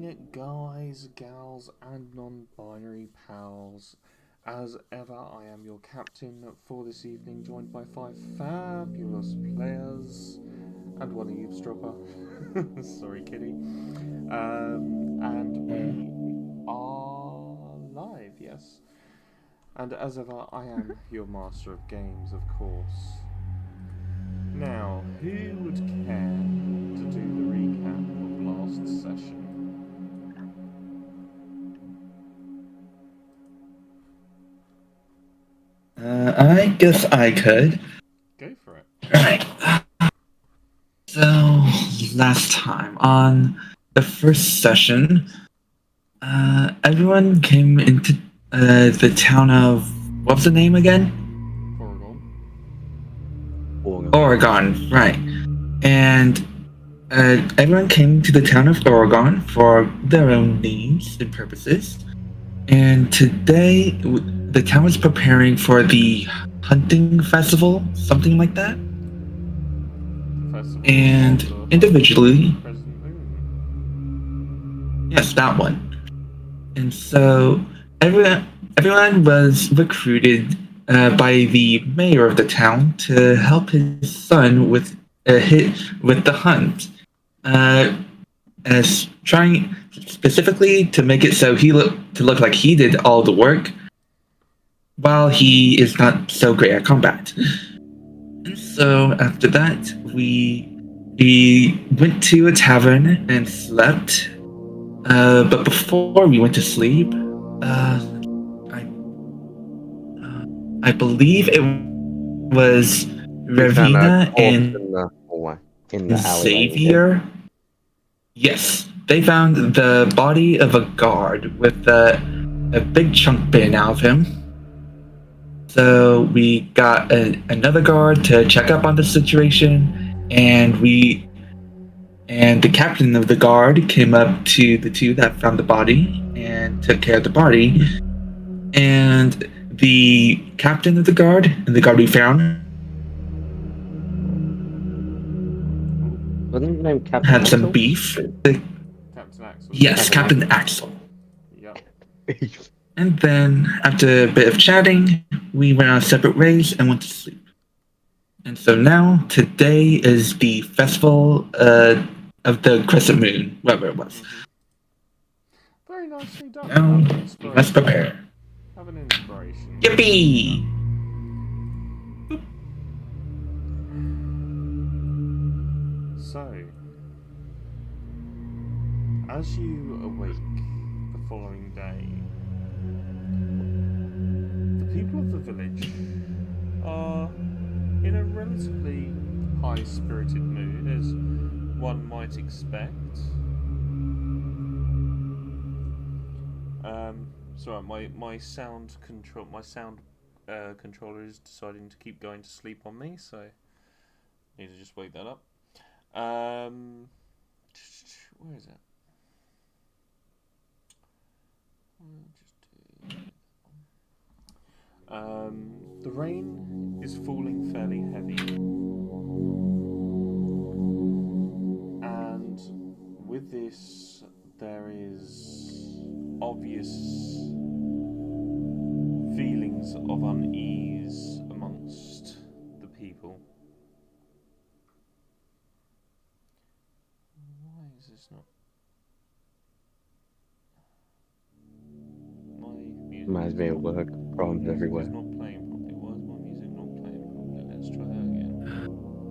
evening, guys, gals, and non-binary pals. As ever, I am your captain for this evening, joined by five fabulous players and one eavesdropper. Sorry, kitty. And we are live, yes. And as ever, I am your master of games, of course. Now, who would care to do the recap of last session? I guess I could. Go for it. Right. So, last time on the first session, everyone came into the town of. What was the name again? Oregon. Oregon, right. And everyone came to the town of Oregon for their own needs and purposes. And today, the town was preparing for the hunting festival, something like that. Festival And of the individually, Crescent Moon. yes, that one. And so everyone was recruited by the mayor of the town to help his son with with the hunt, uh, as trying specifically to make it so he look like he did all the work, while he is not so great at combat. And so after that, we went to a tavern and slept. But before we went to sleep, I I believe it was We found a Ravina corpse and in the alleyway. Xavier. Yes, they found the body of a guard with a big chunk bitten out of him. So we got another guard to check up on the situation, and the captain of the guard came up to the two that found the body and took care of the body. And the captain of the guard and the guard we found Wasn't his name Captain had some Axel? beef. Captain Axel. Yes, Captain Axel. Yep. And then, after a bit of chatting, we went our separate ways and went to sleep. And so now, today is the festival of the Crescent Moon, whatever it was. Very nicely done. Now, let's prepare. Have an inspiration. Yippee! So, as you awake the following day, the people of the village are in a relatively high-spirited mood, as one might expect. Sorry, my sound controller is deciding to keep going to sleep on me, so I need to just wake that up. Where is it? The rain is falling fairly heavy, and with this, there is obvious feelings of unease amongst the people. Why is this not? My music Reminds me of work. Problems everywhere. is not playing properly. Why is my music not playing properly? Let's try that again.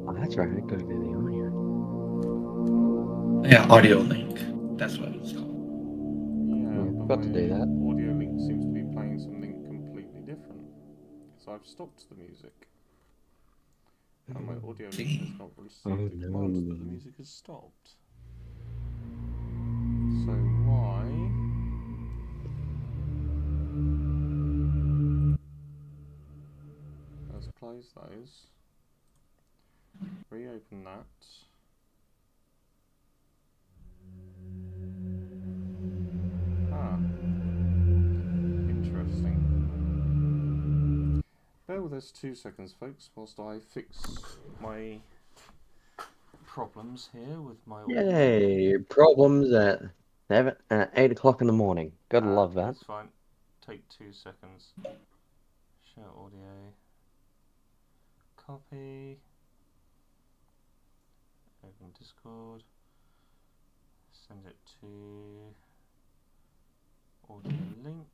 Oh, that's right. Go to the audio. Yeah, audio link. That's what it's called. Yeah, but got to do that. audio link seems to be playing something completely different. So I've stopped the music. And my audio link has not received the command that the music has stopped. So why? Let's close those. Reopen that. Interesting. Bear with us 2 seconds, folks, whilst I fix my problems here with my audio. Yay! Problems at 8 o'clock in the morning. Gotta love that. That's fine. Take 2 seconds. Share audio. Copy. Open Discord. Send it to audio link.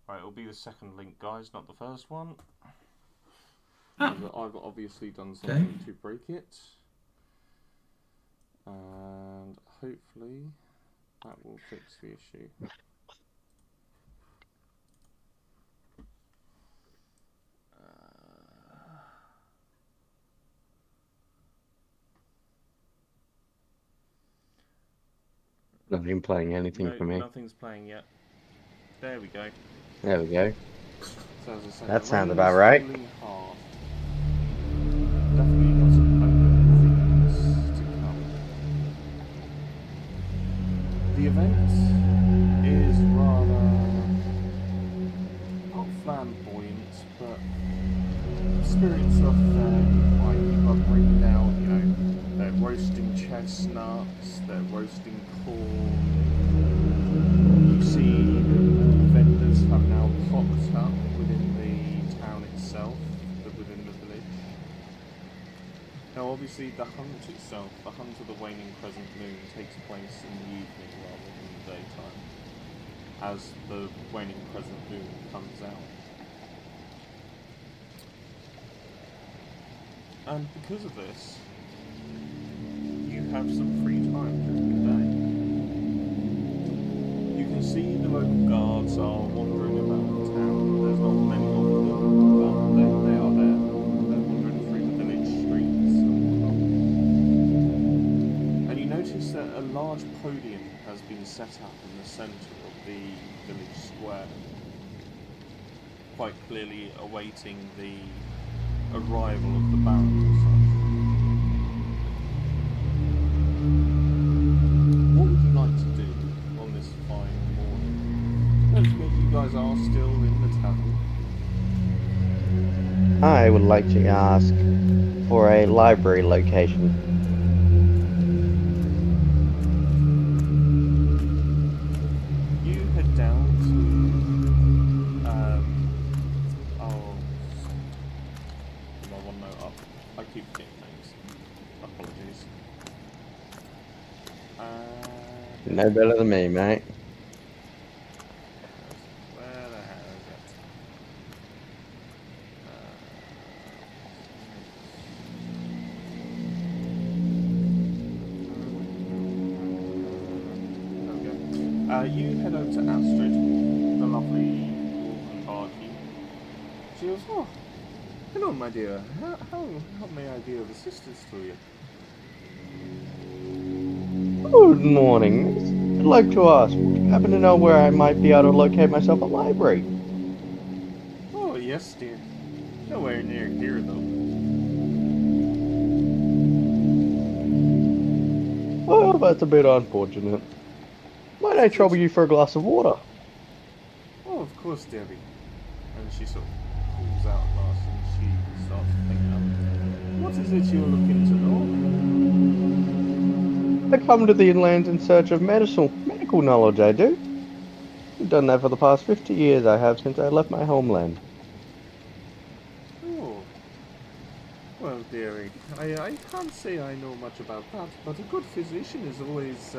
Right, it'll be the second link, guys, not the first one. I've obviously done something to break it. And hopefully that will fix the issue. Not even playing anything for me. Nothing's playing yet. There we go. There we go. So as I said, That sounds rain about is right. falling hard. Definitely not some things to come. The event is rather not flamboyant, but spirits of why people are bringing out, you know, they're roasting chestnuts, they're roasting corn. You see vendors have now popped up within the town itself, within the village. Now obviously the hunt itself, the hunt of the waning crescent moon, takes place in the evening rather than the daytime, as the waning crescent moon comes out. And because of this, you have some free time during the day. You can see the local guards are wandering about the town. There's not many of them, but they are there. They're wandering through the village streets and whatnot. And you notice that a large podium has been set up in the centre of the village square, quite clearly awaiting the arrival of the Baron or such. What would you like to do on this fine morning? Don't forget you guys are still in the tavern. I would like to ask for a library location. You head down to my one note up. I keep forgetting names. Apologies. No better than me, mate. Where the hell is it? You head over to Astrid, the lovely dwarven barkeep. She goes, oh, hello, my dear. How may I be of assistance to you? Good morning, miss. I'd like to ask, would you happen to know where I might be able to locate myself a library? Oh, yes, dear. Nowhere near here, though. Well, that's a bit unfortunate. Might I trouble you for a glass of water? Oh, of course, Debbie. And she sort of pulls out a glass and she starts picking up. What is it you're looking to know? I come to the inland in search of medical knowledge, I do. I've done that for the past 50 years, I have, since I left my homeland. Oh. Well, dearie, I can't say I know much about that, but a good physician is always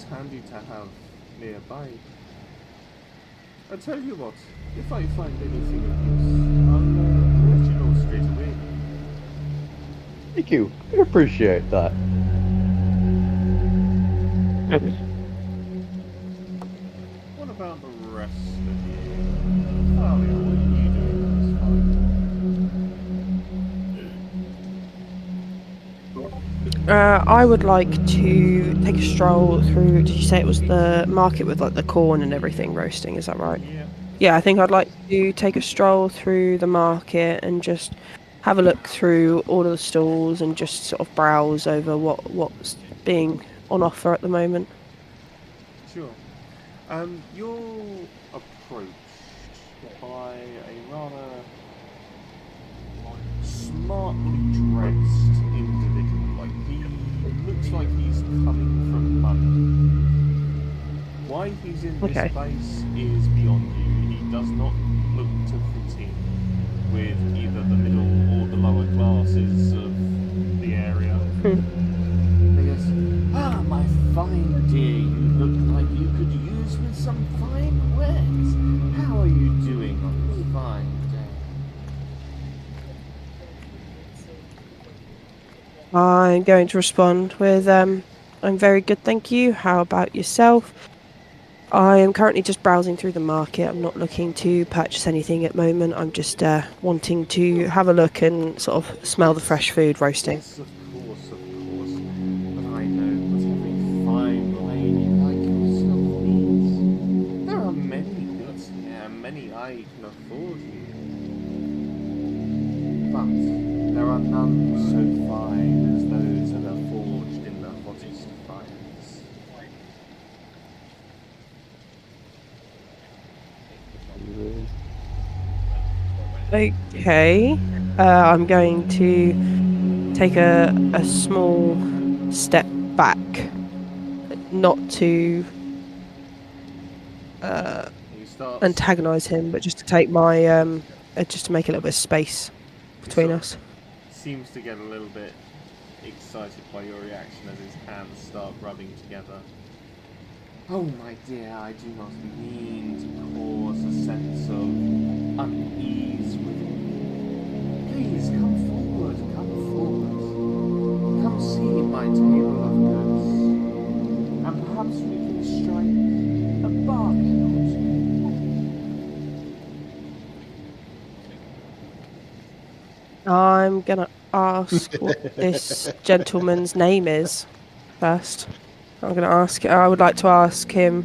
handy to have nearby. I tell you what, if I find anything of use, I'll let you know straight away. Thank you. I appreciate that. What about the rest of you? Thalia, what are you doing at this time? I would like to take a stroll through. Did you say it was the market with like the corn and everything roasting? Is that right? Yeah. Yeah, I think I'd like to take a stroll through the market and just have a look through all of the stalls and just sort of browse over what's being on offer at the moment. Sure. You're approached by a rather smartly dressed individual. Like, he looks like he's coming from money. Why he's in this Okay. place is beyond you. He does not look to fit in with either the middle or the lower classes of the area. He goes, "Ah, my fine dear, you look like you could use with some fine wares. How are you doing on this fine day?" I'm going to respond with, I'm very good, thank you. How about yourself? I am currently just browsing through the market. I'm not looking to purchase anything at the moment. I'm just wanting to have a look and sort of smell the fresh food roasting. Yes, of course, of course. But I know what every fine lady like yourself needs. There are many goods here, many I can afford you. But there are none so fine as those that are forged in the hottest fires. Okay. I'm going to take a small step back, not to He starts. antagonise him, but just to take my just to make a little bit of space between sort of us. Seems to get a little bit excited by your reaction as his hands start rubbing together. Oh, my dear, I do not mean to cause a sense of unease within you. Please come forward, come forward. Come see my table of goods, and perhaps we can strike a bargain or two. I'm gonna ask what this gentleman's name is first. I'm gonna ask. I would like to ask him.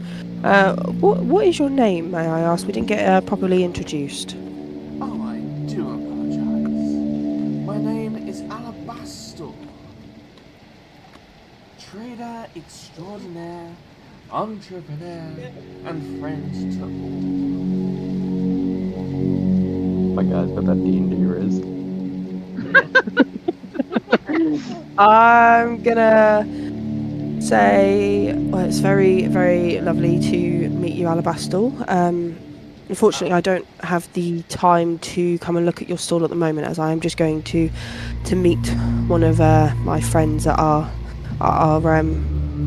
What is your name? May I ask? We didn't get properly introduced. Oh, I do apologize. My name is Alabaster. Trader extraordinaire, entrepreneur, and friend to all. My guy's got that D&D riz. I'm gonna say, well, it's very, very lovely to meet you, Alabastal. Unfortunately, I don't have the time to come and look at your stall at the moment, as I am just going to meet one of my friends at our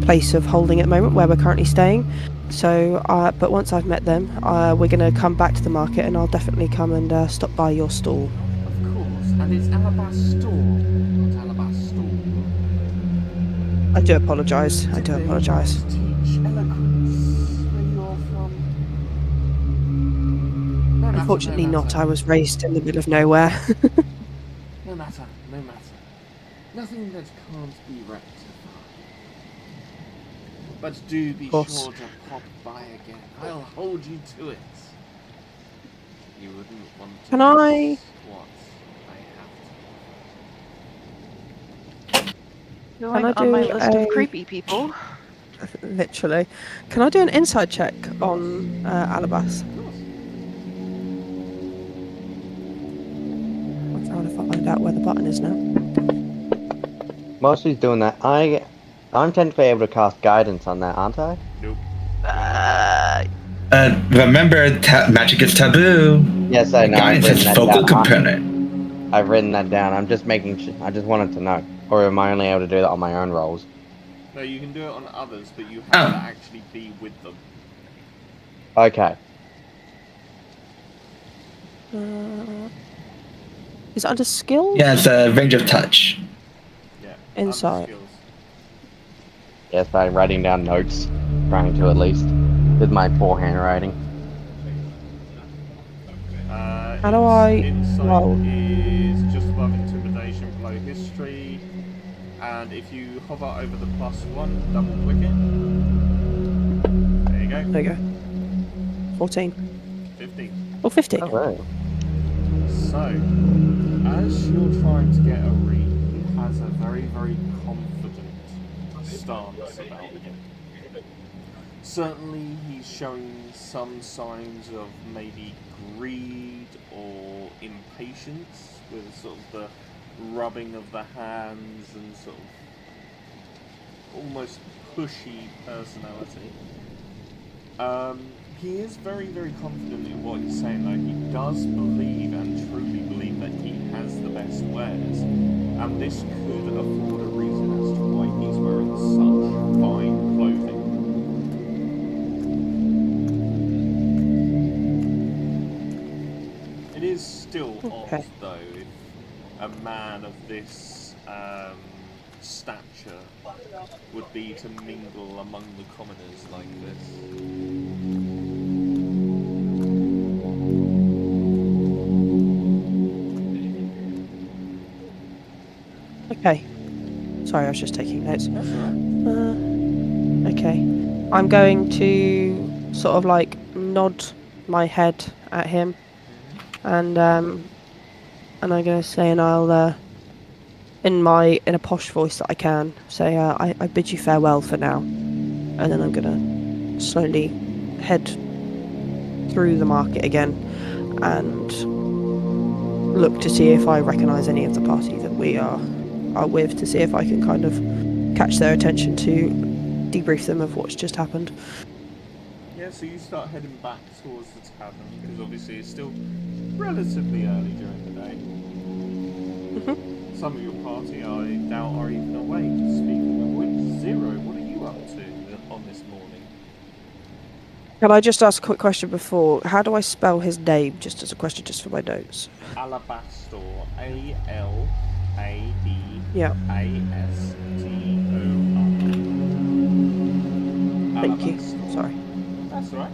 place of holding at the moment, where we're currently staying. So, but once I've met them, we're going to come back to the market, and I'll definitely come and stop by your stall. Of course, and it's Alabaster, not Alabaster. I do apologise. I do Did they apologise. not teach eloquence where you're from? No matter, Unfortunately, no not. matter. I was raised in the middle of nowhere. No matter, no matter. Nothing that can't be rectified. But do be course. sure to pop by again. I'll hold you to it. You wouldn't want to Can miss I- what I have to. Can I On my do list of a- creepy people. Literally. Can I do an inside check on Alabas? Of course. I'm trying to find out where the button is now. Whilst he's doing that, I'm technically able to cast guidance on that, aren't I? Nope. Remember, magic is taboo. Yes, I know. I've Guidance written is that focal down. component. I've written that down. I'm just making sure. I just wanted to know. Or am I only able to do that on my own rolls? No, you can do it on others, but you have Oh. to actually be with them. Okay. Is it under skills? Yeah, it's a range of touch. Yeah. Insight. Other skills. Yes, I'm writing down notes. Trying to, at least. With my poor handwriting. How do I Insight roll? is just above intimidation, below history, and if you hover over the +1, double click it. There you go. There you go. 14. 15. Or 15. Oh, right. So, as you're trying to get a read, he has a very, very confident stance about him. Certainly, he's showing some signs of maybe greed or impatience, with sort of the rubbing of the hands and sort of almost pushy personality. He is very, very confident in what he's saying, though. He does believe and truly believe that he has the best wares, and this could afford a reason as to why he's wearing such fine clothing. It is still odd, though, if a man of this stature would be to mingle among the commoners like this. Okay. Sorry, I was just taking notes. That's alright. Okay. I'm going to sort of like nod my head at him, and I'm going to say, and I'll in a posh voice that I can say, I bid you farewell for now, and then I'm going to slowly head through the market again and look to see if I recognise any of the party that we are with, to see if I can kind of catch their attention to debrief them of what's just happened. Yeah, so you start heading back towards the tavern, because obviously it's still relatively early during the day. Some of your party, I doubt, are even awake. Speaking of which, Zero, what are you up to on this morning? Can I just ask a quick question before? How do I spell his name, just as a question, just for my notes? Alabastor, A-L-A-B-A-S-T-O-R. Thank you. Sorry. That's all right.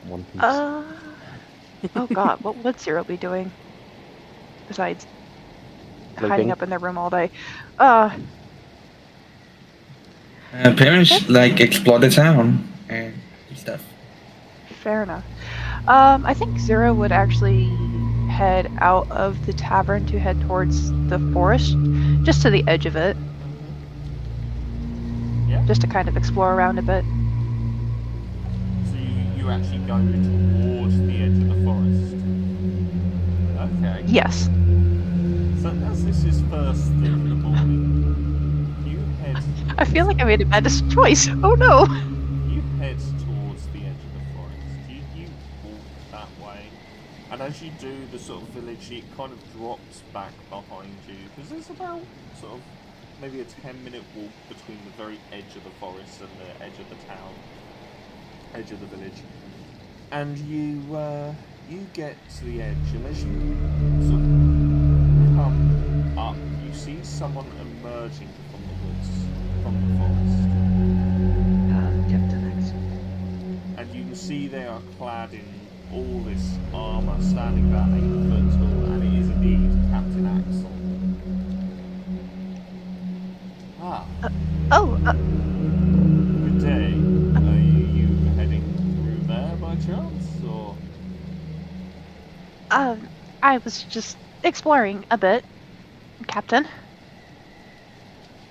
One piece. Oh god, what would Zero be doing? Besides hiding Sleeping. up in their room all day. Pretty much like explore the town and stuff. Fair enough. I think Zero would actually head out of the tavern to head towards the forest, just to the edge of it. Yeah. Just to kind of explore around a bit. So you actually go towards the edge of the forest. Okay. Yes. So as this is first thing in the morning, you head I feel like I made a bad choice. Oh no! you head towards the edge of the forest. You walk that way, and as you do, the sort of village, it kind of drops back behind you, because there's about sort of maybe a 10-minute walk between the very edge of the forest and the edge of the town, edge of the village. And you get to the edge, and as you sort of come up, you see someone emerging from the woods, from the forest. And you can see they are clad in all this armour, standing about 8 foot tall, and it is indeed Captain Axel. Good day. Are you heading through there by chance, or? I was just exploring a bit, Captain.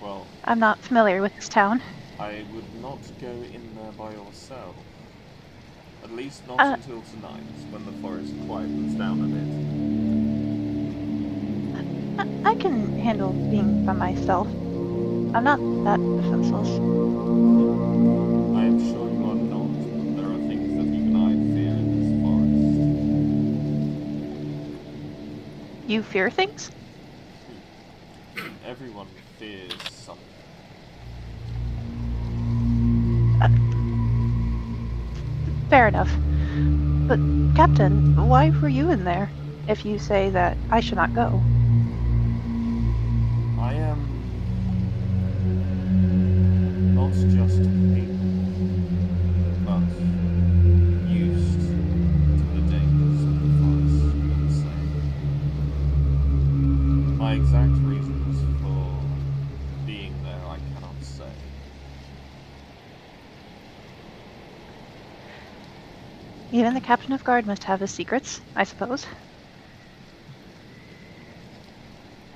Well, I'm not familiar with this town. I would not go in there by yourself. At least not until tonight, when the forest quietens down a bit. I can handle being by myself. I'm not that defenseless. I am sure you are not, but there are things that even I fear in this forest. You fear things? Everyone fears something. Fair enough. But, Captain, why were you in there, if you say that I should not go? I am not just king, but used to the dangers of the forest, let's say. My exact reasons for being there I cannot say. Even the Captain of Guard must have his secrets, I suppose.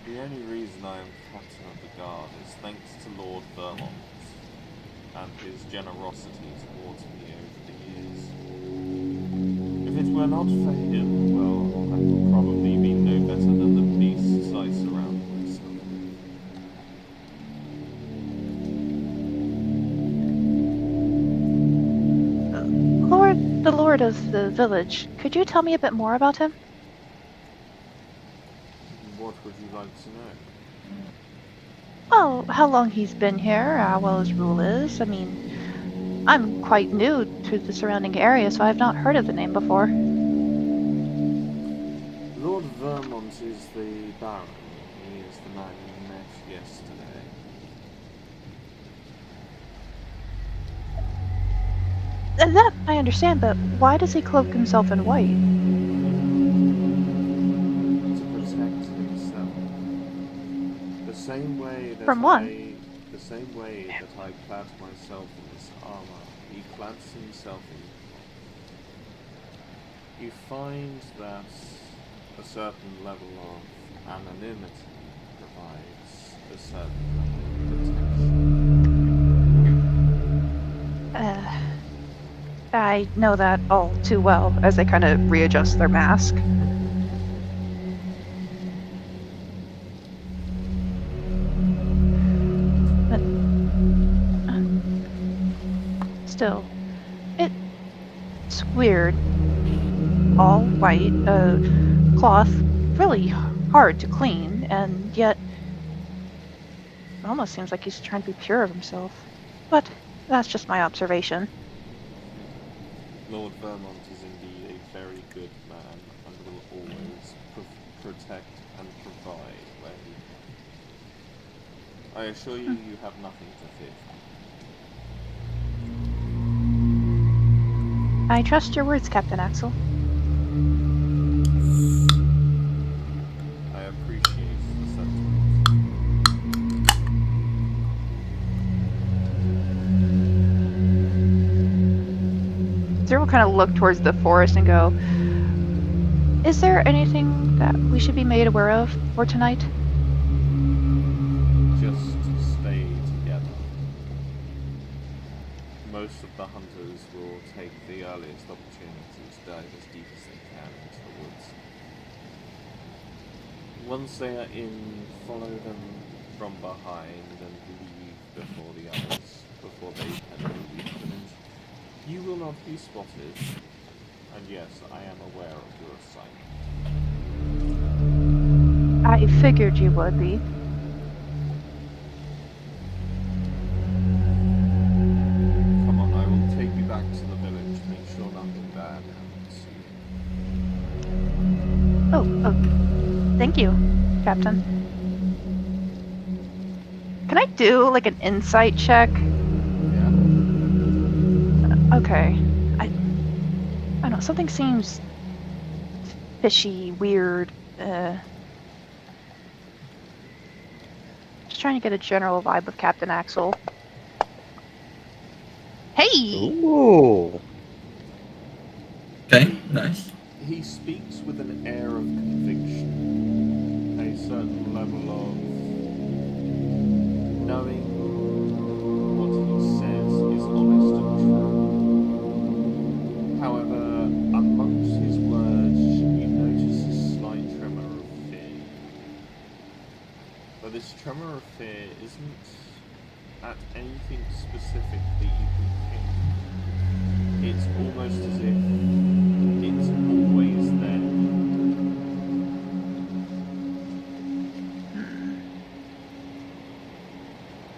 The only reason I am Captain of the Guard is thanks to Lord Vermont and his generosity towards me over the years. If it were not for him, well, I would probably be no better than the beasts I surround myself with. The lord of the village. Could you tell me a bit more about him? What would you like to know? Well, how long he's been here, how well his rule is. I mean, I'm quite new to the surrounding area, so I have not heard of the name before. Lord Vermont is the Baron. He is the man you met yesterday. And that I understand, but why does he cloak himself in white? To protect himself. The same way that From what? the same way that I clad myself in this armor, he clads himself in cloth. You find that a certain level of anonymity provides a certain level of protection. I know that all too well as they kind of readjust their mask. But still, it's weird. All white, cloth, really hard to clean, and yet it almost seems like he's trying to be pure of himself. But that's just my observation. Lord Vermont is indeed a very good man and will always protect and provide where he can. I assure you, you have nothing to fear from. I trust your words, Captain Axel. I appreciate the sentiment. Zero will kind of look towards the forest and go, is there anything that we should be made aware of for tonight? Just stay together. Most of the hunters will take the earliest opportunity to dive as deep as they can into the woods. Once they are in, follow them from behind and leave before the others, before they penetrate the village. You will not be spotted, and yes, I am aware of your assignment. I figured you would be. Come on, I will take you back to the village, make sure nothing bad happens. Oh, thank you, Captain. Can I do like an insight check? Okay. I don't know, something seems fishy, weird. Just trying to get a general vibe of Captain Axel. Hey! Ooh. Okay, nice. He speaks with an air of conviction, a certain level of knowing what he says is honest and true. However, amongst his words, you notice a slight tremor of fear. But this tremor of fear isn't at anything specific that you can think. It's almost as if it's always there.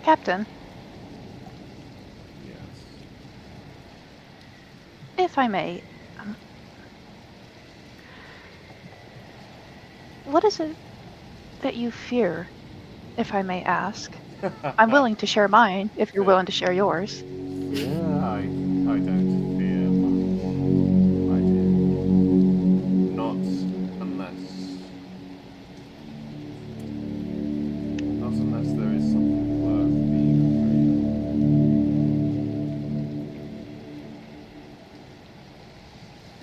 Captain, Yes. if I may, what is it that you fear, if I may ask? I'm willing to share mine, if you're willing to share yours. Yeah, I don't fear much. I do. Not unless there is something worth being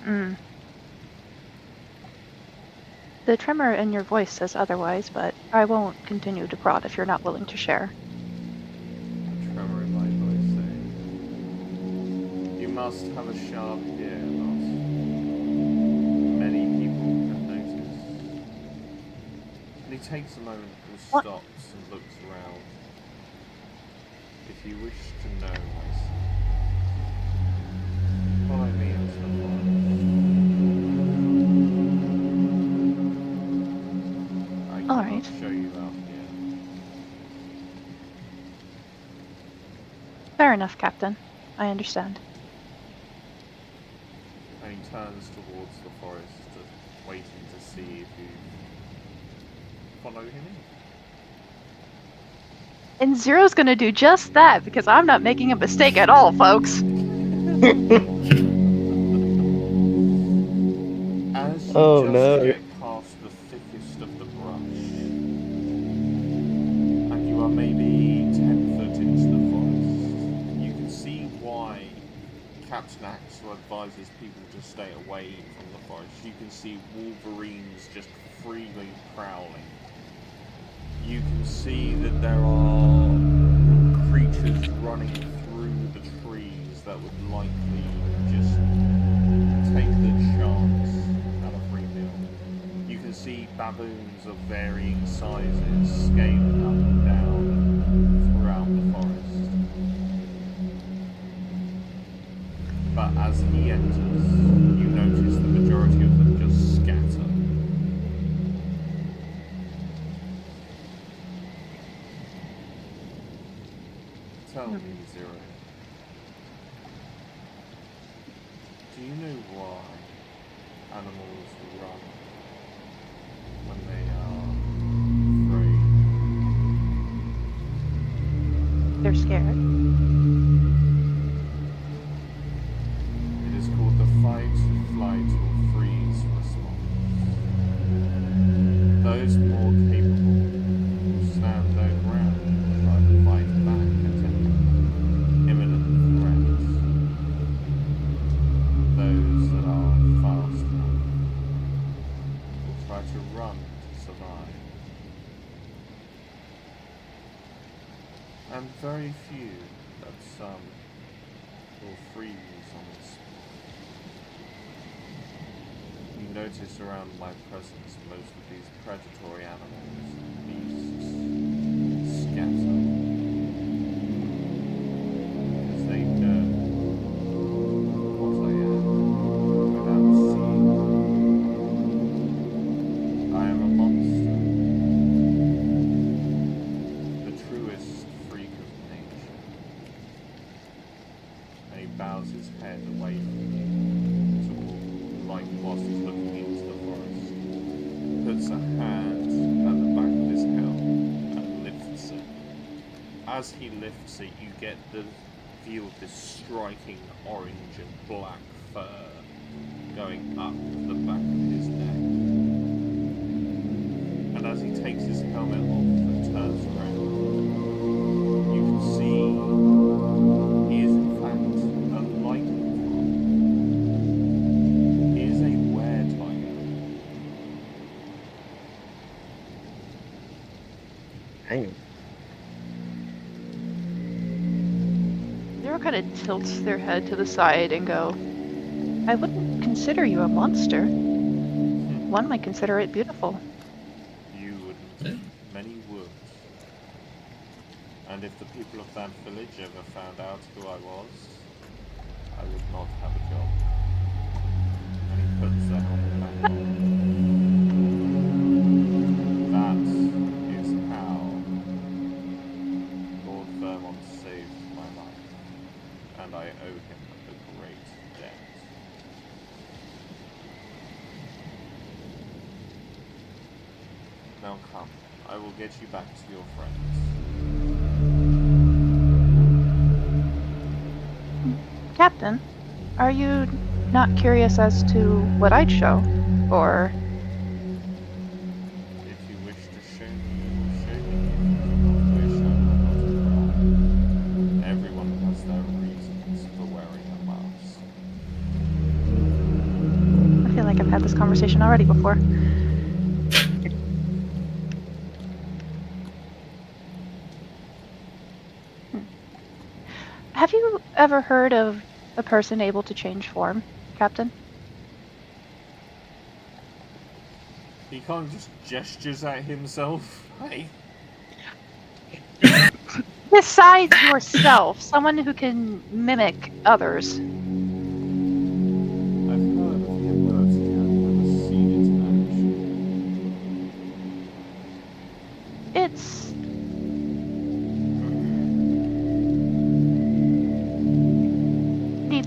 Mm. The tremor in your voice says otherwise, but I won't continue to prod if you're not willing to share. afraid. A tremor in my voice saying, "You must have a sharp ear, not many people can notice." And he takes a moment and What? stops and looks around. If you wish to know myself, follow me into the forest. Fair enough, Captain. I understand. And he turns towards the forest, waiting to see if you follow him in. And Zero's gonna do just that, because I'm not making a mistake at all, folks. As you Oh, just no. get past the thickest of the brush, and you are maybe 10 foot into the forest, you can see why Captain Axel advises people to stay away from the forest. You can see wolverines just freely prowling. You can see that there are creatures running through the trees that would likely just take the chance at a free meal. You can see baboons of varying sizes scaling up and down throughout the forest. But as he enters, you notice the majority of them just scatter. Tell me, Zero. Do you know why animals run when they are afraid? They're scared. It is called the fight, flight, or freeze response. Those more capable will stand their ground and try to fight back at any imminent threat. Those that are faster will try to run to survive. And very few, but some, will freeze on the spot. You notice around my presence most of these predatory animals and beasts scatter because they know what I am without seeing. I am a monster, the truest freak of nature. And he bows his head away from you, like whilst he's looking into the forest, puts a hand at the back of his helm and lifts it. As he lifts it, you get the view of this striking orange and black fur going up the back of his neck. And as he takes his helmet off and turns around, you can see he is in fact a lycanthrope. He is a were-tiger. Hang on. Zero kind of tilts their head to the side and go, I wouldn't consider you a monster. One might consider it beautiful. You wouldn't. Many would. And if the people of that village ever found out who I was, I would not have a job. And he puts the helmet back on. That is how Lord Vermont saved my life. And I owe him a great debt. Now come, I will get you back to your friends. Captain, are you not curious as to what I'd show? Or If you wish to show me, you will show me. If you do not wish, I will not inquire. Everyone has their reasons for wearing a mask. I feel like I've had this conversation already before. Have you ever heard of a person able to change form, Captain? He kind of just gestures at himself. Hey, Besides yourself, someone who can mimic others. I've heard of the ability, I've never seen it in action. It's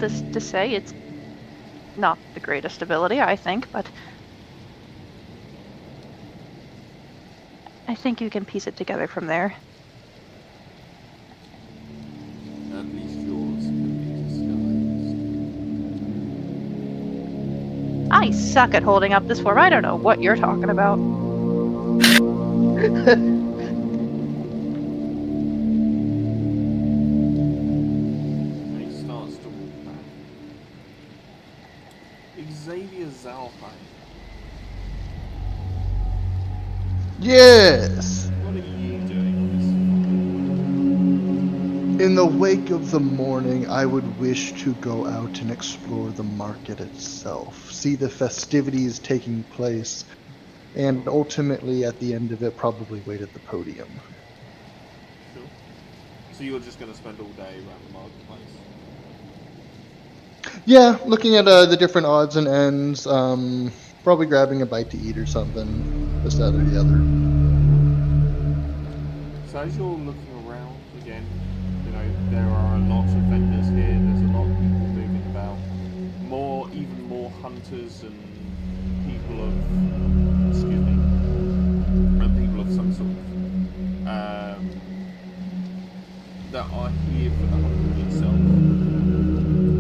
this to say it's not the greatest ability, I think, but I think you can piece it together from there. At least yours can be disguised. I suck at holding up this form. I don't know what you're talking about. And he starts to walk back. Xavier Zalheim, Yes! what are you doing In the wake of the morning, I would wish to go out and explore the market itself, see the festivities taking place, and ultimately, at the end of it, probably wait at the podium. Sure. So you're just going to spend all day around the marketplace? Yeah, looking at the different odds and ends, probably grabbing a bite to eat or something, this, that, or the other. So as you're looking around, again, you know, there are lots of vendors here, there's a lot of people moving about. Even more hunters and people of, people of some sort that are here for the hunting itself.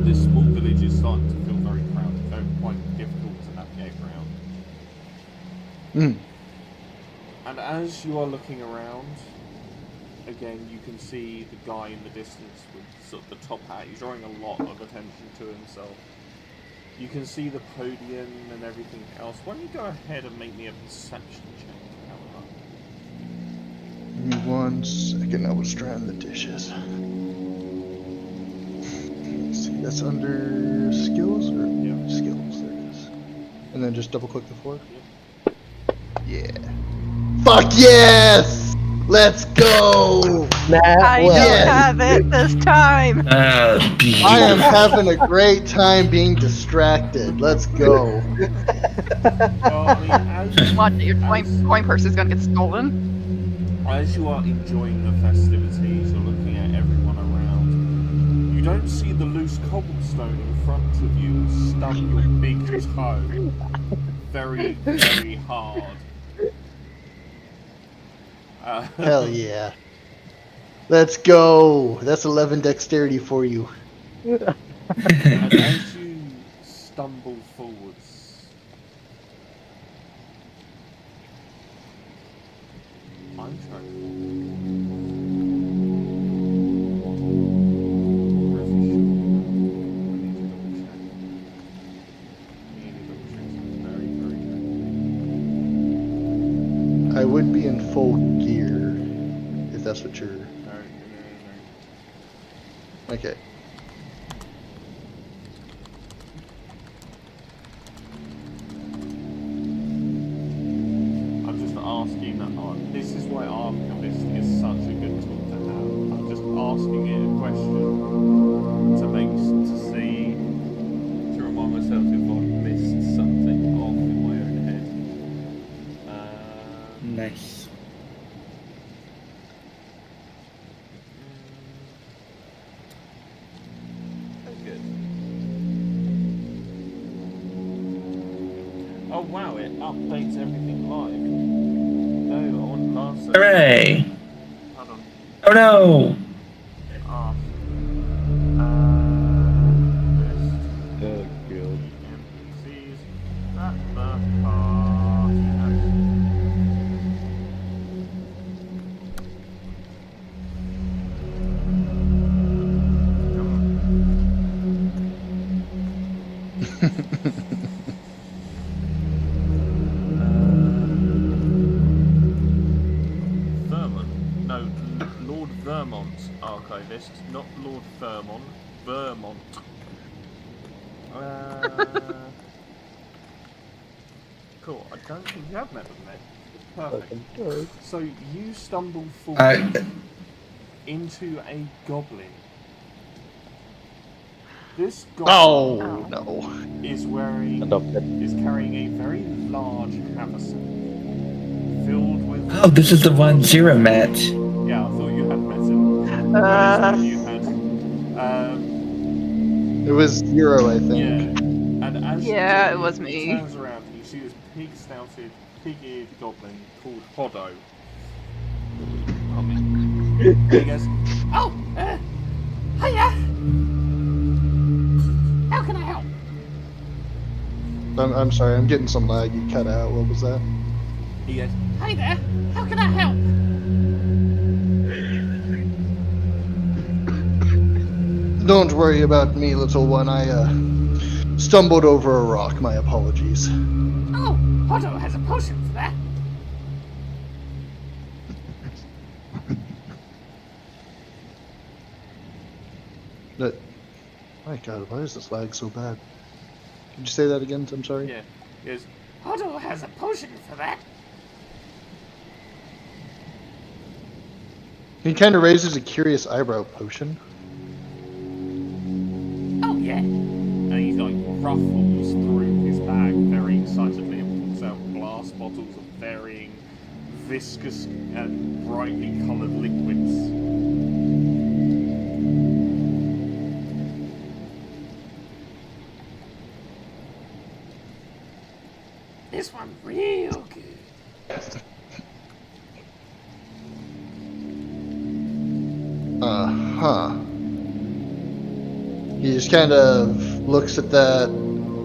This small village is starting to feel very crowded, very quite difficult to navigate around. And as you are looking around, again, you can see the guy in the distance with sort of the top hat. He's drawing a lot of attention to himself. You can see the podium and everything else. Why don't you go ahead and make me a perception check? Give me 1 second, I was drying the dishes. Let's see, that's under skills or skills, there it is. And then just double click the floor. Yeah. Fuck yes! Let's go! I don't have it this time. I am having a great time being distracted. Let's go. Well, I mean, Watch it, your coin purse is gonna get stolen. as you are enjoying the festivities, you're looking at everyone around. You don't see the loose cobblestone in front of you stump your big toe very, very hard. Hell yeah. Let's go. That's 11 dexterity for you. And as you stumble forwards, I'm trying to. I would be in full gear, if that's what you're... Okay. I'm just asking that. This is why Archivist is such a good tool to have. I'm just asking it a question to remind myself if I've missed something off in my own head. Nice. Good. Oh wow, it updates everything live. No, on last second. Hooray! Hold on. Oh no! Off. List. NPCs. At the party. Vermont. No, Lord Vermont's archivist, not Lord Vermont. Vermont. Cool. I don't think you have met them then. Perfect. So you stumble forward into a goblin. This goblin no. is carrying a very large haversack filled with. Oh, this is the one Zero met. Yeah, I thought you had met him. That is when you had. It was 0, I think. Yeah. And as Yeah, you it was he me. turns around and you see this pig-snouted, pig-eared goblin called Hoddo. Oh man. And he goes, "Oh, hiya! How can I help?" I'm sorry, I'm getting some lag. You cut out. What was that? He goes, "Hi there! How can I help?" Don't worry about me, little one. I stumbled over a rock. My apologies. "Oh, Hoddo has a potion for that." But, my God, why is this lag so bad? Could you say that again? I'm sorry. Yeah. He goes, "Hoddo has a potion for that." He kind of raises a curious eyebrow. Potion? "Oh yeah." And he like ruffles through his bag very excitedly and pulls out glass bottles of varying viscous and brightly coloured liquids. "This one real good." Uh-huh. He just kind of looks at that.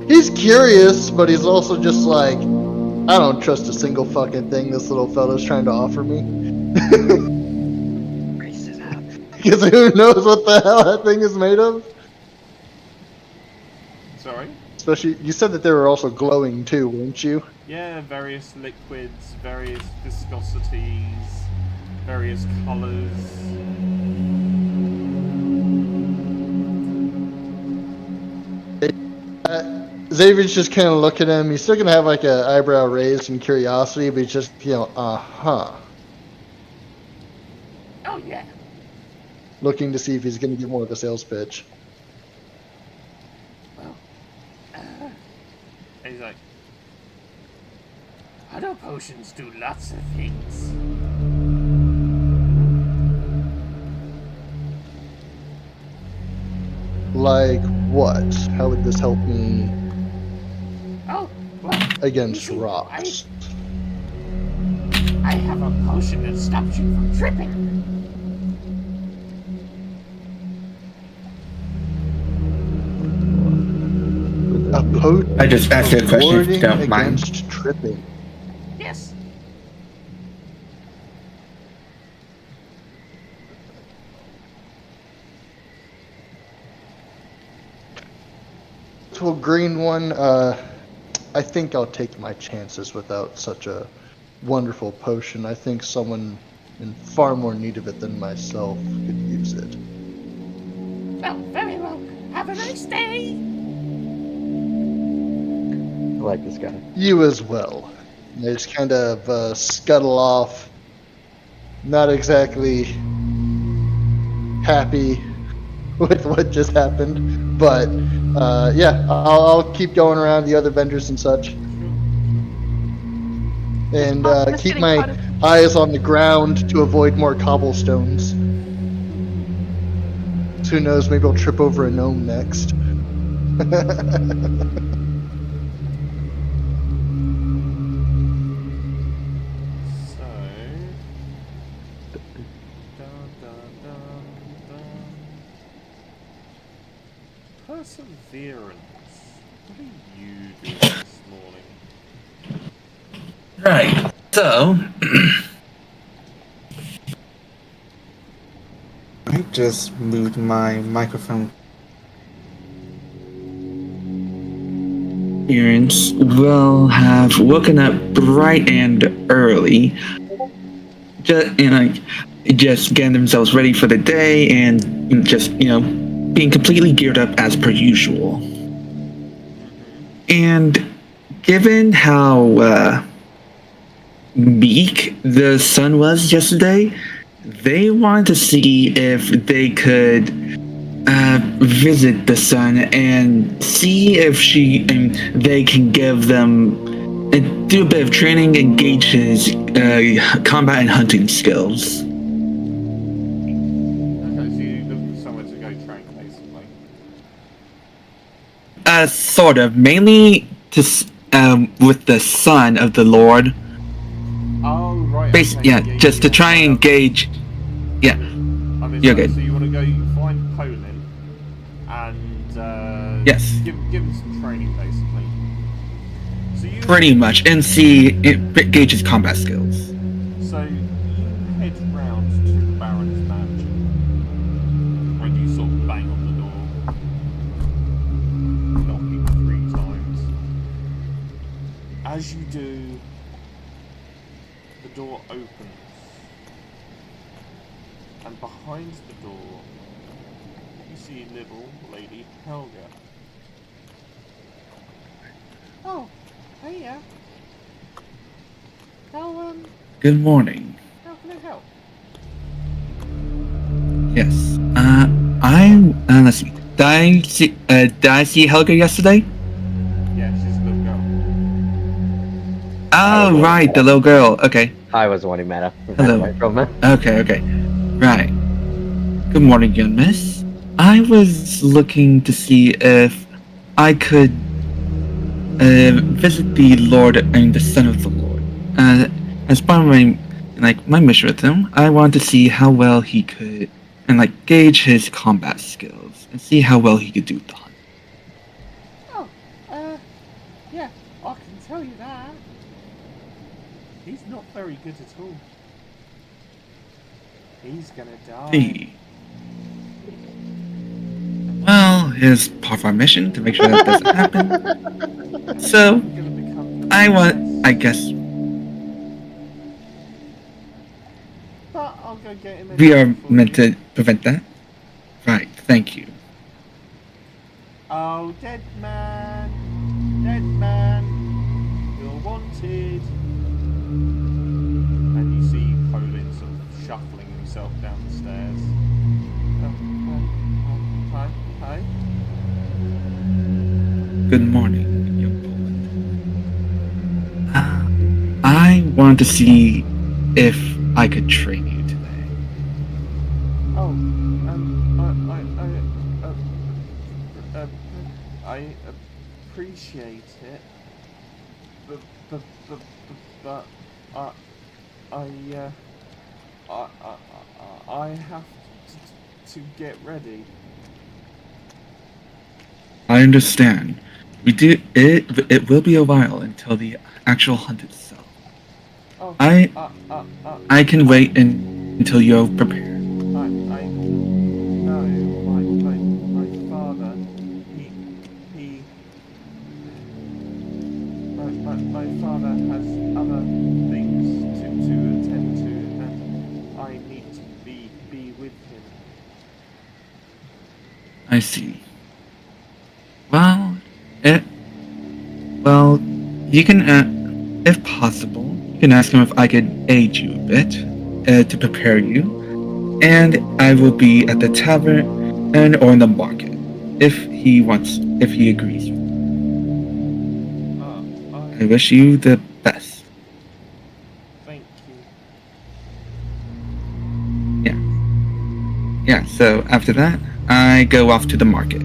He's curious, but he's also just like, I don't trust a single fucking thing this little fella's trying to offer me. Because who knows what the hell that thing is made of? Sorry? Especially, you said that they were also glowing too, weren't you? Yeah, various liquids, various viscosities, various colours. Xavier's just kind of looking at him. He's still gonna have like an eyebrow raised in curiosity, but he's just, uh-huh. Oh yeah. Looking to see if he's gonna get more of a sales pitch. Well, and he's like, "Other potions do lots of things." Like what? How would this help me Oh, well, against you see, rocks? I have a potion that stops you from tripping. A potion I just asked you a question if you warding don't mind. against tripping. Yes. Little green one, I think I'll take my chances without such a wonderful potion. I think someone in far more need of it than myself could use it. Well, very well. Have a nice day. I like this guy. You as well. They just kind of scuttle off, not exactly happy with what just happened, but yeah, I'll keep going around the other vendors and such, and Optimus keep getting my caught up. eyes on the ground to avoid more cobblestones. So who knows, maybe I'll trip over a gnome next. So, dun, dun, dun, dun. Perseverance. What are you doing this morning? Right. So I just moved my microphone. Parents will have woken up bright and early, just getting themselves ready for the day, and just being completely geared up as per usual. And given how meek the sun was yesterday, they wanted to see if they could visit the sun and see if they can give them do a bit of training and gauge his combat and hunting skills. Okay, so you're looking for somewhere to go train, basically. Sort of. Mainly with the son of the Lord. Oh, right. Yeah, just to try and gauge. Yeah. I missed You're that. good. So you want to go find Poland and Yes. give him some training, basically. So you Pretty much, and see it gauges combat skills. So you head round to the Baron's mansion, and you sort of bang on the door, knocking 3 times. As you do, the door opens, and behind the door, you see little Lady Helga. Oh, hiya. Good morning. How can I help? Yes. Let's see. Did I see Helga yesterday? Yeah, she's a little girl. Oh, right, the little girl. Okay. I was the one who met her. Hello. Away from her. Okay. Right. Good morning, young miss. I was looking to see if I could visit the Lord and the Son of the Lord. As part of my mission with him, I wanted to see how well he could gauge his combat skills and see how well he could do the hunt. Oh, yeah, I can tell you that. He's not very good at all. He's gonna die. See. Well, it's part of our mission to make sure that doesn't happen. So, I guess But I'll go get him. we are meant to prevent that. Right, thank you. Oh, dead man, you're wanted. And you see Colin sort of shuffling himself down the stairs. Hi. Good morning, young Poland. I wanted to see if I could train you today. Oh, I appreciate it, but I have to get ready. I understand. It will be a while until the actual hunt itself. Oh, I can wait until you're prepared. I know my father. My father has other things to attend to, and I need to be with him. I see. Well, you can, if possible, you can ask him if I could aid you a bit to prepare you, and I will be at the tavern or in the market if he agrees. I wish you the best. Thank you. Yeah. So after that, I go off to the market.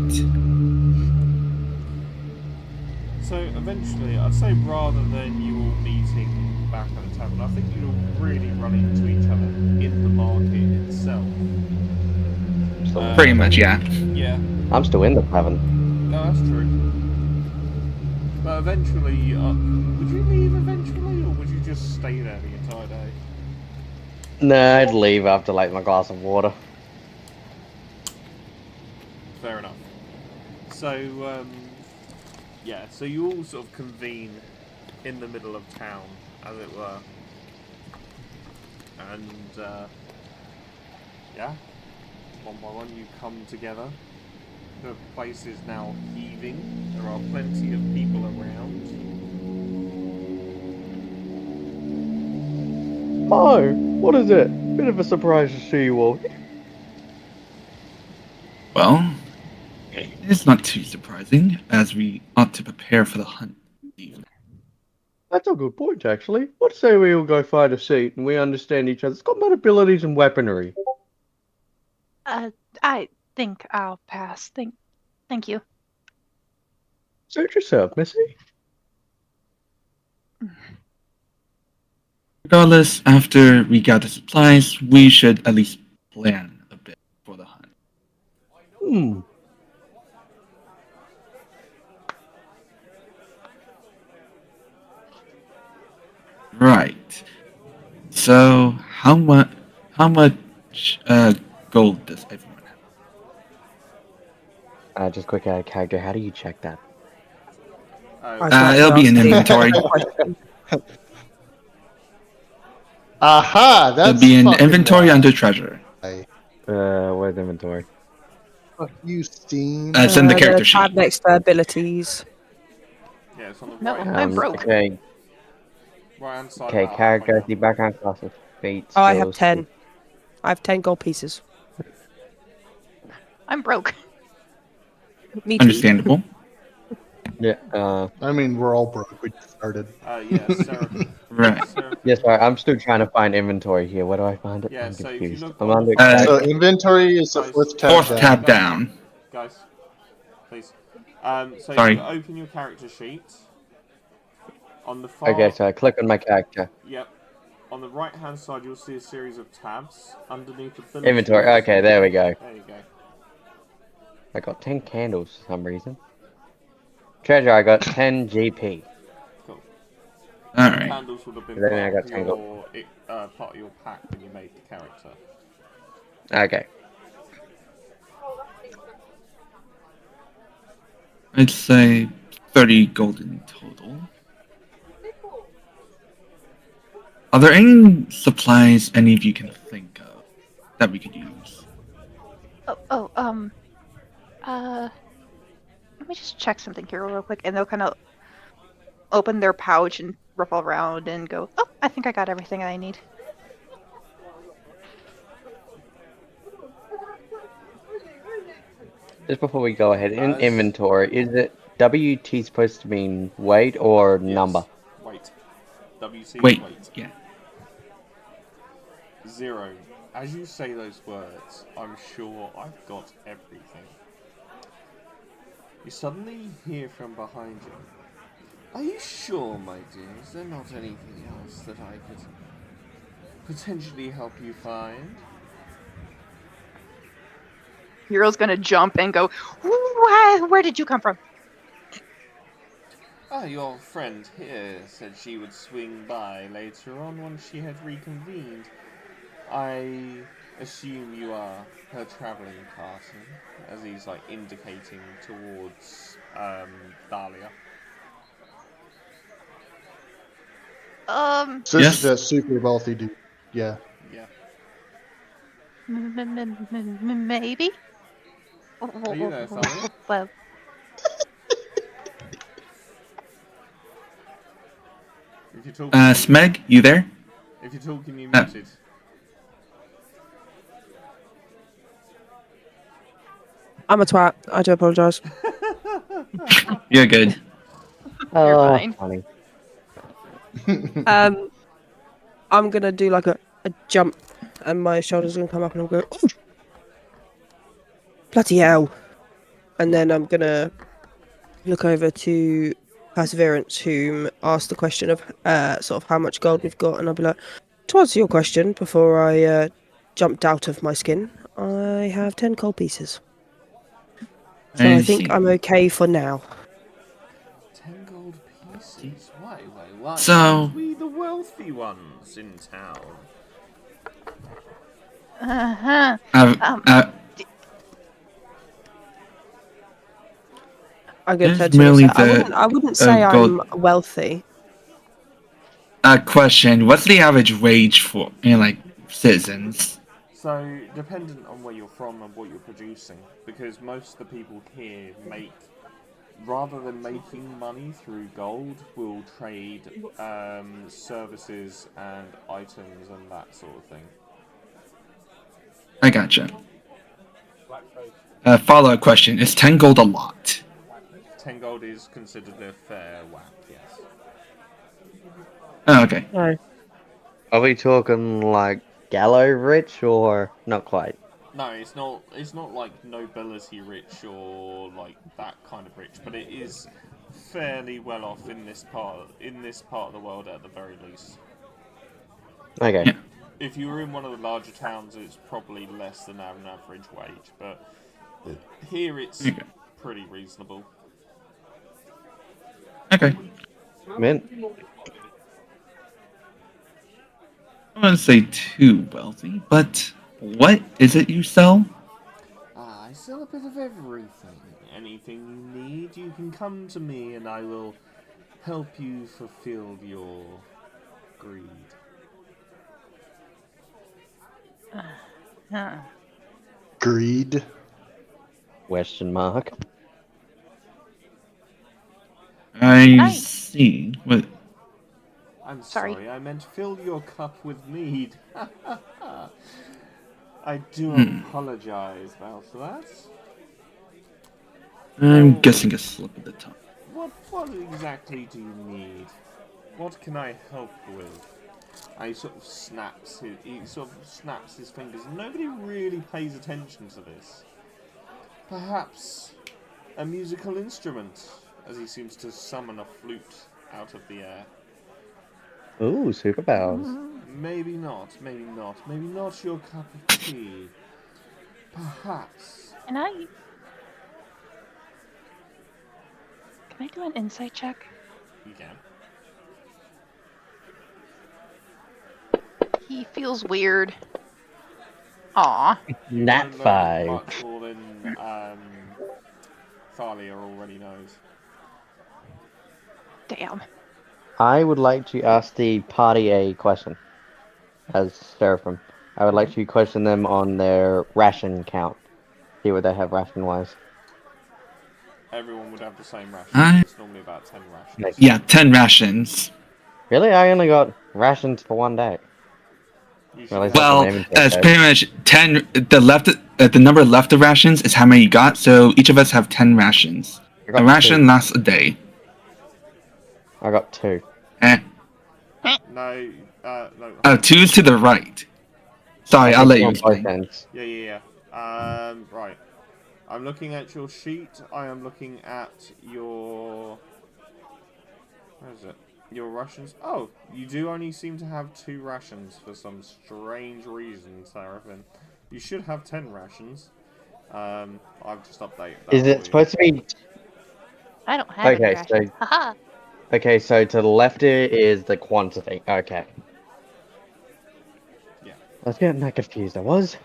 So eventually, I'd say rather than you all meeting back at the tavern, I think you'd all really run into each other in the market itself. Pretty much, yeah. Yeah. I'm still in the tavern. No, that's true. But eventually, would you leave eventually, or would you just stay there the entire day? Nah, I'd leave after like my glass of water. Fair enough. So, yeah, so you all sort of convene in the middle of town, as it were. And, yeah, one by one you come together. The place is now heaving. There are plenty of people around. Oh, what is it? Bit of a surprise to see you all. Well, it's not too surprising, as we ought to prepare for the hunt this evening. That's a good point, actually. What say we all go find a seat and we understand each other's combat abilities and weaponry? I think I'll pass. Thank you. Suit yourself, Missy. Regardless, after we got the supplies, we should at least plan a bit for the hunt. Hmm. Right. So, how much gold does everyone have? Just quick out of character. How do you check that? I was about to It'll be ask in the inventory. question. Aha! It'll That's be in fucking inventory why. under treasure. Where's inventory? Fuck you, Steam. It's in the The character sheet. tab next to abilities. Yeah, it's on the No, right. I'm broke. Okay, Right hand side. okay. about halfway Character, down. the background classes, feet, Oh, I have skills. 10. I have 10 gold pieces. I'm broke. Me too. Understandable. Yeah. I mean, we're all broke. We just started. Yeah, Sarah. Right. Sarah. Yes, sorry. I'm still trying to find inventory here. Where do I find it? Yeah, I'm so if you confused. look I'm on under the front- So inventory is the Guys, fourth tab Fourth down. tab down. Guys, please. So Sorry. if you open your character sheet on the far. Okay, so I click on my character. Yep. On the right hand side, you'll see a series of tabs underneath abilities. Inventory. Okay, there we go. There you go. I got 10 candles for some reason. Treasure, I got 10 GP. Cool. Alright. Candles would have been Then I part got of, tangled. part of your pack when you made the character. Okay. I'd say 30 gold in total. Are there any supplies any of you can think of that we could use? Let me just check something here real quick, and they'll kind of open their pouch and ruffle around and go, oh, I think I got everything I need. Just before we go ahead, in As- inventory, is it WT supposed to mean weight or Yes. number? Wait. WC Wait, wait. yeah. 0. As you say those words, I'm sure I've got everything. You suddenly hear from behind you. Are you sure, my dear? Is there not anything else that I could potentially help you find? Hero's gonna jump and go, where did you come from? Ah, your friend here said she would swing by later on once she had reconvened. I assume you are her travelling party, as he's like indicating towards Dahlia. So Yes. this is a super wealthy dude. Yeah. Yeah. Maybe? Are you there, Thalia? Well, If you're talking, Smeg, you there? if you're talking, you Uh. muted. I'm a twat. I do apologise. You're good. You're Oh, fine. funny. I'm gonna do like a jump, and my shoulders gonna come up, and I'm going, oh, bloody hell! And then I'm gonna look over to Perseverance, whom asked the question of sort of how much gold we've got, and I'll be like, to answer your question, before I jumped out of my skin, I have 10 gold pieces. So I think see. I'm okay for now. 10 gold pieces. Why? So- Aren't we the wealthy ones in town? Uh-huh. I'm gonna It's turn to merely myself. the, I wouldn't say I'm gold- wealthy. question: what's the average wage for, like, citizens? So, dependent on where you're from and what you're producing, because most of the people here make, rather than making money through gold, will trade services and items and that sort of thing. I gotcha. Follow-up question: is 10 gold a lot? 10 gold is considered a fair whack, yes. Oh, okay. No. Are we talking like gallo rich or not quite? No, it's not like nobility rich or like that kind of rich, but it is fairly well off in this part of the world at the very least. Okay. Yeah. If you were in one of the larger towns, it's probably less than an average wage, but here it's Okay. pretty reasonable. Okay. Man, I don't want to say too wealthy, but what is it you sell? I sell a bit of everything. Anything you need, you can come to me and I will help you fulfill your greed. Huh. Greed. question mark. I Nice. see. What? I'm Sorry. sorry, I meant fill your cup with mead. I do apologize about that. I'm guessing a slip of the tongue. What exactly do you need? What can I help with? And he sort of snaps his fingers. Nobody really pays attention to this. Perhaps a musical instrument, as he seems to summon a flute out of the air. Ooh, superpowers. Maybe not, maybe not. Maybe not your cup of tea. Perhaps. Can I do an insight check? You can. He feels weird. Aw. You Nat won't learn 5. much more than Thalia already knows. Damn. I would like to ask the party a question. As Seraphim. I would like to question them on their ration count. See what they have ration-wise. Everyone would have the same rations. I- It's normally about 10 rations. Like, Yeah, 10 rations. really? I only got rations for one day. You should Well, have that's Well, an inventory it's code. pretty much 10. The number left of rations is how many you got. So each of us have 10 rations. I got A ration two. lasts a day. I got 2. Eh. No, no. Oh, 2's to the right. Sorry, Okay, I'll let 2 you on both explain. ends. Yeah. Right. I'm looking at your sheet. I am looking at your... Where is it? Your rations. Oh, you do only seem to have 2 rations for some strange reason, Seraphim. You should have 10 rations. I've just updated that Is for it you. supposed to be... I don't have any Okay, rations. Haha. Okay, so to the left here is the quantity. Okay. Yeah. I was getting that confused, I was.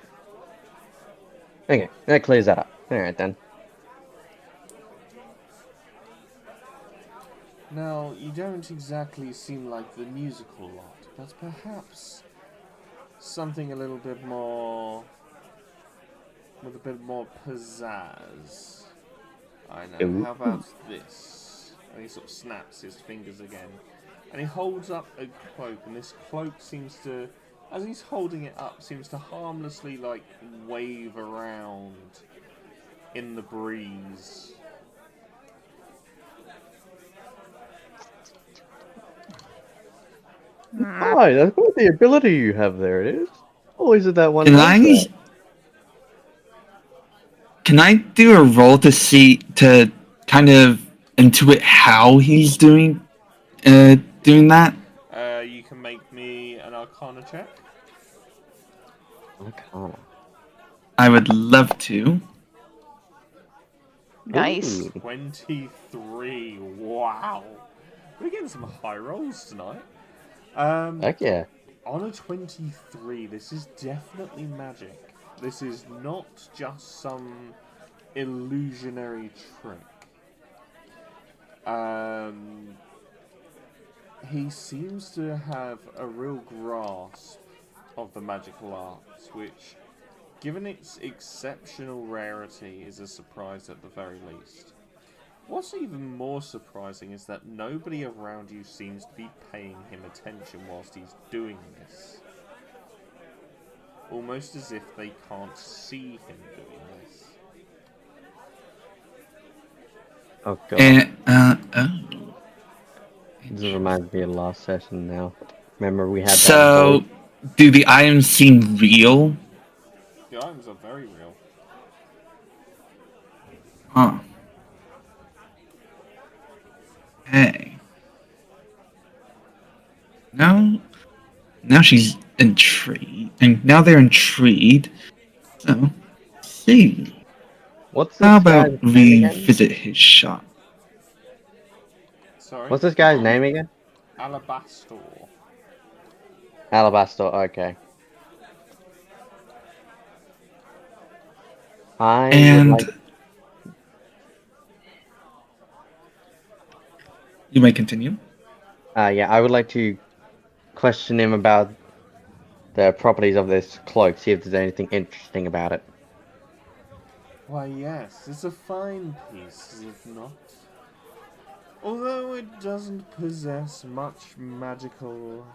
Okay, that clears that up. Alright then. Now, you don't exactly seem like the musical lot, but perhaps something a little bit more... with a bit more pizzazz. I know. Ooh. How about this? And he sort of snaps his fingers again. And he holds up a cloak, and this cloak seems to, as he's holding it up, seems to harmlessly, like, wave around in the breeze. Hi, that's what the ability you have there, it is. Oh, is it that one? Can has I? Can I do a roll to kind of intuit how he's doing that? You can make me an Arcana check. Arcana. I would love to. Nice. Ooh. 23. Wow. We're getting some high rolls tonight. Heck yeah. On a 23, this is definitely magic. This is not just some illusionary trick. He seems to have a real grasp of the magical arts, which, given its exceptional rarity, is a surprise at the very least. What's even more surprising is that nobody around you seems to be paying him attention whilst he's doing this. Almost as if they can't see him doing this. Oh god. And oh. This reminds me of last session now. Remember we had that So, voice? do the items seem real? The items are very real. Huh. Okay. Now she's intrigued, and now they're intrigued. So, let's see. What's How this about guy's name we again? visit his shop? Sorry? What's this guy's name again? Alabastor. Alabaster. Okay. I would And like. you may continue. Yeah, I would like to question him about the properties of this cloak. See if there's anything interesting about it. Why, yes, it's a fine piece, is it not? Although it doesn't possess much magical,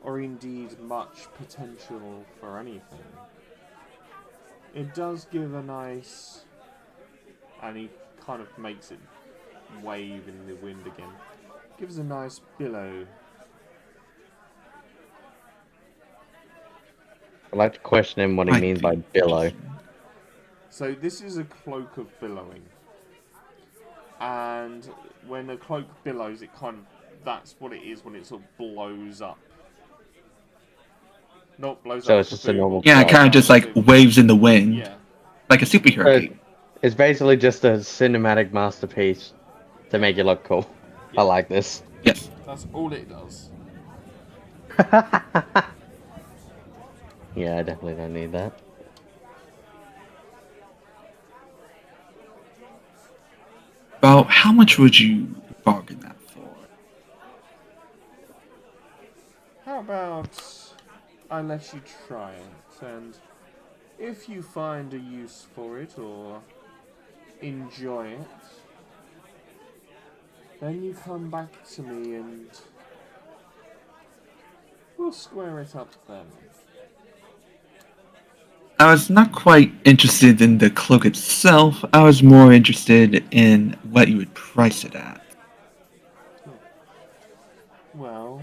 or indeed much potential for anything, it does give a nice... And he kind of makes it wave in the wind again. Gives a nice billow. I'd like to question him what he Might means be by billow. interesting. So this is a cloak of billowing. And when a cloak billows, it kind of... That's what it is when it sort of blows up. Not blows So up it's for just a boom, normal Yeah, it cloak. kind of just like waves in the wind, Yeah. like a superhero So cape. it's basically just a cinematic masterpiece to make it look cool. Yeah. I like this. Yes. That's all it does. Yeah, I definitely don't need that. About how much would you bargain that for? How about I let you try it, and if you find a use for it or enjoy it, then you come back to me and we'll square it up then. I was not quite interested in the cloak itself. I was more interested in what you would price it at. Well,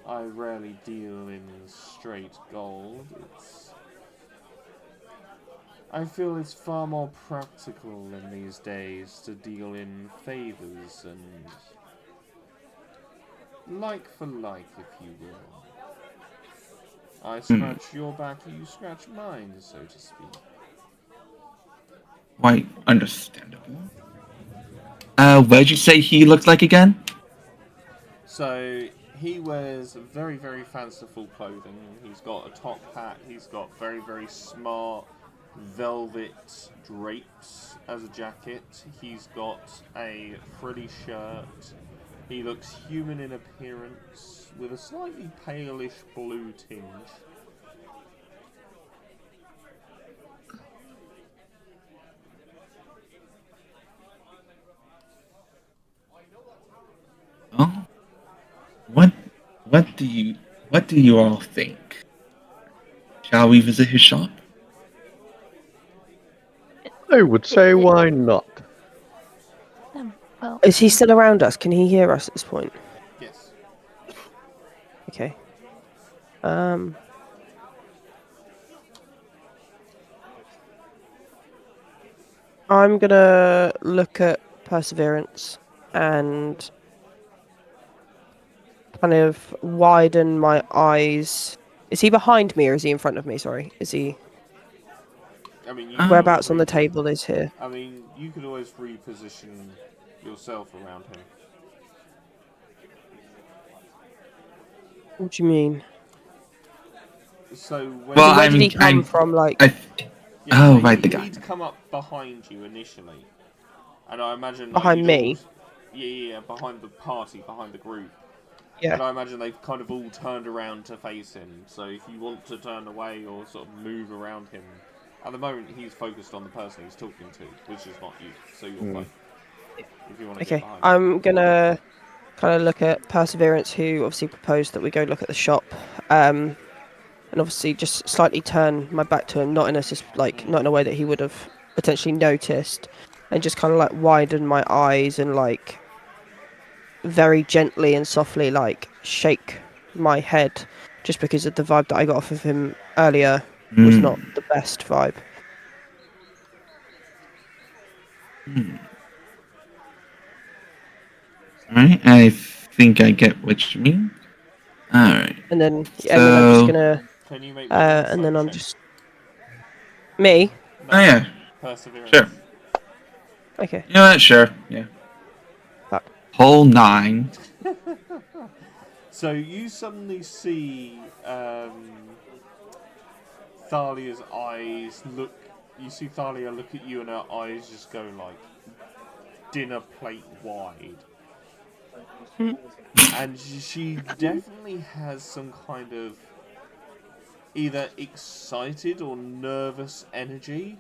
I rarely deal in straight gold. I feel it's far more practical in these days to deal in favours and like for like, if you will. I scratch your back, you scratch mine, so to speak. Quite understandable. What did you say he looked like again? So he wears very, very fanciful clothing. He's got a top hat. He's got very, very smart velvet drapes as a jacket. He's got a frilly shirt. He looks human in appearance with a slightly palish blue tinge. Oh, what what do you all think? Shall we visit his shop? I would say why not? Well, Is he still around us? Can he hear us at this point? Yes. Okay. I'm gonna look at Perseverance and kind of widen my eyes. Is he behind me or is he in front of me? Sorry. Is he... I mean, you Whereabouts on the table is here? I mean, you could always reposition yourself around him. What do you mean? So when Well, Where did he come I'm- from? Like... yeah, Oh, so right, the guy. he'd come up behind you initially, and I imagine Behind you'd me? yeah, behind the party, behind the group. Yeah. And I imagine they've kind of all turned around to face him. So if you want to turn away or sort of move around him, at the moment he's focused on the person he's talking to, which is not you. So you're fine. If you want to get Okay. behind him. I'm gonna kind of look at Perseverance, who obviously proposed that we go look at the shop. And obviously just slightly turn my back to him, not in a way that he would have potentially noticed, and just kind of like widen my eyes and like very gently and softly like shake my head, just because of the vibe that I got off of him earlier was not the best vibe. Alright, I think I get what you mean. Alright. And then I'm just gonna Can you make me an insight and then I'm check? just me. No, Oh yeah, perseverance. sure. Okay. You know what? Sure. Yeah. Fuck. Whole 9. So you suddenly see Thalia's eyes look. You see Thalia look at you, and her eyes just go like dinner plate wide. And she definitely has some kind of either excited or nervous energy,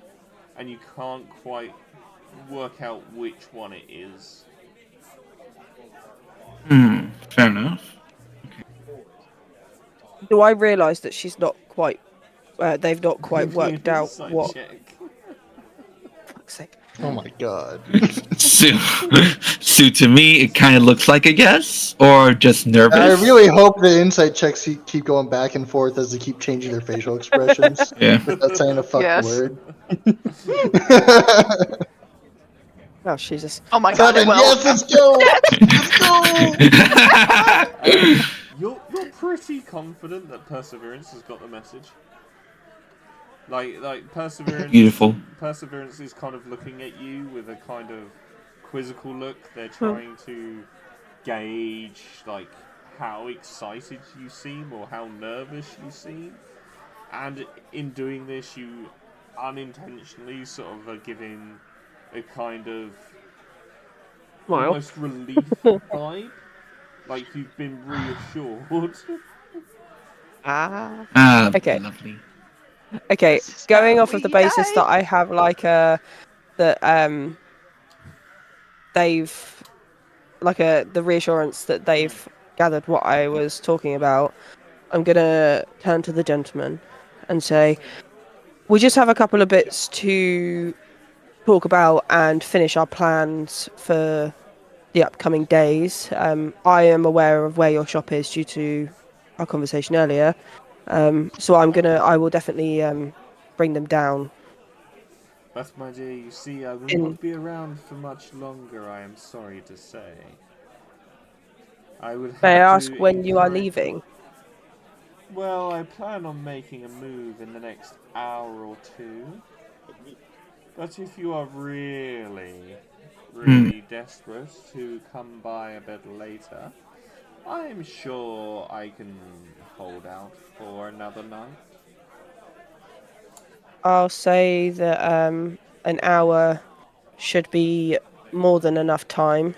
and you can't quite work out which one it is. Fair enough. Do I realise that she's not quite? They've not quite Give me an worked out insight what. check. Fuck's sake. Oh my god. So to me, it kind of looks like a yes, or just nervous. I really hope the insight checks keep going back and forth as they keep changing their facial expressions Yeah. without saying a fucking Yes. word. Oh Jesus. Oh my god, it 7, will. yes, let's go! Let's go! You're pretty confident that Perseverance has got the message. Like Perseverance. Beautiful. Perseverance is kind of looking at you with a kind of quizzical look. They're trying to gauge like how excited you seem or how nervous you seem, and in doing this, you unintentionally sort of are giving a kind of Smile. almost relief vibe, like you've been reassured. Okay. Lovely. Okay. This is Going how off of the we basis die. that I have like that they've the reassurance that they've gathered what I was talking about, I'm gonna turn to the gentleman and say, we just have a couple of bits to talk about and finish our plans for the upcoming days. I am aware of where your shop is due to our conversation earlier, so I will definitely bring them down. But my dear, you see, I will In- not be around for much longer, I am sorry to say. I would have May I to ask when you are encourage- leaving? Well, I plan on making a move in the next hour or two. But if you are really desperate to come by a bit later, I'm sure I can hold out for another night. I'll say that an hour should be more than enough time.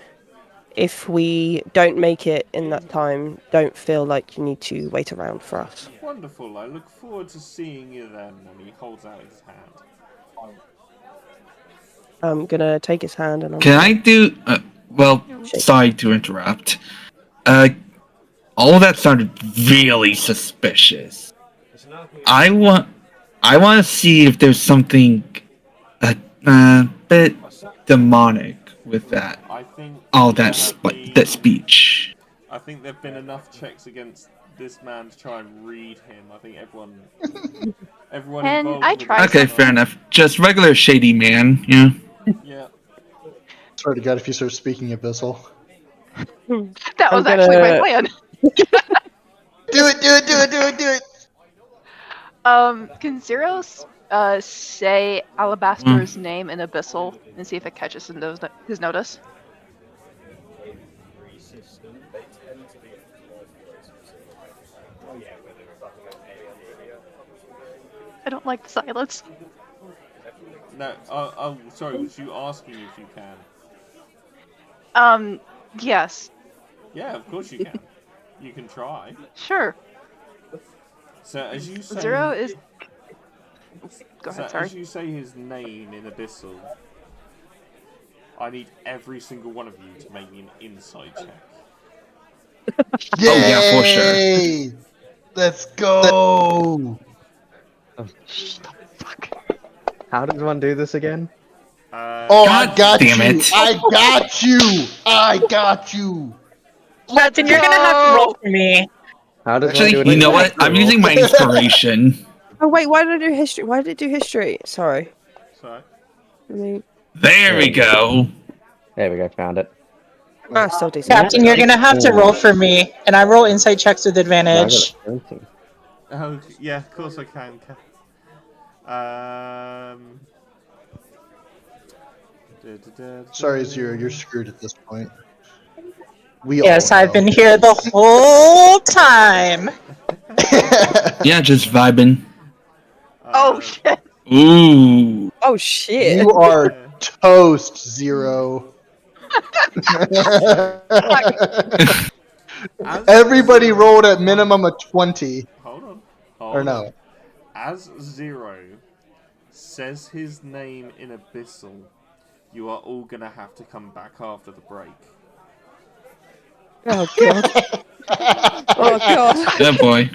If we don't make it in that time, don't feel like you need to wait around for us. Wonderful, I look forward to seeing you then, and he holds out his hand. I'm gonna take his hand and I'm Can I do? Well, Shake. sorry to interrupt. All that sounded really suspicious. I want to see if there's something a bit demonic with that. I think All there that have that been- speech. I think there've been enough checks against this man to try and read him. I think everyone And involved I with tried this Okay, are- fair enough. Just regular shady man, yeah. Yeah. Swear to God, if you start speaking Abyssal. That I'm was actually my gonna- plan. Do it! Can Zeros say Alabaster's name in Abyssal and see if it catches his notice? I don't like the silence. No. Oh, sorry. Was you asking if you can? Yes, Yeah, of course you can. You can try. sure. So as you say, Zero is. Go so ahead, sorry. as you say his name in Abyssal, I need every single one of you to make me an insight check. Yay! Oh, yeah, for sure. Let's go! Fuck. How does one do this again? Oh, God I got damn you! it. I got you! I got you! Captain, you're gonna have to roll for me. How does Actually, one do it you know again? what? I'm using my inspiration. Oh wait, why did I do history? Why did it do history? Sorry. Sorry. Let me... There we go. There we go, found it. Ah, still decent. Captain, you're gonna have to roll for me, and I roll insight checks with No, I got advantage. a 17. Oh, yeah, of course I can. Sorry, Zero, you're screwed at this point. We Yes, all I've know. been here the whole time. Yeah, just vibing. Oh shit! Ooh. Oh shit! You are toast, Zero. As Everybody Zero- rolled at minimum a 20. Hold on. Or Hold on. no. As Zero says his name in Abyssal, you are all gonna have to come back after the break. Oh god! Oh god! Oh boy.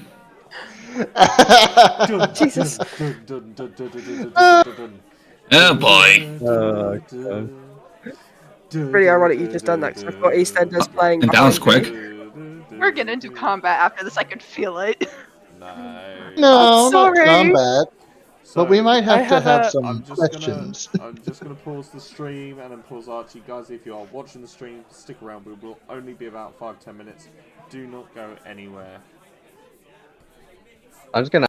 Jesus. Oh boy. Really ironic you've just done that because I've got EastEnders playing And that was behind me. quick. We're getting into combat after this. I can feel it. No. No, not sorry. combat. So But we might I have to have have a- some I'm just questions. gonna pause the stream and then pause Archie. Guys, if you are watching the stream, stick around. We will only be about 5-10 minutes. Do not go anywhere. I'm just gonna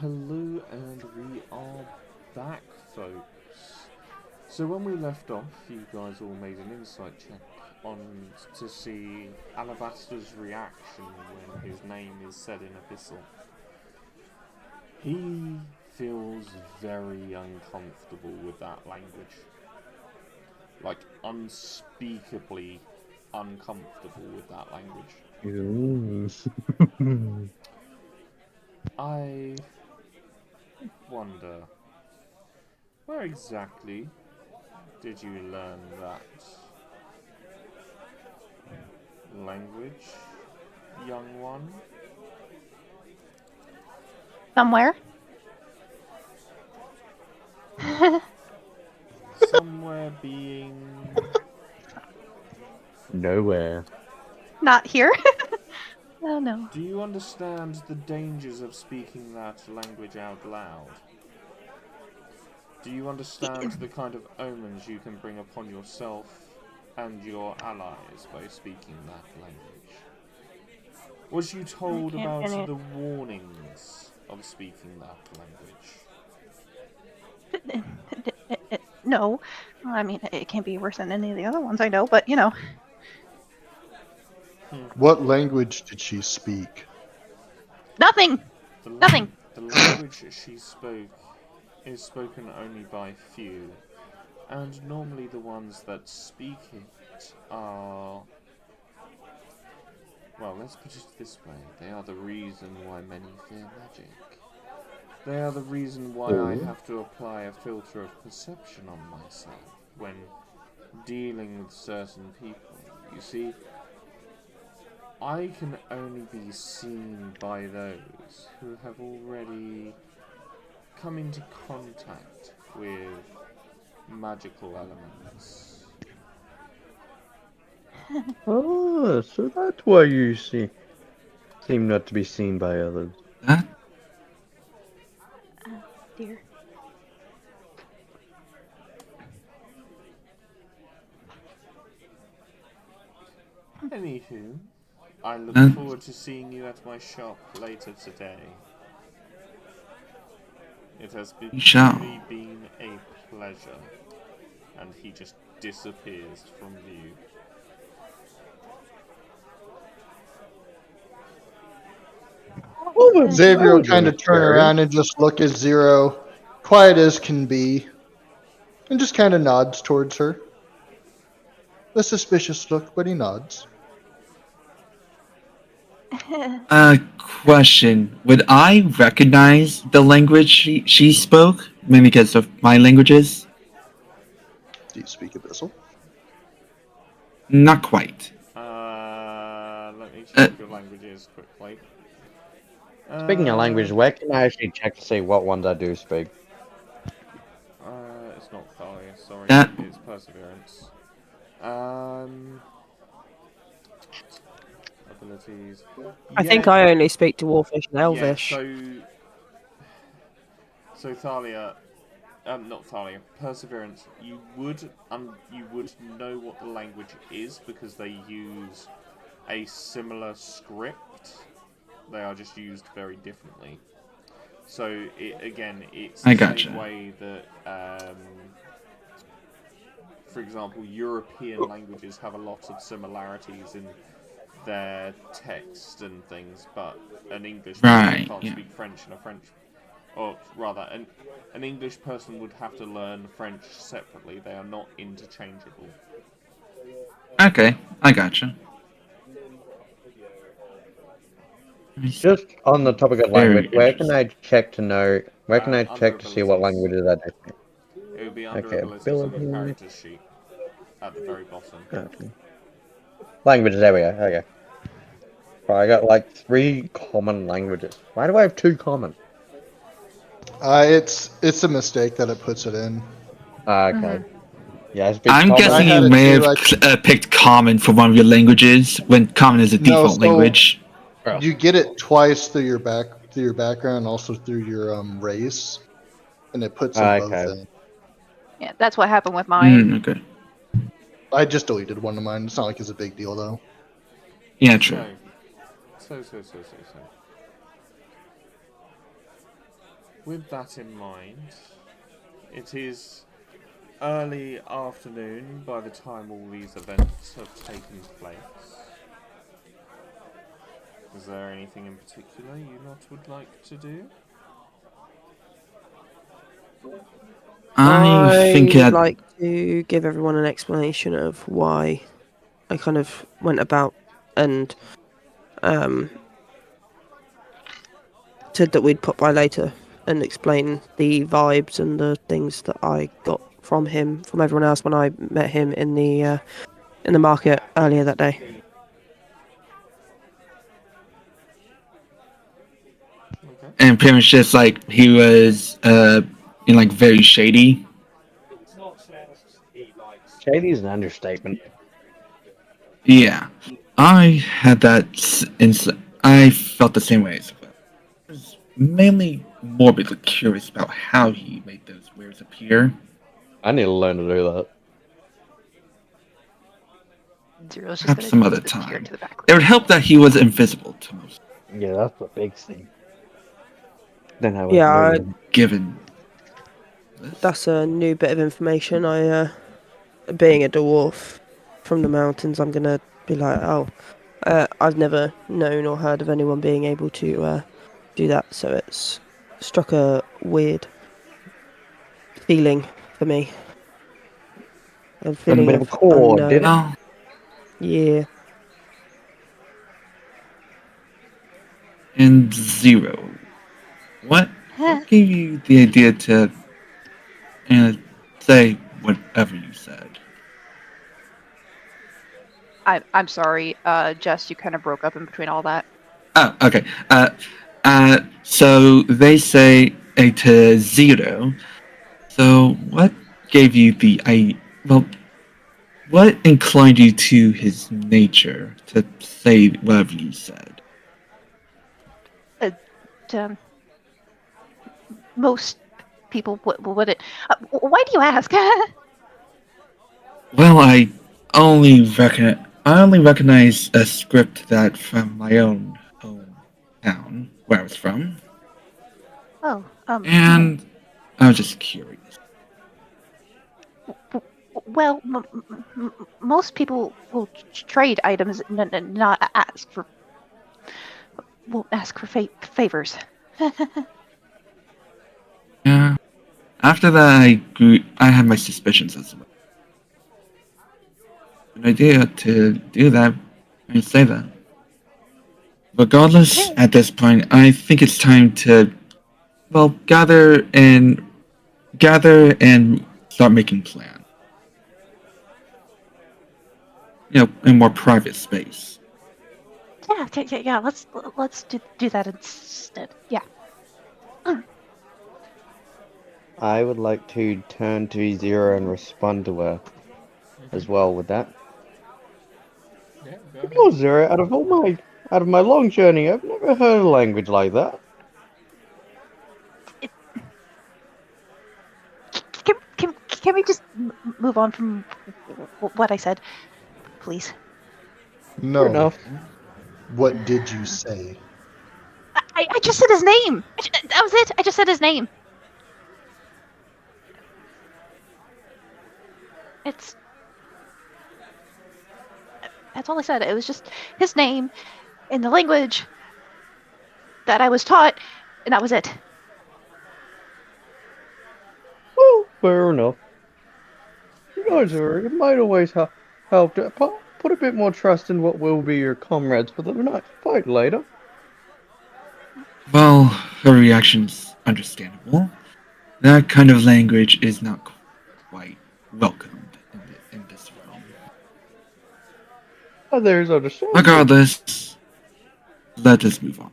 Hello, and we are back, folks. So when we left off, you guys all made an insight check on to see Alabaster's reaction when his name is said in Abyssal. He feels very uncomfortable with that language. Like, unspeakably uncomfortable with that language. I wonder, where exactly did you learn that language, young one? Somewhere. Somewhere being... Nowhere. Not here. Oh no. Do you understand the dangers of speaking that language out loud? Do you understand the kind of omens you can bring upon yourself and your allies by speaking that language? Was you told about the warnings of speaking that language? No. I mean, it can't be worse than any of the other ones I know, but you know. What language did she speak? Nothing! Nothing! The language she spoke is spoken only by few, and normally the ones that speak it are... Well, let's put it this way, they are the reason why many fear magic. They are the reason why I have to apply a filter of perception on myself when dealing with certain people. You see, I can only be seen by those who have already come into contact with magical elements. Oh, so that's why you seem not to be seen by others. That Dear. Anywho, I look forward to seeing you at my shop later today. It has truly been a pleasure. And he just disappears from view. Xavier will kind of turn around and just look at Zero, quiet as can be, and just kind of nods towards her. A suspicious look, but he nods. Question. Would I recognize the language she spoke? Maybe because of my languages? Do you speak Abyssal? Not quite. Let me check your languages quickly. Speaking of language, where can I actually check to see what ones I do speak? It's not Thalia, sorry. That- It's Perseverance. Abilities. I think I only speak Dwarfish and Elvish. Yeah, so Thalia, not Thalia, Perseverance. You would know what the language is because they use a similar script. They are just used very differently. So it's the same way that, for example, European languages have a lot of similarities in their text and things, but an English person can't speak French, and an English person would have to learn French separately. They are not interchangeable. Okay, I gotcha. Just on the topic of language, where can I check to know? Where can I check to see what languages I do speak? It would be under abilities on the character sheet at the very bottom. Okay. Languages, there we go. Okay. I got like 3 common languages. Why do I have 2 common? It's a mistake that it puts it in. Okay. Yeah, I'm guessing you may have picked common for one of your languages when common is a default language. You get it twice through your background, and also through your race, and it puts them both in. Yeah, that's what happened with mine. Okay. I just deleted one of mine. It's not like it's a big deal though. Yeah, true. So. with that in mind, it is early afternoon by the time all these events have taken place. Is there anything in particular you not would like to do? I think would that like to give everyone an explanation of why I kind of went about and said that we'd pop by later and explain the vibes and the things that I got from him, from everyone else when I met him in the market earlier that day. Okay. and pretty much just like he was in like very shady. Shady's an understatement. Yeah, I had that. I felt the same way as well. I was mainly morbidly curious about how he made those wares appear. I need to learn to do that. Zero's just Perhaps gonna some other disappear time. into the background. It would help that he was invisible to most. Yeah, that's the big thing. Then I would Yeah, move. Given this, that's a new bit of information. Being a dwarf from the mountains, I'm gonna be like, oh, I've never known or heard of anyone being able to do that. So it's struck a weird feeling for me, a Got a feeling bit of a of chord, did it? unknown. well, Yeah. and zero. What gave you the idea to say whatever you said? I'm sorry, Jess, you kind of broke up in between all that. Oh, okay. So they say a to zero. So what gave you well, what inclined you to his nature to say whatever you said? Uh, um, most people would it. Why do you ask? Well, I only recognize a script that from my own hometown where I was from, Oh, and I was just curious. well, most people will trade items, not ask for, won't ask for favors. Yeah. After that, I had my suspicions as well. An idea to do that and say that. Regardless, Okay. at this point, I think it's time to well gather and start making plans. In more private space. Yeah. Let's do that instead. Yeah. I would like to turn to Zero and respond to her as well with that. Yeah, go You ahead. know, Zero, out of my long journey, I've never heard a language like that. Can we just move on from what I said, please? Fair No. enough. What did you say? I just said his name. That was it. I just said his name. It's That's all I said. It was just his name in the language that I was taught, and that was it. Well, fair enough. You know, Zero, it might always help to put a bit more trust in what will be your comrades for the night fight later. Well, her reaction's understandable. That kind of language is not quite welcomed in this realm. There's understandable. Regardless, let us move on.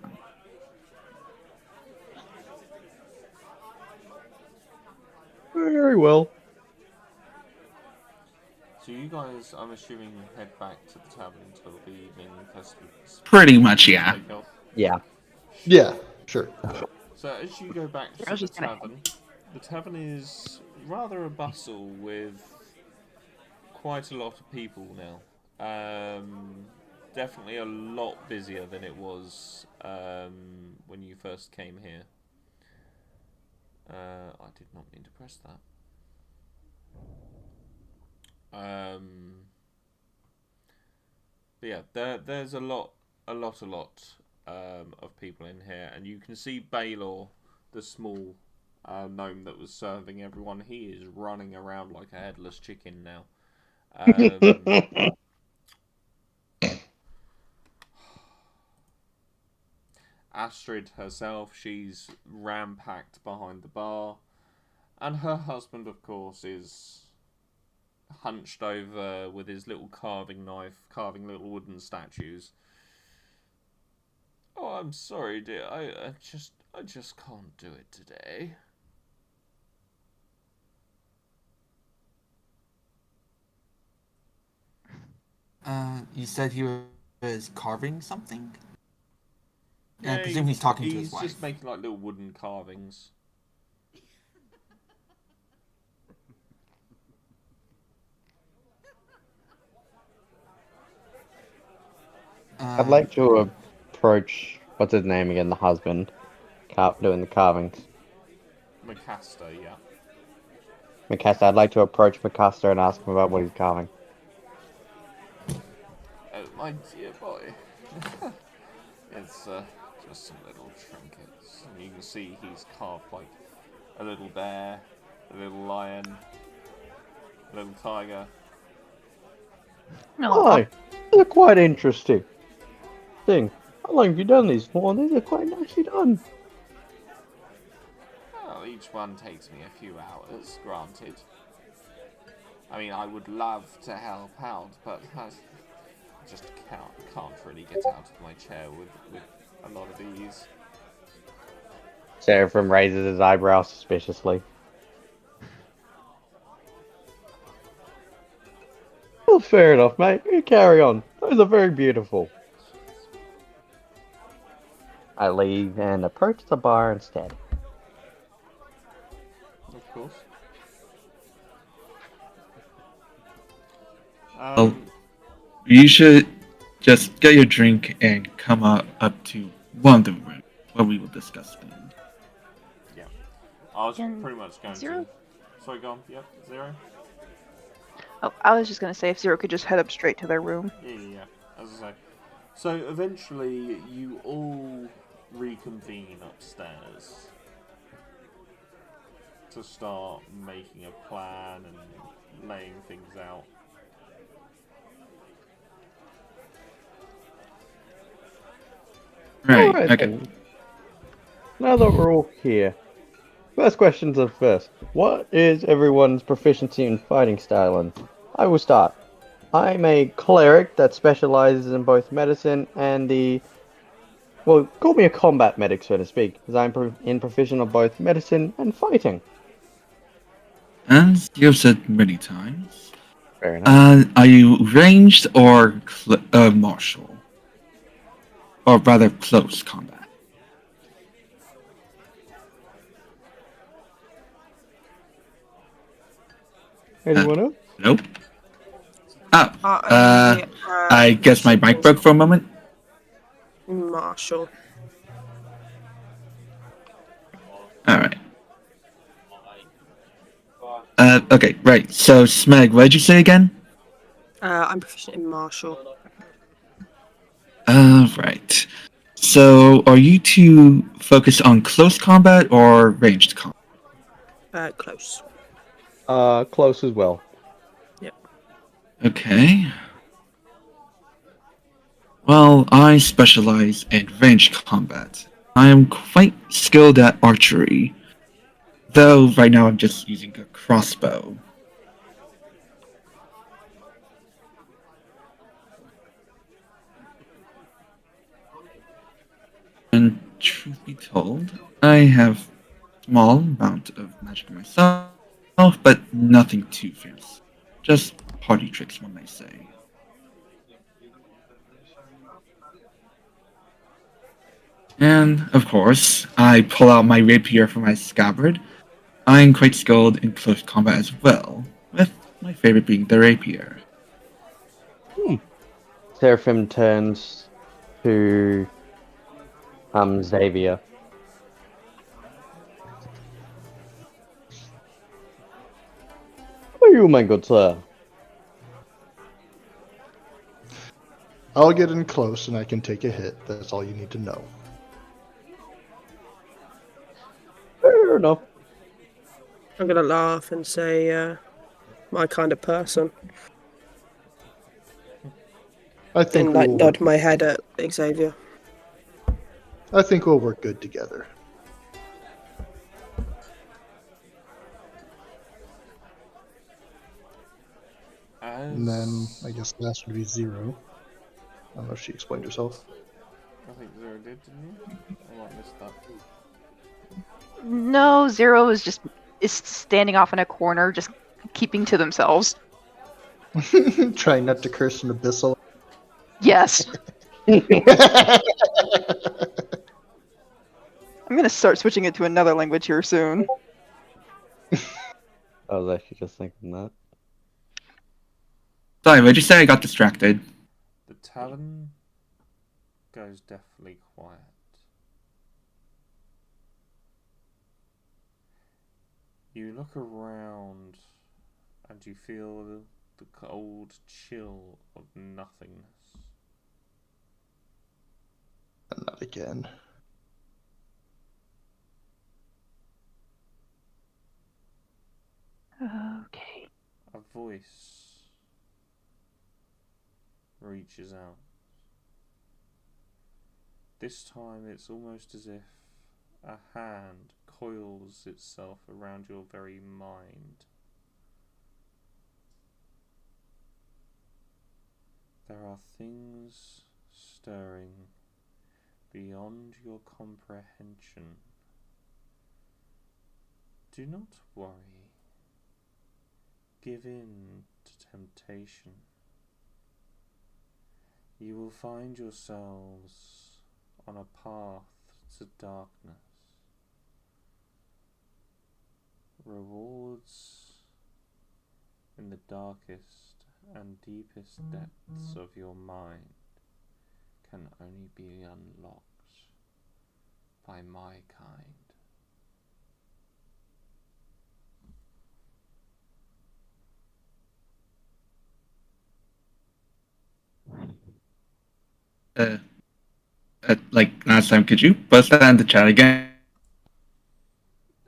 Very well. So you guys, I'm assuming, head back to the tavern until the evening festivities Pretty much, yeah. take off. Yeah. Yeah, sure. So as you go back I to was the just gonna. tavern is rather a bustle with quite a lot of people now. Definitely a lot busier than it was when you first came here. I did not mean to press that. But yeah, there's a lot of people in here, and you can see Baylor, the small gnome that was serving everyone. He is running around like a headless chicken now. Astrid herself, she's ram-packed behind the bar, and her husband, of course, is hunched over with his little carving knife, carving little wooden statues. Oh, I'm sorry, dear. I just can't do it today. You said he was carving something? Yeah, I presume he's talking to his He's wife. just making like little wooden carvings. I'd like to approach what's his name again, the husband, doing the carvings. Macaster, yeah. Mikasa, I'd like to approach Mikasa and ask him about what he's carving. Oh, my dear boy. It's just some little trinkets. And you can see he's carved like a little bear, a little lion, a little tiger. Hi, these are quite interesting. How long have you done these for? These are quite nicely done. Well, each one takes me a few hours, granted. I mean, I would love to help out, but I just can't really get out of my chair with a lot of ease. Seraphim raises his eyebrows suspiciously. Well, fair enough, mate. You carry on. Those are very beautiful. I leave and approach the bar instead. Of course. You should just get your drink and come up to one of the rooms where we will discuss things. Yeah. I was Can pretty much going Zero? to... Sorry, go on. Yep, Zero. Oh, I was just gonna say if Zero could just head up straight to their room. Yeah. As I say. So eventually, you all reconvene upstairs to start making a plan and laying things out. Right, Alright okay. then. Now that we're all here, first questions are first. What is everyone's proficiency in fighting style? And I will start. I'm a cleric that specializes in both medicine and well, call me a combat medic, so to speak, because I'm proficient of both medicine and fighting. As you've said many times, Fair enough. are you ranged or martial? Or rather, close combat? Anyone else? Nope. Oh, I I guess my mic broke for a moment. Marshall. Alright. Okay, right. So, Smeg, what did you say again? I'm proficient in martial. Right. So, are you two focused on close combat or ranged combat? Close. Close as well. Yep. Okay. Well, I specialize in ranged combat. I am quite skilled at archery, though right now I'm just using a crossbow. And truth be told, I have a small amount of magic myself, but nothing too fierce. Just party tricks, one may say. And, of course, I pull out my rapier from my scabbard. I am quite skilled in close combat as well, with my favorite being the rapier. Seraphim turns to Xavier. you, my good sir. I'll get in close and I can take a hit. That's all you need to know. Fair enough. I'm gonna laugh and say, my kind of person, I think and we like will nod work, my head at Xavier. I think we'll work good together. And then I guess last would be Zero. I don't know if she explained herself. I think Zero did, didn't you? I might have missed that. No, Zero is standing off in a corner, just keeping to themselves. Trying not to curse an abyssal. Yes. I'm gonna start switching it to another language here soon. I was actually just thinking that. Sorry, what'd you say? I got distracted. The tavern goes deathly quiet. You look around and you feel the cold chill of nothingness. Not again. Okay. A voice reaches out. This time it's almost as if a hand coils itself around your very mind. There are things stirring beyond your comprehension. Do not worry. Give in to temptation. You will find yourselves on a path to darkness. Rewards in the darkest and deepest depths of your mind can only be unlocked by my kind. Like last time, could you bust that in the chat again?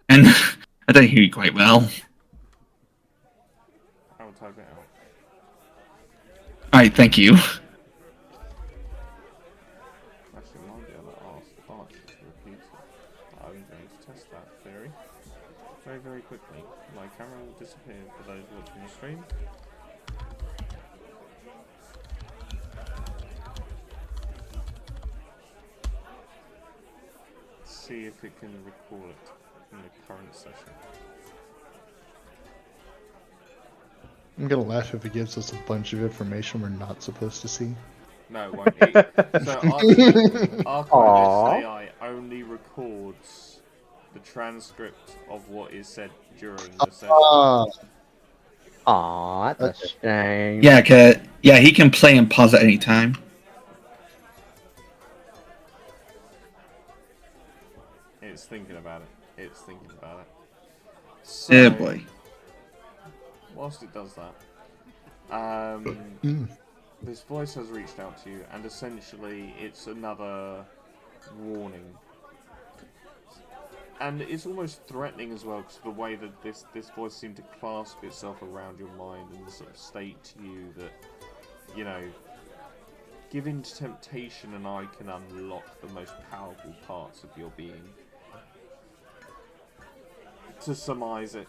And I don't hear you quite well. I will type it out. Alright, thank you. Actually, I might be able to ask Archie to repeat it. I'm going to test that theory very, very quickly. My camera will disappear for those watching the stream. See if it can recall it in the current session. I'm gonna laugh if it gives us a bunch of information we're not supposed to see. No, it won't. So Archivist AI only records the transcript of what is said during the session. Aw, that's a shame. Yeah, he can play and pause at any time. It's thinking about it. It's thinking about it. So, Yeah, boy. whilst it does that, this voice has reached out to you, and essentially it's another warning. And it's almost threatening as well, because of the way that this voice seemed to clasp itself around your mind and sort of state to you that, you know, give in to temptation and I can unlock the most powerful parts of your being. To surmise it.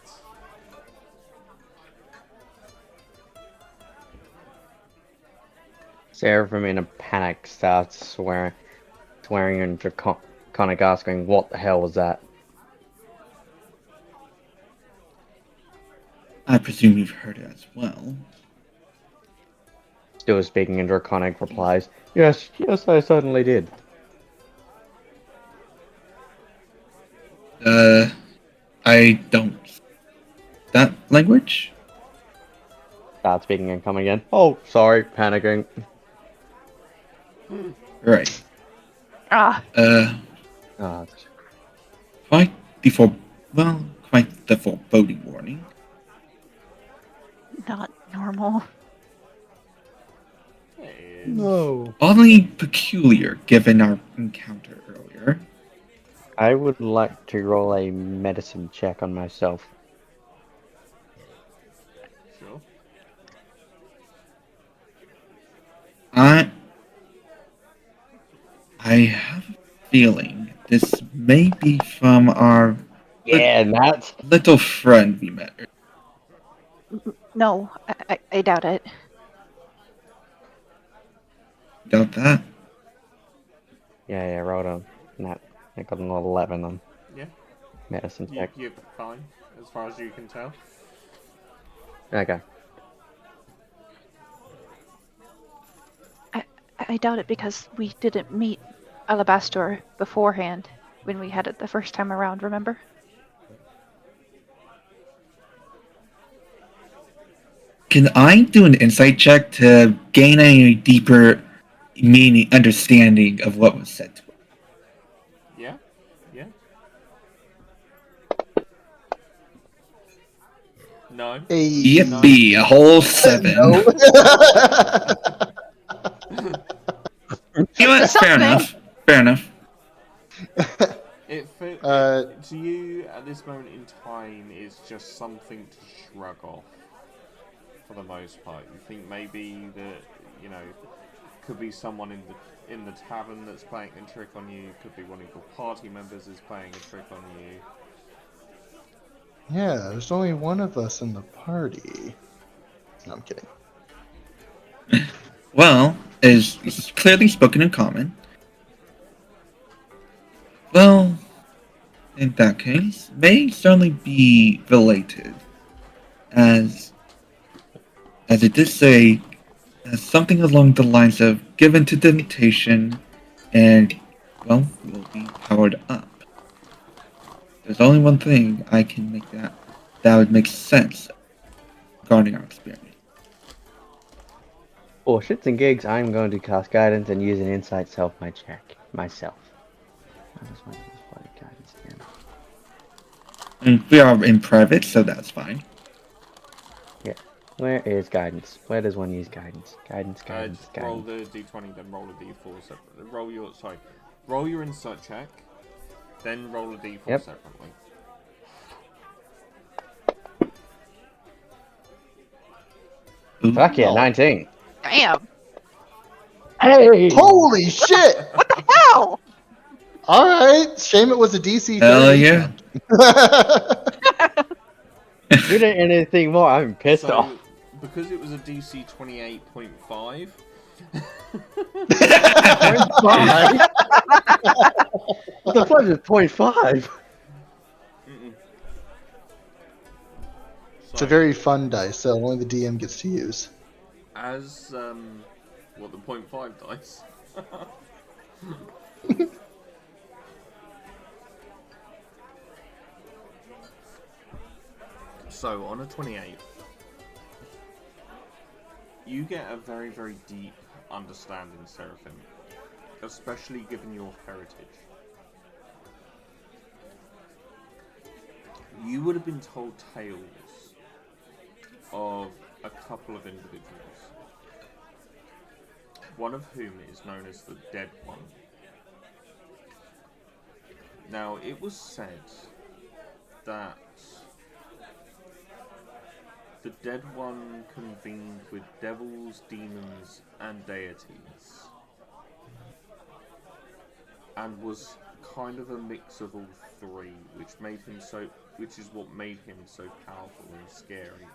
Seraphim in a panic starts swearing in draconic asking, what the hell was that? I presume you've heard it as well. Still speaking in draconic replies, yes, I certainly did. I don't... That language? Start speaking and come again. Oh, sorry, panicking. Right. Ah. Quite the foreboding warning. normal. It is. No. Oddly peculiar given our encounter earlier. I would like to roll a medicine check on myself. Sure. I have a feeling this may be from our Yeah, Nat. little friend we met. No, I doubt it. Doubt that. Yeah, rolled on Nat. I got an 11 on Yeah. medicine check. You're fine, as far as you can tell. Okay. I doubt it because we didn't meet Alabaster beforehand when we had it the first time around, remember? Can I do an insight check to gain a deeper meaning, understanding of what was said to us? Yeah. Yeah. No. Yippee, a whole 7. No. You know what? Fair enough. Fair enough. To you, at this moment in time, is just something to shrug off. For the most part, you think maybe that could be someone in the tavern that's playing a trick on you. Could be one of your party members is playing a trick on you. Yeah, there's only one of us in the party. No, I'm kidding. Well, is clearly spoken in common. Well, in that case, may certainly be related, as it did say, something along the lines of given to temptation, and well, will be powered up. There's only one thing I can make that would make sense regarding our experience. For shits and gigs, I'm going to cast guidance and use an insight self check myself. I just want to use body guidance again. And we are in private, so that's fine. Yeah. Where is guidance? Where does one use guidance? Guidance. Just roll the d20, then roll a d4 separately. Roll your insight check, then roll a d4 separately. Fuck yeah, 19. Damn! Hey! Holy shit! What the hell? Alright, shame it was a DC 30. Hell yeah. If you didn't anything more, I'm pissed off. Because it was a DC 28.5. 0.5? What the fuck is 0.5? It's a very fun dice, so only the DM gets to use. As, the 0.5 dice. So, on a 28, you get a very, very deep understanding, Seraphim, especially given your heritage. You would have been told tales of a couple of individuals, one of whom is known as the Dead One. Now, it was said that the Dead One convened with devils, demons, and deities, and was kind of a mix of all three, which is what made him so powerful and scary.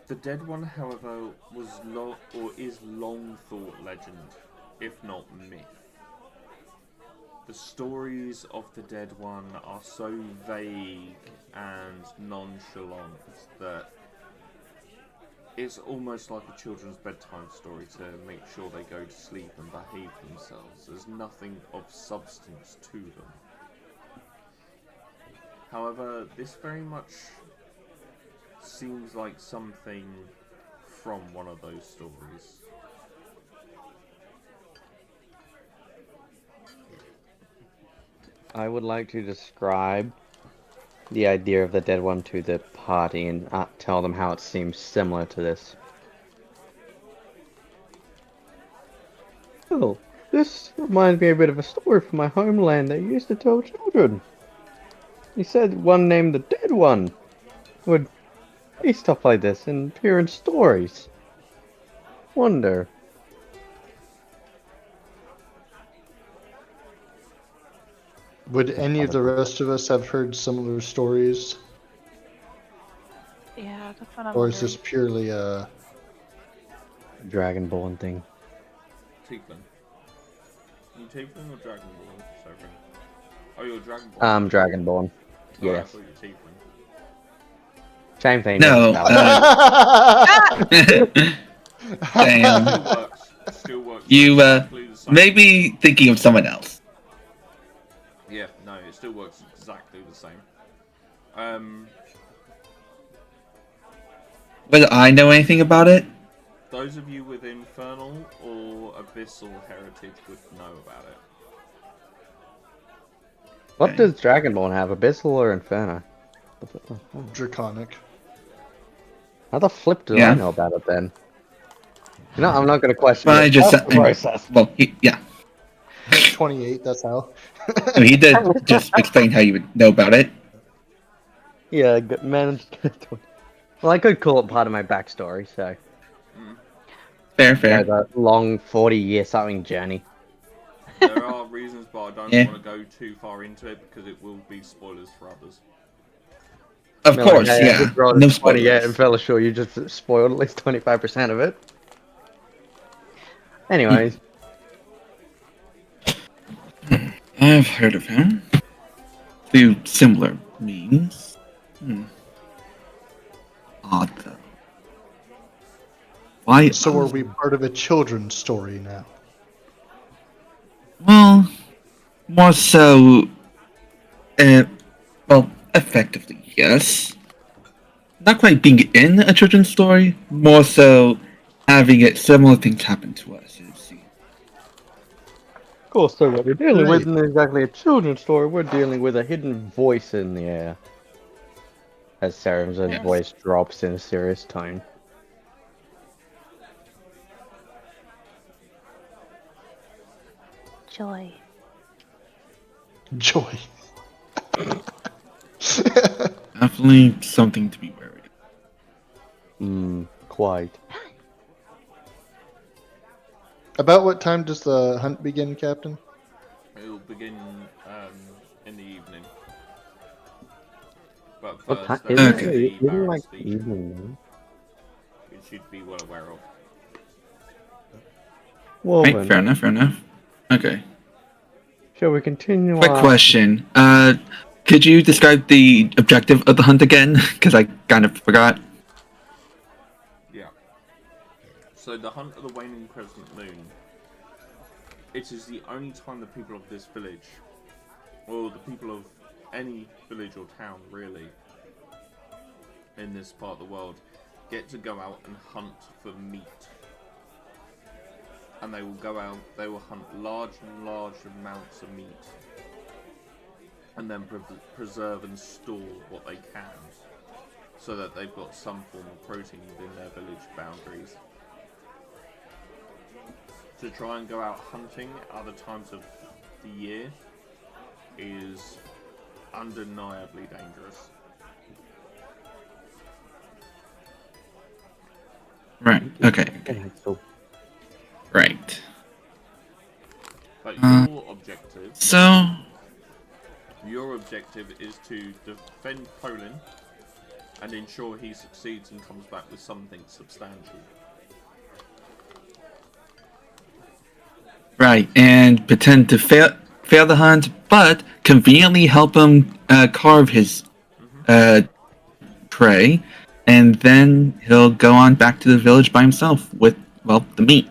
The Dead One, however, is long thought legend, if not myth. The stories of the Dead One are so vague and nonchalant that it's almost like a children's bedtime story to make sure they go to sleep and behave themselves. There's nothing of substance to them. However, this very much seems like something from one of those stories. I would like to describe the idea of the dead one to the party and tell them how it seems similar to this. Oh, this reminds me a bit of a story from my homeland I used to tell children. He said one named the Dead One would say stuff like this and appear in stories. Wonder. Would any of the rest of us have heard similar stories? Yeah, that's what I'm Or is wondering. this purely a... Dragonborn thing. Tiefling. You Tiefling or Dragonborn? Sorry. Oh, you're Dragonborn. Dragonborn. Oh, I Yes. thought you were Tiefling. Same thing. No. Damn. Still works. Still works. You exactly the same. may be thinking of someone else. Yeah, no, it still works exactly the same. Whether I know anything about it? Those of you with Infernal or Abyssal Heritage would know about it. What Okay. does Dragonborn have? Abyssal or Inferno? Draconic. How the flip do Yeah. I know about it then? You know, I'm not going to question I it. just That's the process. well, yeah. 28, that's how. I mean, he did just explain how you would know about it. Yeah, managed to get to it. Well, I could call it part of my backstory, so... Fair, fair. The long 40-year something journey. There are reasons, but I don't Yeah. want to go too far into it because it will be spoilers for others. Of No, like, course, hey, I yeah. just wrote No 20 yet and spoilers. fell sure you just spoiled at least 25% of it. Anyways, I've heard of him. Through similar means. Odd, though. Why? So are we part of a children's story now? Well, more so. Well, effectively, yes. Not quite being in a children's story, more so having it similar things happen to us, you see. of course, so what we're dealing with Right. isn't exactly a children's story, we're dealing with a hidden voice in the air. As Sarah's Yes. voice drops in a serious tone. Joy. Joy. Definitely something to be wary of. Quite. About what time does the hunt begin, Captain? It will begin in the evening. But What first, time? there Okay. will be Isn't Baron like speech, evening, which you should be well aware of. Well, Right, then, fair enough, fair enough. Okay. shall we continue Quick our... question. Could you describe the objective of the hunt again? Because I kind of forgot. Yeah. So the hunt of the waning crescent moon. It is the only time the people of this village, or the people of any village or town really, in this part of the world, get to go out and hunt for meat. And they will go out, they will hunt large amounts of meat. And then preserve and store what they can. So that they've got some form of protein within their village boundaries. To try and go out hunting at other times of the year is undeniably dangerous. Right, okay. So, Right. But your objective is to defend Poland and ensure he succeeds and comes back with something substantial. Right, and pretend to fail the hunt, but conveniently help him carve his prey, and then he'll go on back to the village by himself with, well, the meat.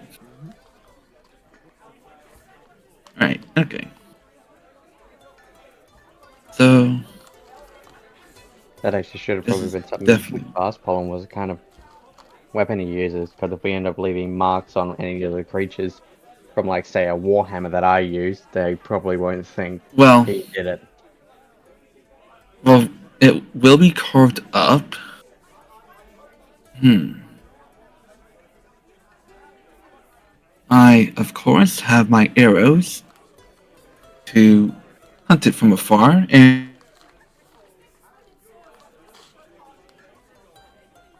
Right, okay. So, that actually should have This probably is been something definitely- fast pollen was a kind of weapon he uses, because if we end up leaving marks on any of the creatures from, like, say, a warhammer that I use, they probably won't think well, he did it. well, it will be carved up. I, of course, have my arrows to hunt it from afar,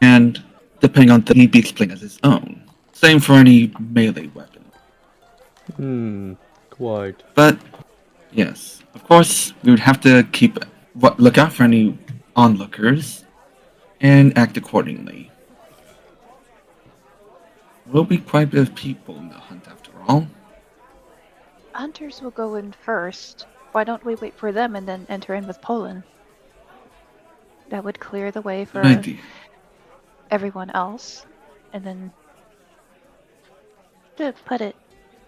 and depending on the, he be explained as his own. Same for any melee weapon. Quite. But yes, of course, we would have to keep look out for any onlookers and act accordingly. Will be quite a bit of people in the hunt after all. Hunters will go in first. Why don't we wait for them and then enter in with Poland? That would clear the way for Good idea. everyone else. And then, to put it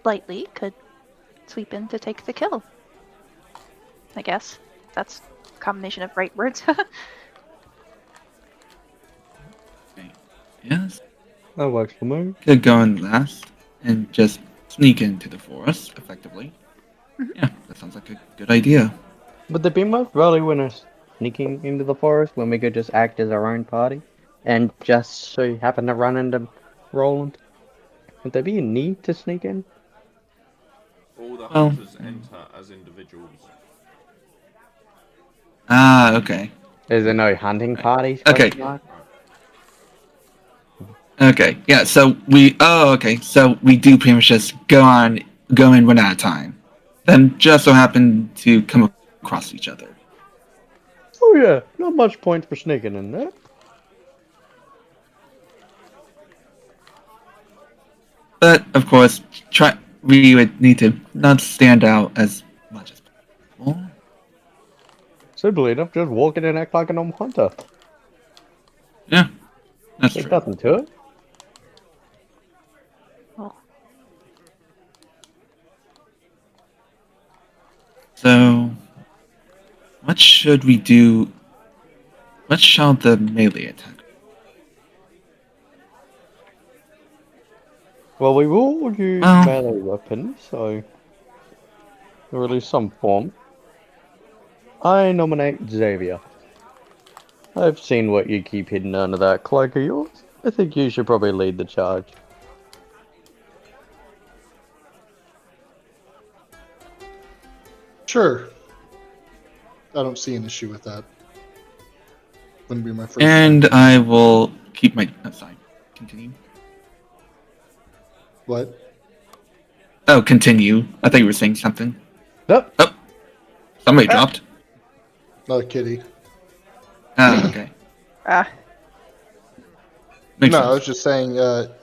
lightly, could sweep in to take the kill. I guess. That's a combination of right words. Yes, That works for me. could go in last and just sneak into the forest effectively. Yeah, that sounds like a good idea. Would there be much value when us sneaking into the forest when we could just act as our own party? And just so you happen to run into Roland? Would there be a need to sneak in? All the Well, hunters enter as individuals. Ah, okay. Is there no hunting parties? Okay. question mark? Okay, yeah, so we do pretty much just go in one at a time. Then just so happen to come across each other. Oh yeah, not much point for sneaking in there. But of course, we would need to not stand out as much as possible. Simply enough, just walk in and act like a normal hunter. Yeah, that's There's true. nothing to it. Well, So, what should we do? What shall the melee attack? Well, we will use Well- melee weapons, so or at least some form. I nominate Xavier. I've seen what you keep hidden under that cloak of yours. I think you should probably lead the charge. Sure. I don't see an issue with that. Wouldn't be my first. And I will keep my. Sorry. Continue. What? Oh, continue. I thought you were saying something. Nope. Oh, somebody dropped. Not a kitty. Ah, okay. ah, Makes No, I sense. was just saying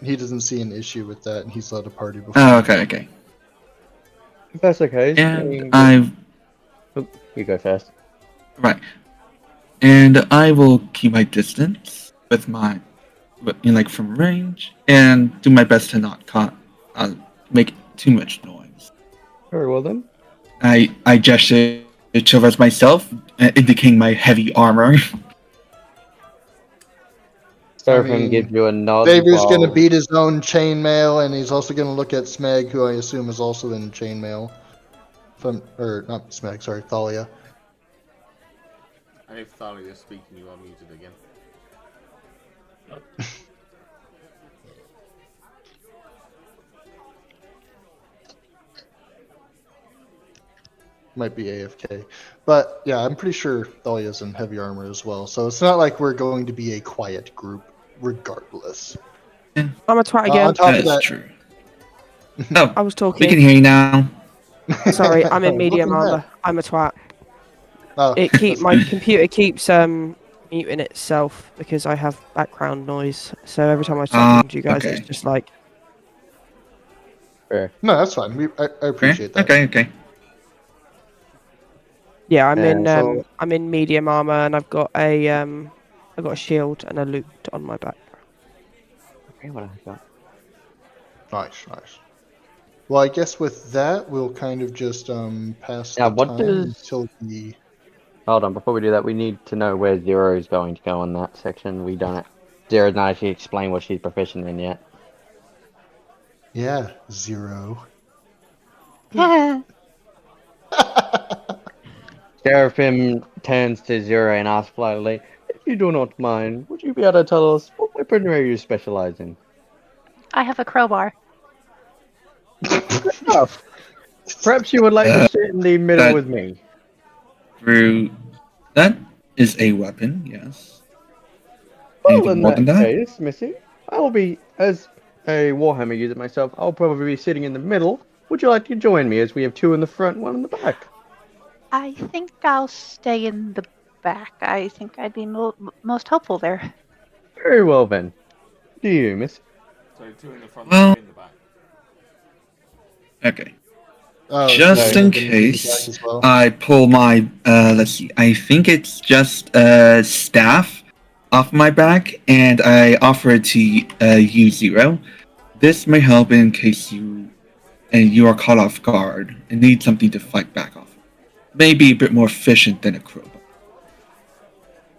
he doesn't see an issue with that, and he's led a party before. Oh, okay. If that's okay, And you go first. right. And I will keep my distance with my, from range, and do my best to not make too much noise. Very well then. I gesture towards myself, indicating my heavy armor. Seraphim gives you a nod. Xavier's while- gonna beat his own chainmail, and he's also gonna look at Smeg, who I assume is also in chainmail. Or not Smeg, sorry, Thalia. And if Thalia is speaking, you are muted again. Might be AFK. But yeah, I'm pretty sure Thalia's in heavy armor as well. So it's not like we're going to be a quiet group, regardless. I'm a twat again. On top That of is that, true. Oh, I was we can talking. hear you now. Sorry, I'm in Look medium at that. armor. I'm a twat. Oh, My computer keeps muting itself because I have background noise. So every time I start talking to you guys, okay. it's just like Fair. no, that's fine. I appreciate that. Okay. yeah, So- I'm in medium armor and I've got a shield and a loot on my back. Okay, what I got? Nice. Well, I guess with that, we'll kind of just pass Yeah, the what time does- until the... Hold on, before we do that, we need to know where Zero is going to go in that section. We don't. Zero's not actually explained what she's proficient in yet. Yeah, 0. Seraphim turns to Zero and asks politely, "If you do not mind, would you be able to tell us what weaponry you specialize in?" I have a crowbar. Oh, perhaps you would like to sit in the middle that- with me. Through that is a weapon, yes. Well, Anything in more than that that? case, Missy, I will be, as a Warhammer user myself, I'll probably be sitting in the middle. Would you like to join me as we have two in the front, one in the back? I think I'll stay in the back. I think I'd be most helpful there. Very well then. Do you, Miss? So 2 in the front, Well- 3 in the back. Okay. Oh, Just so in the movie back case, as well. I pull my let's see, I think it's just a staff off my back, and I offer it to you, Zero. This may help in case you are caught off guard and need something to fight back off. Maybe a bit more efficient than a crowbar.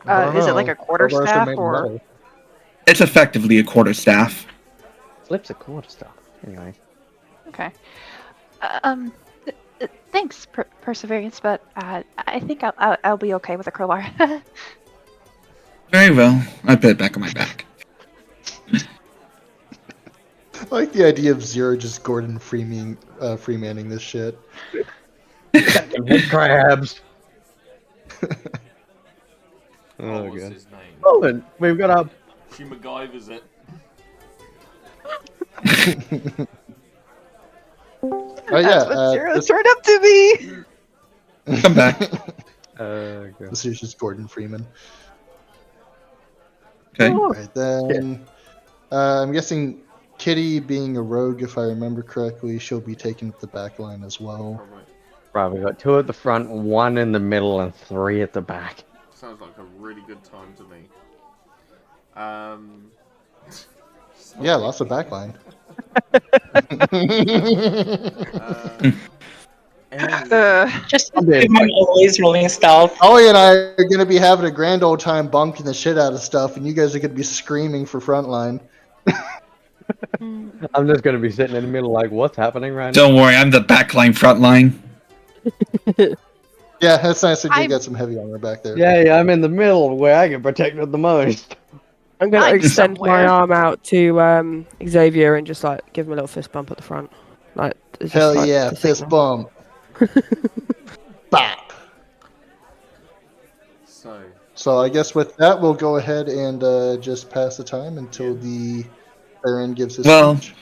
I don't Is it know. like a quarterstaff Crowbars are made of or? metal. It's effectively a quarterstaff. Flips a quarter stuff. Anyway. Okay. Thanks, Perseverance, but I think I'll be okay with a crowbar. Very well. I put it back on my back. I like the idea of Zero just Gordon Freemaning this shit. Crabs. Oh, Oh, what's God. his name? Well then, we've got our... She MacGyver's it. Oh yeah, That's what Zero turned up to be. Come back. God. this is just Gordon Freeman. Okay. Right then, I'm guessing Kitty, being a rogue, if I remember correctly, she'll be taking up the back line as well. Probably. Right, we've got two at the front, one in the middle, and three at the back. Sounds like a really good time to me. Yeah, lots of back line. Just I'm always rolling stealth. Ollie and I are going to be having a grand old time bunking the shit out of stuff, and you guys are going to be screaming for frontline. I'm just going to be sitting in the middle like, what's happening right now? Don't worry, I'm the backline, frontline. Yeah, that's nice that you I'm- got some heavy armor back there. Yeah, I'm in the middle where I get protected the most. I'm going to I'm extend my somewhere. arm out to Xavier and just like give him a little fist bump at the front. Like, it's just, Hell like, yeah, the fist signal. bump. Bop. So, So I guess with that, we'll go ahead and just pass the time until the Baron gives his Well- speech.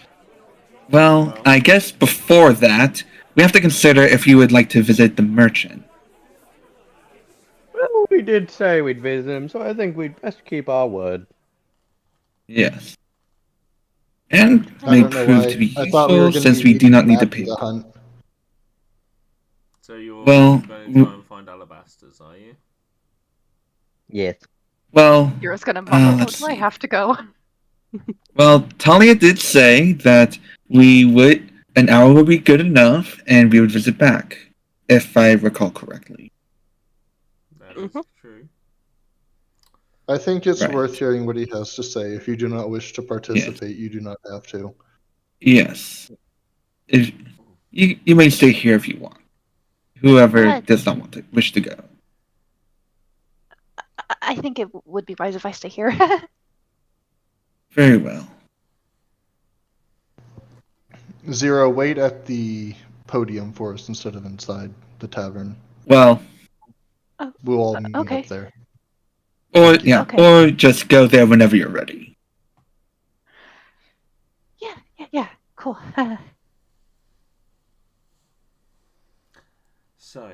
Well, I guess before that, we have to consider if you would like to visit the merchant. Well, we did say we'd visit him, so I think we'd best keep our word. Yes. And I may don't know prove why. to be I thought we were useful gonna since be we do not leaving need to after pay. the hunt. so you're Well, going to try and find alabasters, are you? Yes. Well, You're just gonna mumble, let's do I see. have to go? Well, Talia did say that an hour would be good enough, and we would visit back, if I recall correctly. That is true. I think it's Right. worth hearing what he has to say. If you do not wish to participate, you do not have to. Yes. If you may stay here if you want. Whoever What? does not wish to go. I think it would be wise if I stay here. Very well. Zero, wait at the podium for us instead of inside the tavern. Well, We'll all meet okay. up there. or Okay. or just go there whenever you're ready. yeah, cool. So,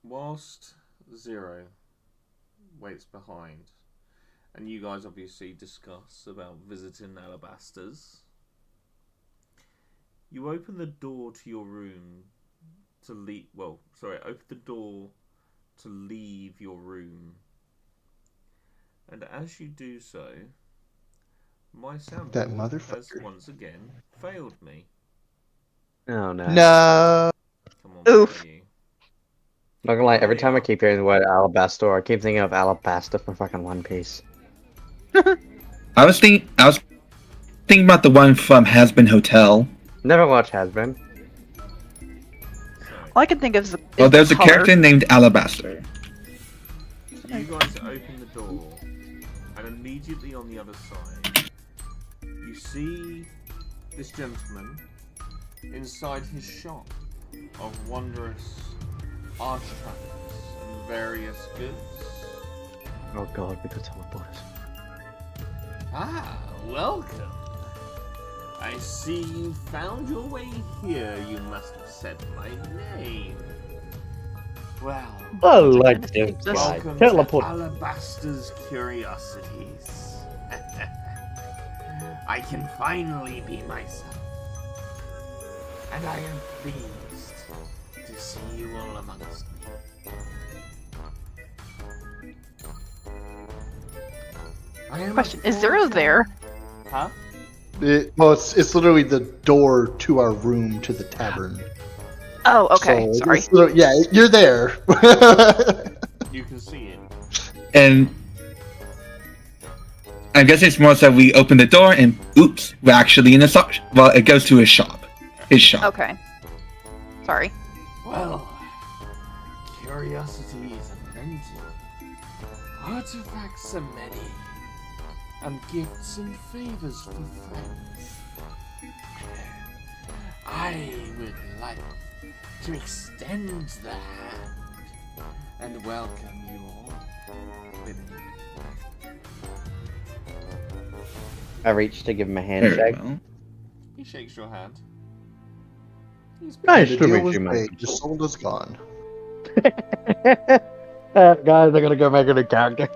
whilst Zero waits behind, and you guys obviously discuss about visiting alabasters, you open the door to your room to leave. Well, sorry, open the door to leave your room, and as you do so, my sound That board has motherfucker. once again failed me. Oh, no. No. Come on, Oof. where are you? Not gonna lie, every time I keep hearing the word alabaster, I keep thinking of Alabasta from fucking One Piece. I was thinking about the one from Has Been Hotel. Never watched Has Been. So, All I can think of is Well, there's a color. character named Alabaster. You guys open the door, and immediately on the other side, you see this gentleman inside his shop of wondrous artifacts and various goods. Oh god, we could teleport us. Ah, welcome. I see you found your way here. You must have said my name. Well, I like Goodness, this keeps us- guy. welcome Teleport. to Alabaster's Curiosities. I can finally be myself. And I am pleased to see you all amongst me. I am Question: a Is Zero there? Huh? Well, it's literally the door to our room to the tavern. Oh, okay. So Sorry. it's yeah, you're there. You can see it. And I guess it's more so we open the door and oops, we're actually in a shop. Well, it goes to his shop. His shop. Okay. Sorry. Well, curiosities are plenty, artifacts are many, and gifts and favors for friends. I would like to extend the hand and welcome you all with me. I reached to give him a Very handshake. well. He shakes your hand. He's Nice The to deal meet was you, man. paid. The soul is gone. Guys, I gotta go make a new character.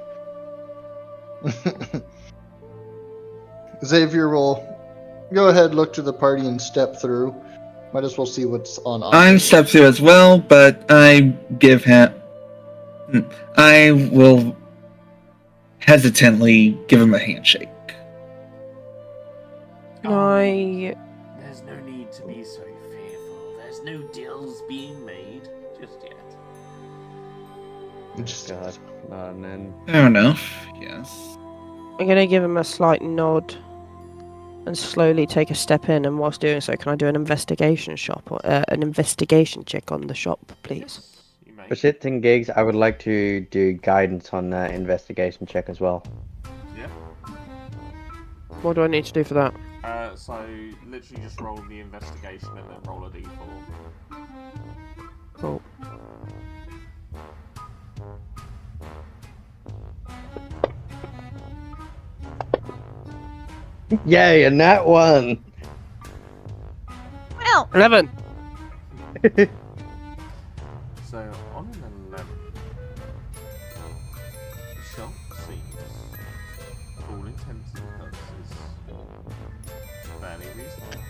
Xavier will go ahead, look to the party, and step through. Might as well see what's on offer. I'm step through as well, but I give him. I will hesitantly give him a handshake. Can I? There's no need to be so fearful. There's no deals being made just yet. Just God, and then Fair enough. Yes. I'm gonna give him a slight nod and slowly take a step in. And whilst doing so, can I do an investigation an investigation check on the shop, please? Yes, you may. for shits and gigs, I would like to do guidance on the investigation check as well. Yeah. What do I need to do for that? So literally just roll the investigation and then roll a d4. Cool. Yay, and that one! Well, 11. So on an 11, the shop seems, for all intents and purposes, fairly reasonable.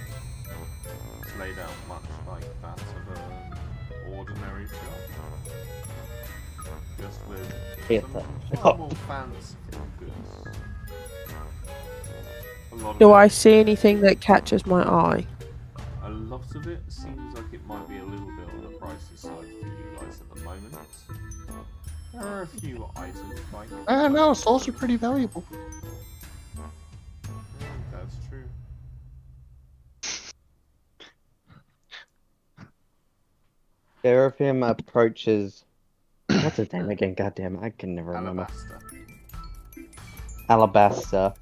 It's laid out much like that of an ordinary shop, just with Yes, some sir. far more fanciful goods. A lot of Do it- I see anything that catches my eye? A lot of it seems like it might be a little bit on the pricey side for you guys at the moment. There are a few items like I don't know, souls are pretty valuable. That's true. Seraphim approaches. What's his name again? Goddamn, I can never remember. Alabaster. Alabaster,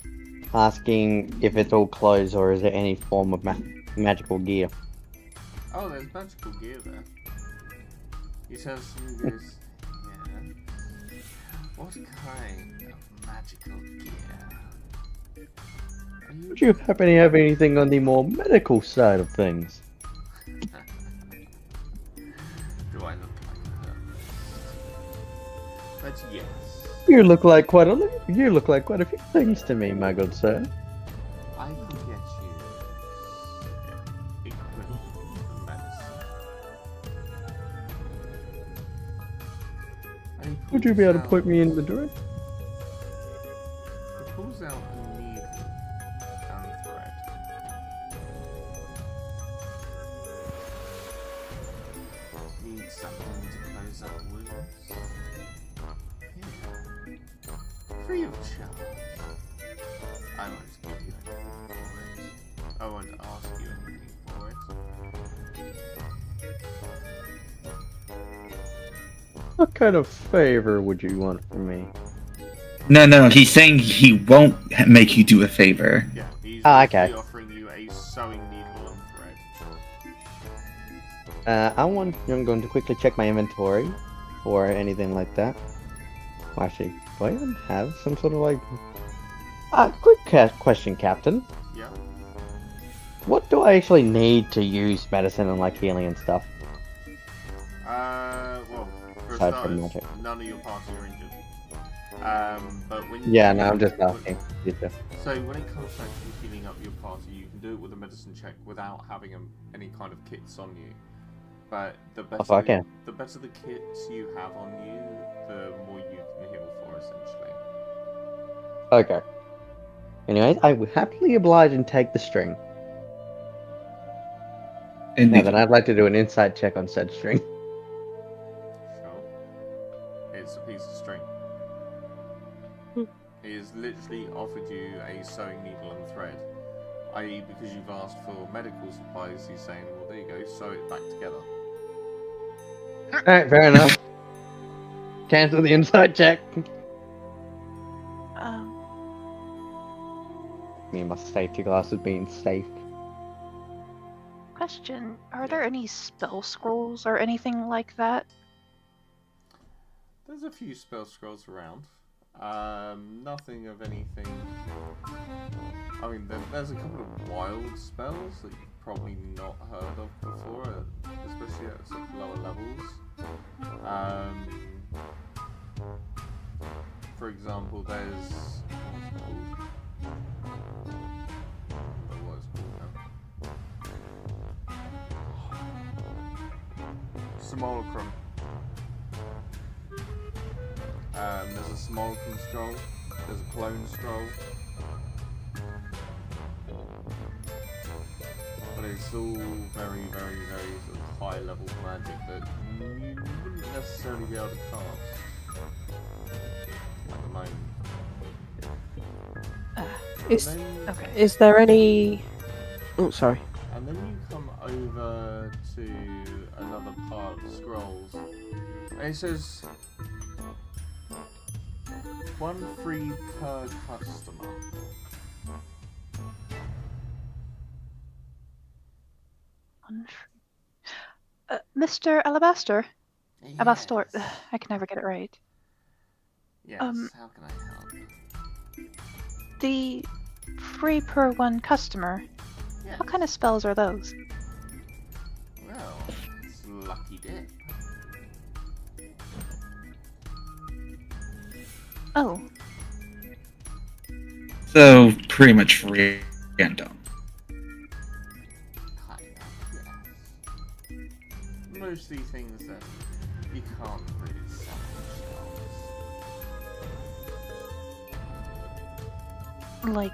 asking if it's all clothes or is there any form of magical gear. Oh, there's magical gear there. He says this. Yeah. What kind of magical gear? Are you... Would you happen to have anything on the more medical side of things? Do I look like a herbalist? But yes. You look like quite a few things to me, my good sir. I can get you equipment for medicine. And he Would you be able to pulls point out- me in the direction? He pulls out a needle and thread. Need something to close up wounds? Here. Free of charge. I won't give you anything for it. I won't ask you anything for it. What kind of favor would you want from me? No, he's saying he won't make you do a favor. Yeah, he's okay. offering you a sewing needle and thread. I'm going to quickly check my inventory for anything like that. Well, actually, do I even have some sort of like... quick question, Captain. Yeah. What do I actually need to use medicine and like healing and stuff? Well, for Aside from starters, magic. none of your party are injured. But when Yeah, no, I'm just asking. So when it comes to actually healing up your party, you can do it with a medicine check without having any kind of kits on you. But the better the kits you have on you, the more you can heal for, essentially. Okay. Anyways, I would happily oblige and take the string. And Now then, I'd like to do an insight check on said string. Sure. It's a piece of string. He has literally offered you a sewing needle and thread. I.e., because you've asked for medical supplies, he's saying, well, there you go, sew it back together. Alright, fair enough. Cancel the insight check. Me and my safety glasses being safe. Question: are there any spell scrolls or anything like that? There's a few spell scrolls around. Nothing of anything. I mean, there's a couple of wild spells that you've probably not heard of before, especially at sort of lower levels. For example, there's Simulacrum. There's a Simulacrum scroll, there's a Clone scroll, but it's all very, very, very sort of high level magic that you wouldn't necessarily be able to cast at the moment. Is there any... Oh, sorry. And then you come over to another part of the scrolls, and it says 1 free per customer. Mr. Alabaster? Yes. Abastor. I can never get it right. Yes, how can I help? The free per one customer. Yes. What kind of spells are those? Well, it's lucky dip. Oh. So pretty much random. Kind of, yes. Mostly things that you can't really sell yourselves. Like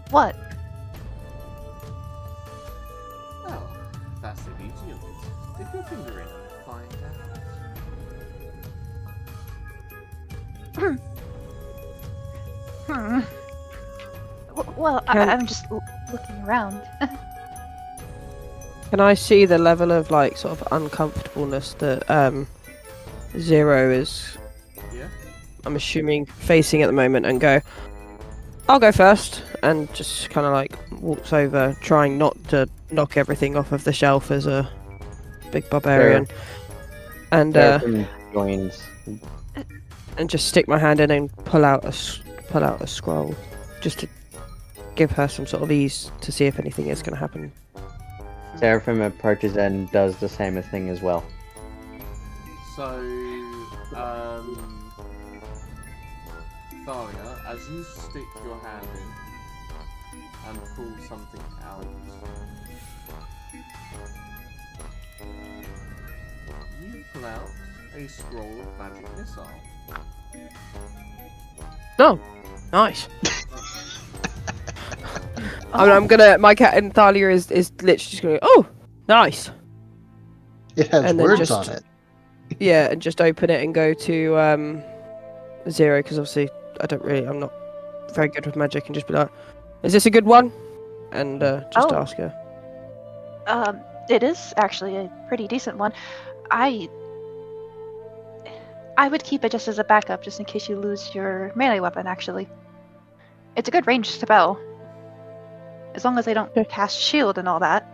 what? Well, that's the beauty of it. Dip your finger in and find out. Well, I'm just looking around. Can I see the level of, like, sort of uncomfortableness that Zero is, Yeah? I'm assuming, facing at the moment, and go, I'll go first, and just kind of, like, walks over, trying not to knock everything off of the shelf as a big barbarian. And joins. and just stick my hand in and pull out a scroll, just to give her some sort of ease to see if anything is going to happen. Seraphim approaches and does the same thing as well. So, Thalia, as you stick your hand in and pull something out, you pull out a scroll of magic missile. Oh, nice. I'm gonna. My cat and Thalia is literally just going. Oh, nice. It has And then words just- on it. Yeah, and just open it and go to Zero, because obviously I'm not very good with magic, and just be like, is this a good one? And just Oh. ask her. It is actually a pretty decent one. I would keep it just as a backup, just in case you lose your melee weapon, actually. It's a good ranged spell. As long as they don't cast shield and all that.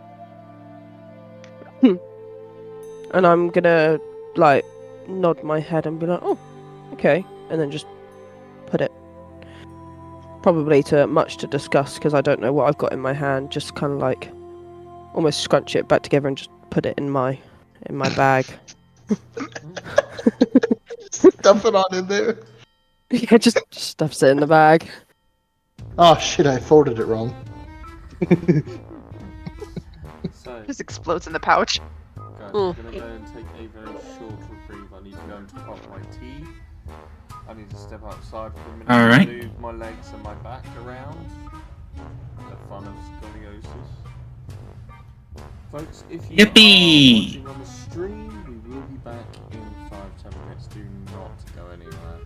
And I'm gonna, like, nod my head and be like, oh, okay. And then just put it. Probably much to discuss, because I don't know what I've got in my hand. Just kind of like, almost scrunch it back together and just put it in my bag. Stuff it on in there. Yeah, just stuffs it in the bag. Oh shit! I folded it wrong. So, Just explodes in the pouch. guys, I'm gonna go and take a very short reprieve. I need to go and top up my tea. I need to step outside for a minute All right. to move my legs and my back around. The fun of scoliosis. Folks, if you are Yippee! watching on the stream, we will be back in 5-10 minutes. Do not go anywhere.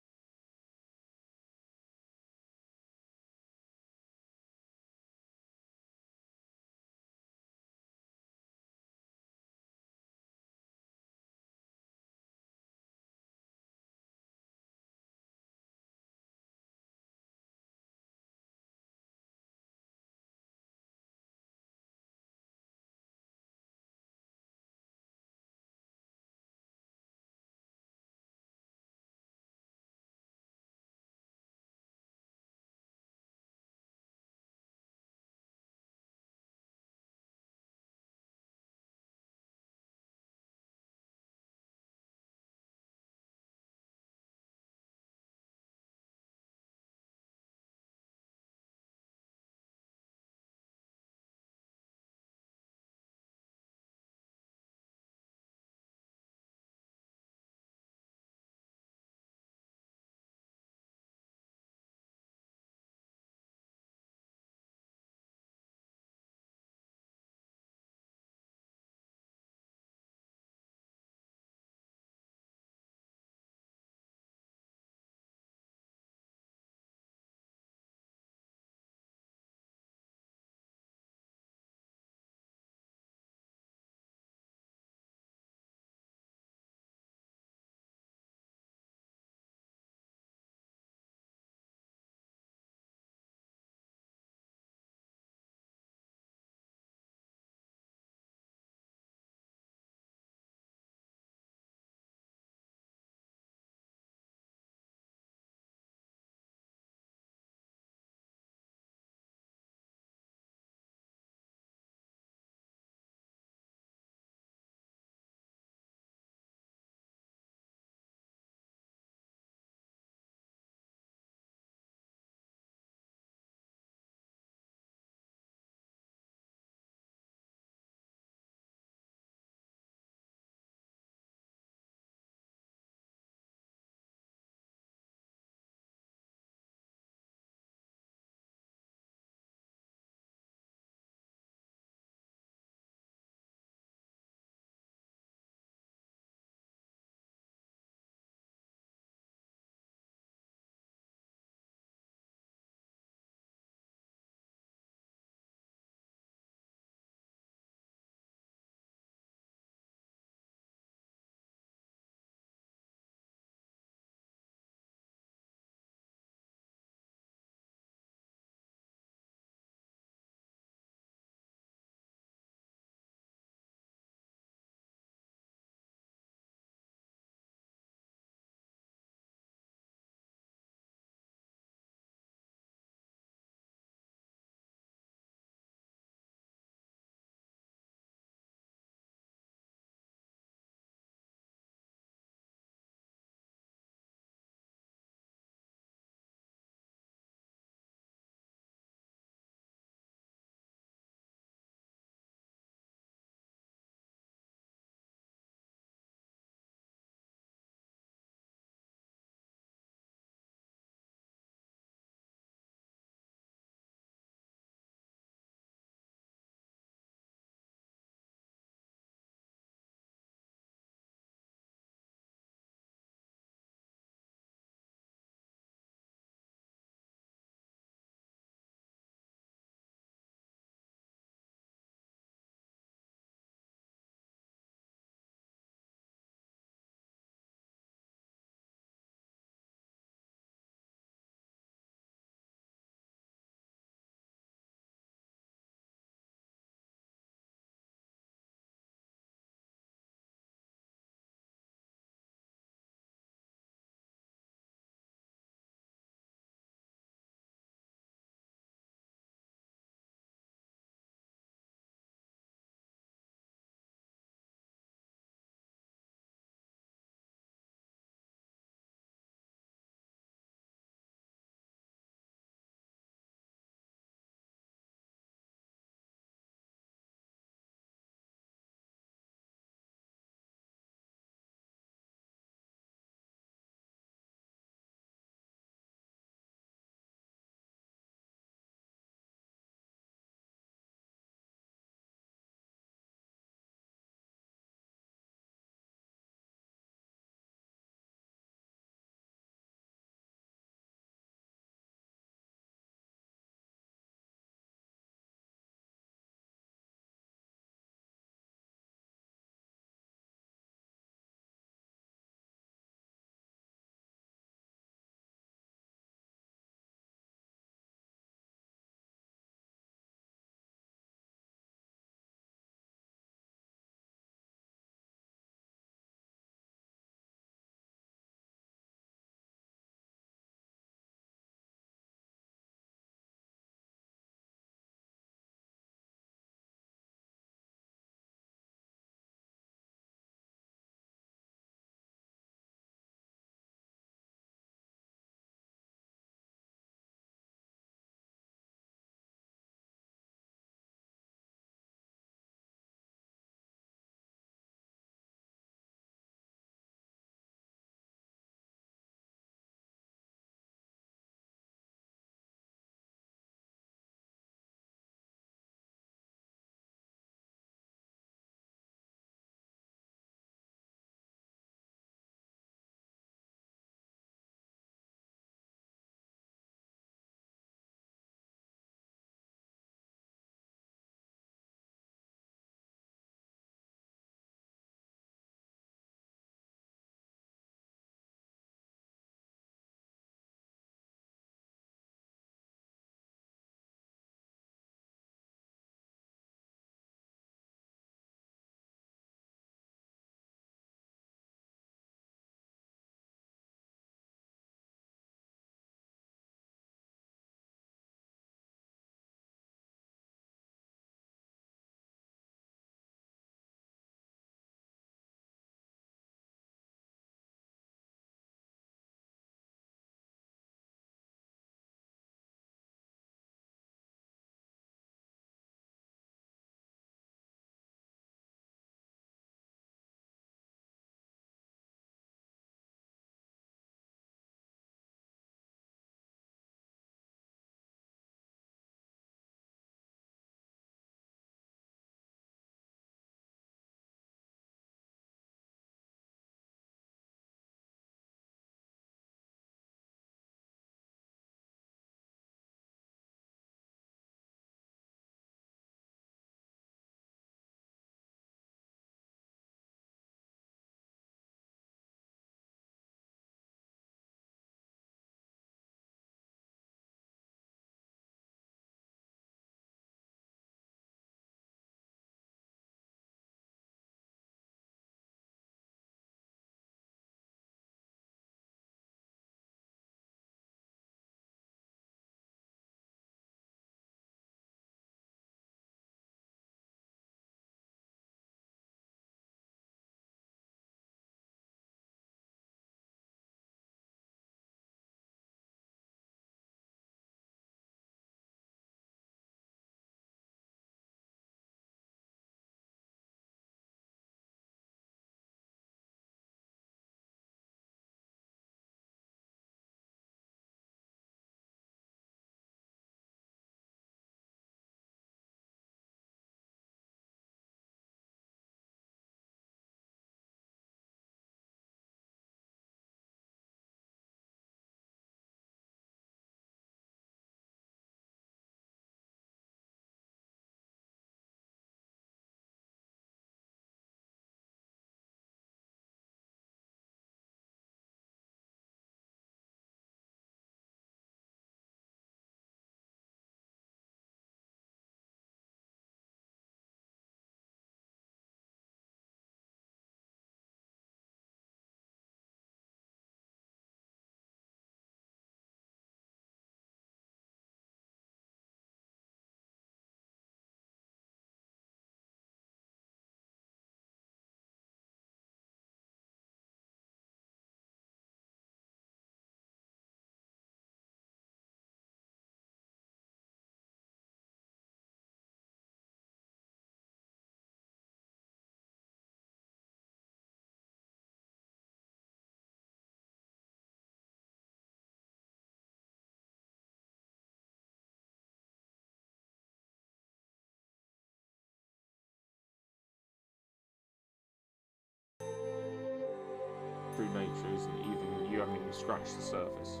brute nature isn't even. You haven't even scratched the surface.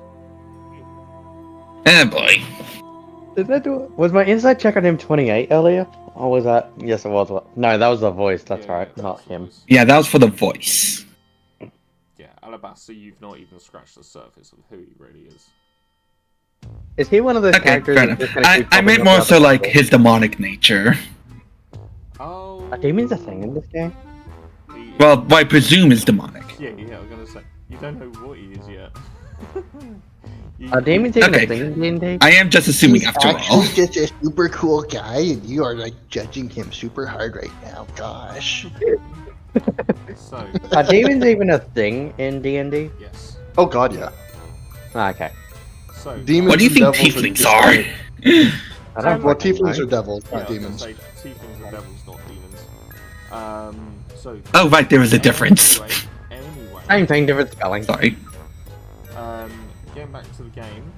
Oh boy. Did that do it? Was my insight check on him 28 earlier? Or was that? Yes, it was. No, that was the voice. That's right, that not was the him. voice. Yeah, that was for the voice. Yeah, Alabaster, you've not even scratched the surface of who he really is. Is he one of those Okay, characters? fair That's enough. just gonna keep I popping meant up more throughout so the like level? his demonic nature. Oh. Are demons a thing in this game? Well, I presume is demonic. Yeah, I'm gonna say you don't know what he is yet. Are demons even Okay. a thing in D&D? I am just assuming He's after all. actually just a super cool guy, and you are like judging him super hard right now. Gosh. So. Are demons even a thing in D&D? Yes. Oh god, yeah. Okay. So. Demons What do you and think devils tieflings just are? like- I don't Well, fucking tieflings know. are devils, Yeah, not I was demons. gonna say tieflings are devils, not demons. So. Oh, right, there is a difference. Anyway. Same thing, different spelling. Sorry. Getting back to the game.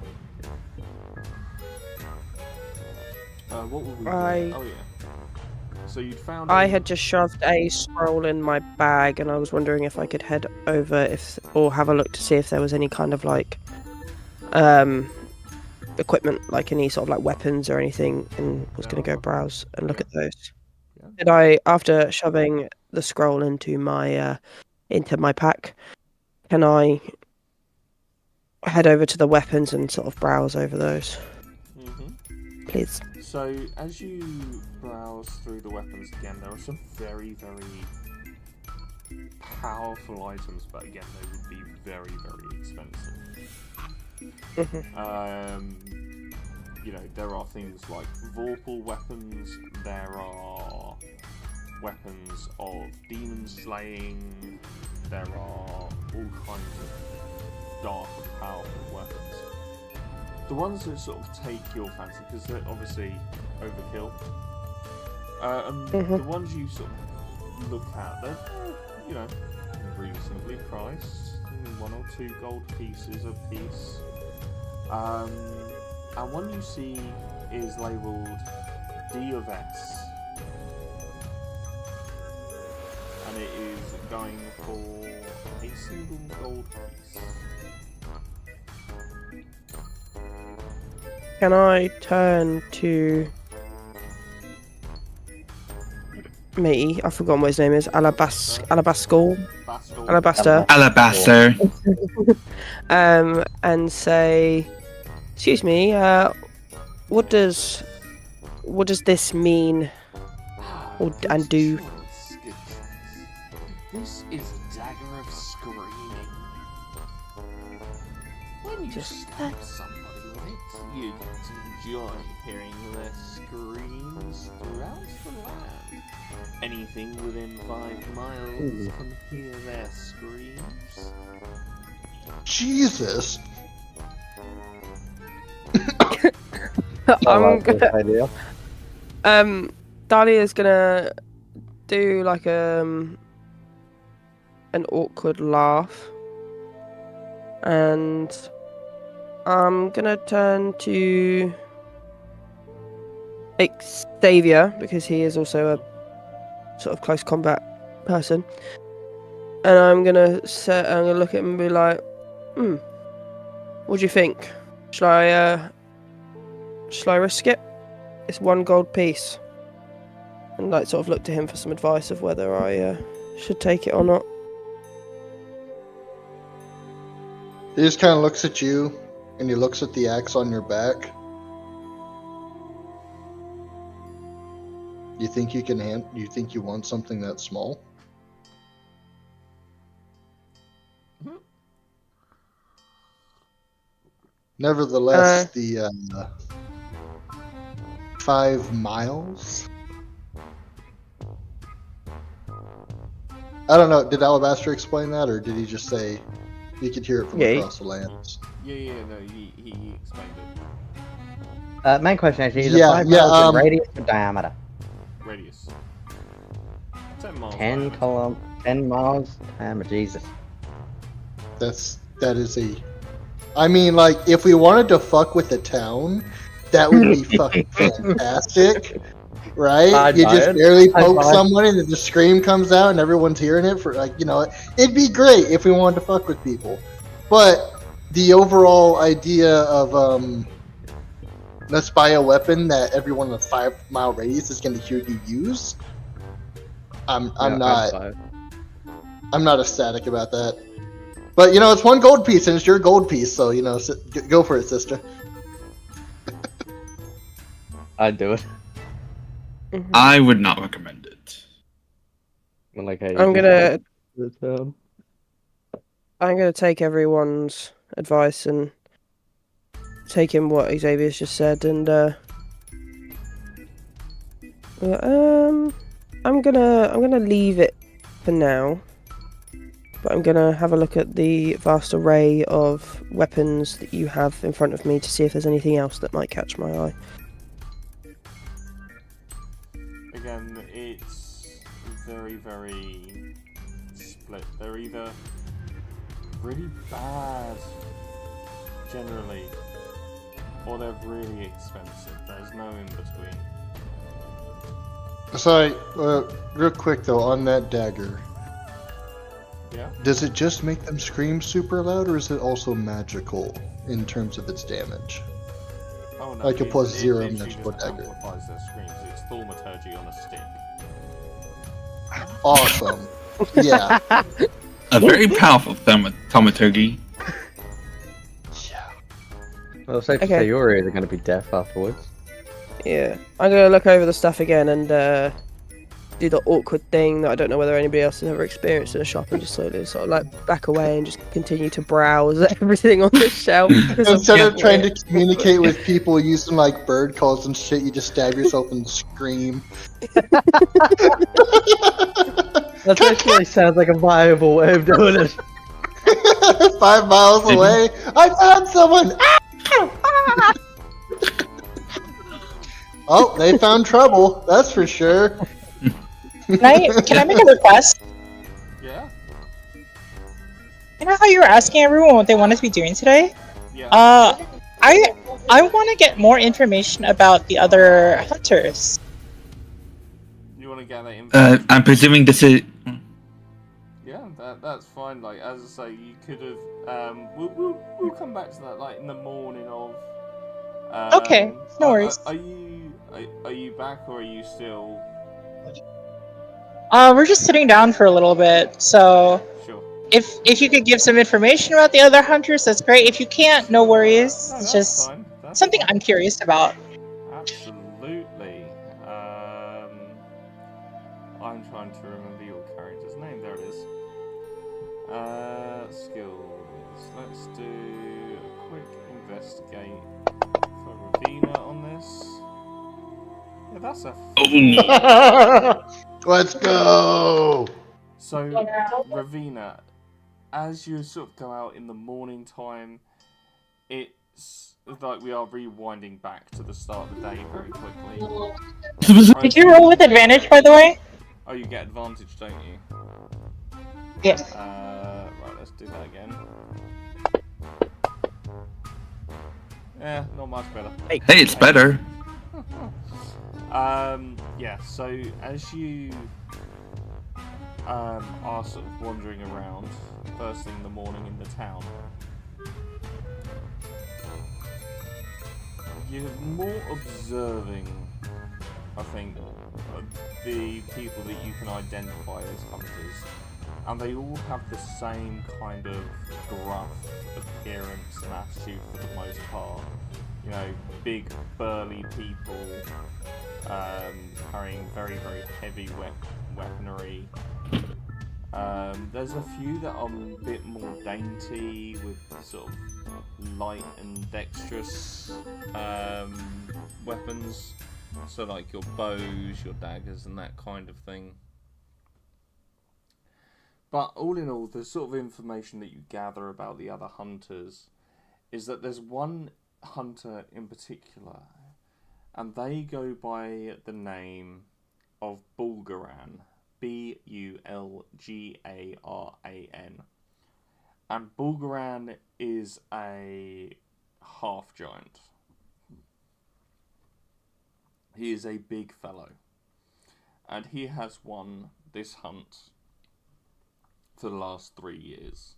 What were we doing? Oh yeah. So you'd found. I had just shoved a scroll in my bag, and I was wondering if I could head over or have a look to see if there was any kind of like equipment, like any sort of like weapons or anything, and was going to go browse and look at those. Yeah. Did I, after shoving the scroll into my pack, can I head over to the weapons and sort of browse over those, please? So, as you browse through the weapons again, there are some very, very powerful items, but again, they would be very, very expensive. You know, there are things like Vorpal weapons, there are weapons of demon slaying, there are all kinds of dark and powerful weapons. The ones that sort of take your fancy, because they're obviously overkill. The ones you sort of look at, they're, you know, reasonably priced. 1 or 2 gold pieces a piece. And one you see is labelled D of S. And it is going for a single gold piece. Can I turn to me? I've forgotten what his name is. Alabaster. Alabaster. And say, excuse me. What does this mean? And do? This is Dagger of Screaming. When you stab somebody with it, you enjoy hearing their screams throughout the land. Anything within 5 miles can hear their screams. Jesus. I'm gonna. Dahlia's gonna do like an awkward laugh, and I'm gonna turn to Xavier because he is also a sort of close combat person, and I'm gonna look at him and be like, what do you think? Shall I risk it? It's 1 gold piece. And like sort of look to him for some advice of whether I should take it or not. He just kind of looks at you, and he looks at the axe on your back. You think you can you think you want something that small? Nevertheless, the 5 miles. I don't know. Did Alabaster explain that, or did he just say you could hear it from across the lands? No, he explained it. Main question actually is: 5 miles in radius or diameter? Radius. 10 miles. 10 miles. Jesus. That is a. I mean, like, if we wanted to fuck with the town, that would be fucking fantastic. right? I'd You buy just it. barely I'd poke buy it. someone and the scream comes out and everyone's hearing it for like, it'd be great if we wanted to fuck with people. But the overall idea of let's buy a weapon that everyone in a 5-mile radius is going to hear you use. I'm I'd not buy it. I'm not ecstatic about that. But it's one gold piece and it's your gold piece, so go for it, sister. I'd do it. Mhm. I would not recommend it. I like how you I'm gonna town. I'm gonna take everyone's advice and take in what Xavier's just said, and I'm gonna leave it for now. But I'm gonna have a look at the vast array of weapons that you have in front of me to see if there's anything else that might catch my eye. Again, it's very, very split. They're either really bad, generally, or they're really expensive. There's no in between. Sorry, real quick though, on that dagger. Yeah? Does it just make them scream super loud, or is it also magical in terms of its damage? Oh no, Like a plus it 0 literally magical just dagger. amplifies their screams. It's thaumaturgy on a stick. Awesome. Yeah. A very powerful thaumaturgy. Yeah. Well, safe to Okay. say your ears are going to be deaf afterwards. Yeah, I'm gonna look over the stuff again and do the awkward thing that I don't know whether anybody else has ever experienced in a shop, and just sort of like back away and just continue to browse everything on the shelf. Instead of trying to communicate with people using like bird calls and shit, you just stab yourself and scream. That actually sounds like a viable way of doing it. 5 miles away, I found someone! Oh, they found trouble, that's for sure. Can I make a request? Yeah? You know how you were asking everyone what they wanted to be doing today? Yeah. I want to get more information about the other hunters. You want to get that info? I'm presuming this is. Yeah, that's fine. Like, as I say, you could have. We'll come back to that, like, in the morning of. Okay, no worries. Are you back, or are you still? We're just sitting down for a little bit, so Sure. if you could give some information about the other hunters, that's great. If you can't, no worries. No, It's that's just fine. That's something fine. I'm curious about. Absolutely. I'm trying to remember your character's name. There it is. Skills. Let's do a quick investigate for Ravina on this. Yeah, that's a. Let's go! So, Ravina, as you sort of go out in the morning time, it's like we are rewinding back to the start of the day very quickly. Did you roll with advantage, by the way? Oh, you get advantage, don't you? Yes. Right, let's do that again. Yeah, not much better. Hey, it's better. Yeah, so as you are sort of wandering around first thing in the morning in the town, you're more observing, I think, the people that you can identify as hunters, and they all have the same kind of gruff appearance and attitude for the most part. You know, big burly people carrying very, very heavy weaponry. There's a few that are a bit more dainty with sort of light and dexterous weapons. So like your bows, your daggers and that kind of thing. But all in all, the sort of information that you gather about the other hunters is that there's one hunter in particular, and they go by the name of Bulgaran. Bulgaran. And Bulgaran is a half giant. He is a big fellow, and he has won this hunt for the last 3 years,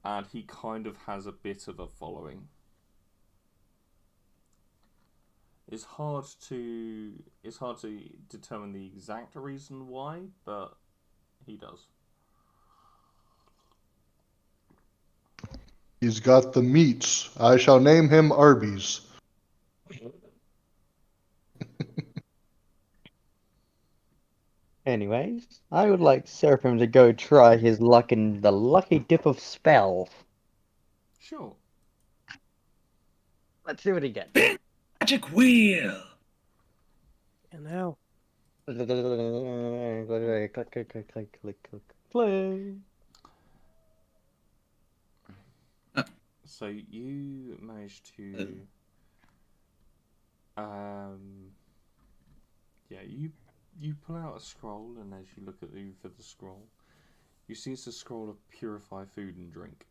and he kind of has a bit of a following. It's hard to determine the exact reason why, but he does. He's got the meats. I shall name him Arby's. Anyways, I would like Seraphim to go try his luck in the lucky dip of spell. Sure. Let's see what he gets. Magic wheel. And now. Click, click, click, click, click, click. So you managed to, you pull out a scroll, and as you look at the scroll, you see it's a scroll of purify food and drink.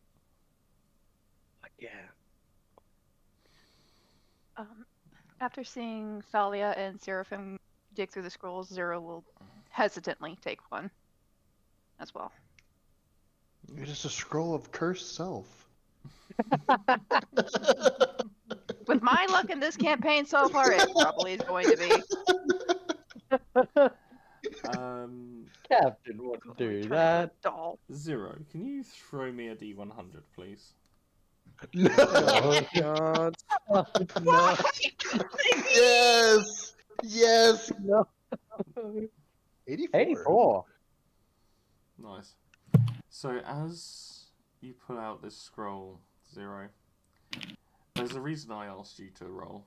Yeah. After seeing Thalia and Seraphim dig through the scrolls, Zero will hesitantly take one as well. It is a scroll of cursed self. With my luck in this campaign so far, it probably is going to be. Captain wouldn't do that. Doll. Zero, can you throw me a D100, please? No. Oh God. No. Yes. Yes. No. 84. 84. Nice. So as you pull out this scroll, Zero, there's a reason I asked you to roll.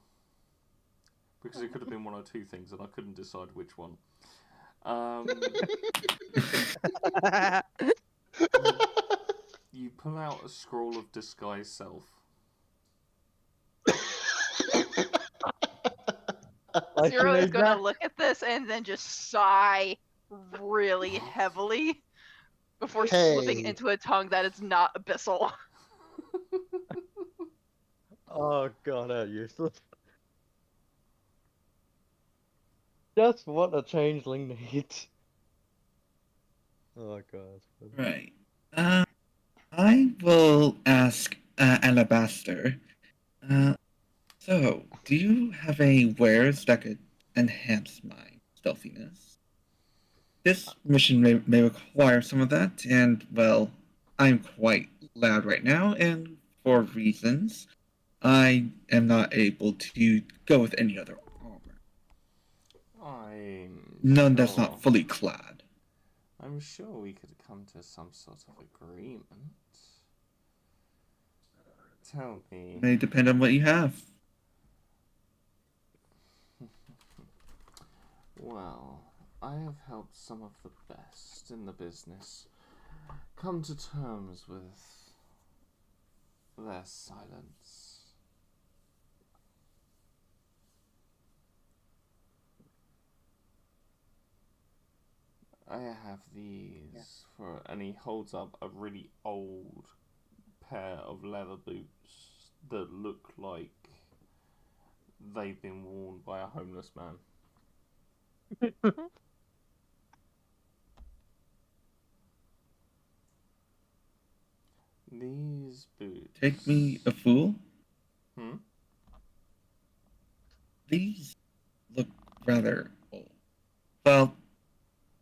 Because it could have been one or two things, and I couldn't decide which one. You pull out a scroll of disguise self. Zero is going to look at this and then just sigh really heavily before slipping into a tongue that is not abyssal. Oh God, how useless. Just what a changeling needs. Oh God. Right. I will ask Alabaster. So, do you have a wares that could enhance my stealthiness? This mission may require some of that, and, well, I'm quite loud right now, and for reasons, I am not able to go with any other armor. None that's not fully clad. I'm sure we could come to some sort of agreement. Tell me. May depend on what you have. Well, I have helped some of the best in the business come to terms with their silence. I have these for, and he holds up a really old pair of leather boots that look like they've been worn by a homeless man. These boots. Take me a fool? Hmm? These look rather old. Well,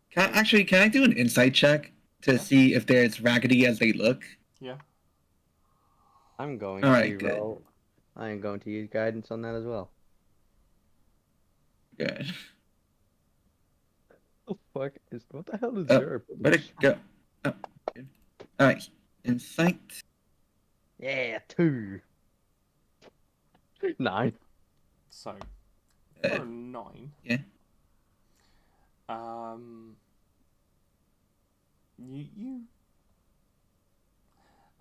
can I do an insight check to see if they're as raggedy as they look? Yeah. I'm going Alright, to roll. I am going to use guidance on that as well. Good. What the hell is Where'd it go? Oh, alright. Insight. Yeah, 2. 9. So, for a 9. Yeah. You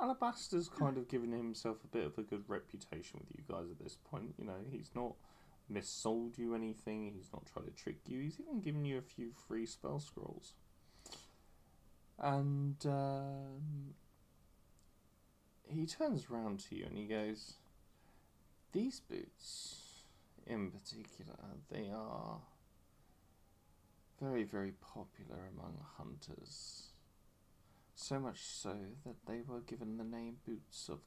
Alabaster's kind of given himself a bit of a good reputation with you guys at this point. You know, he's not missold you anything, he's not tried to trick you, he's even given you a few free spell scrolls. And he turns around to you and he goes, "These boots, in particular, they are very, very popular among hunters. So much so that they were given the name Boots of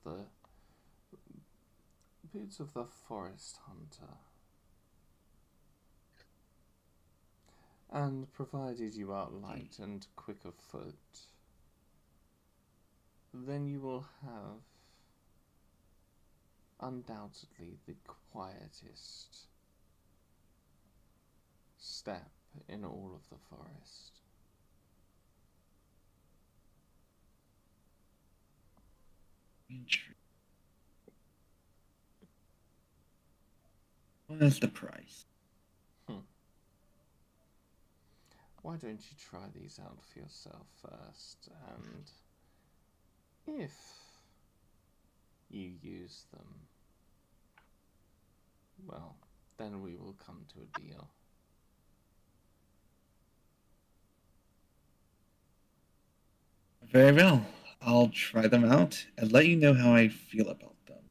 the Forest Hunter. And provided you are light and quick of foot, then you will have undoubtedly the quietest step in all of the forest. What is the price? Why don't you try these out for yourself first, and if you use them, well, then we will come to a deal. Very well. I'll try them out and let you know how I feel about them.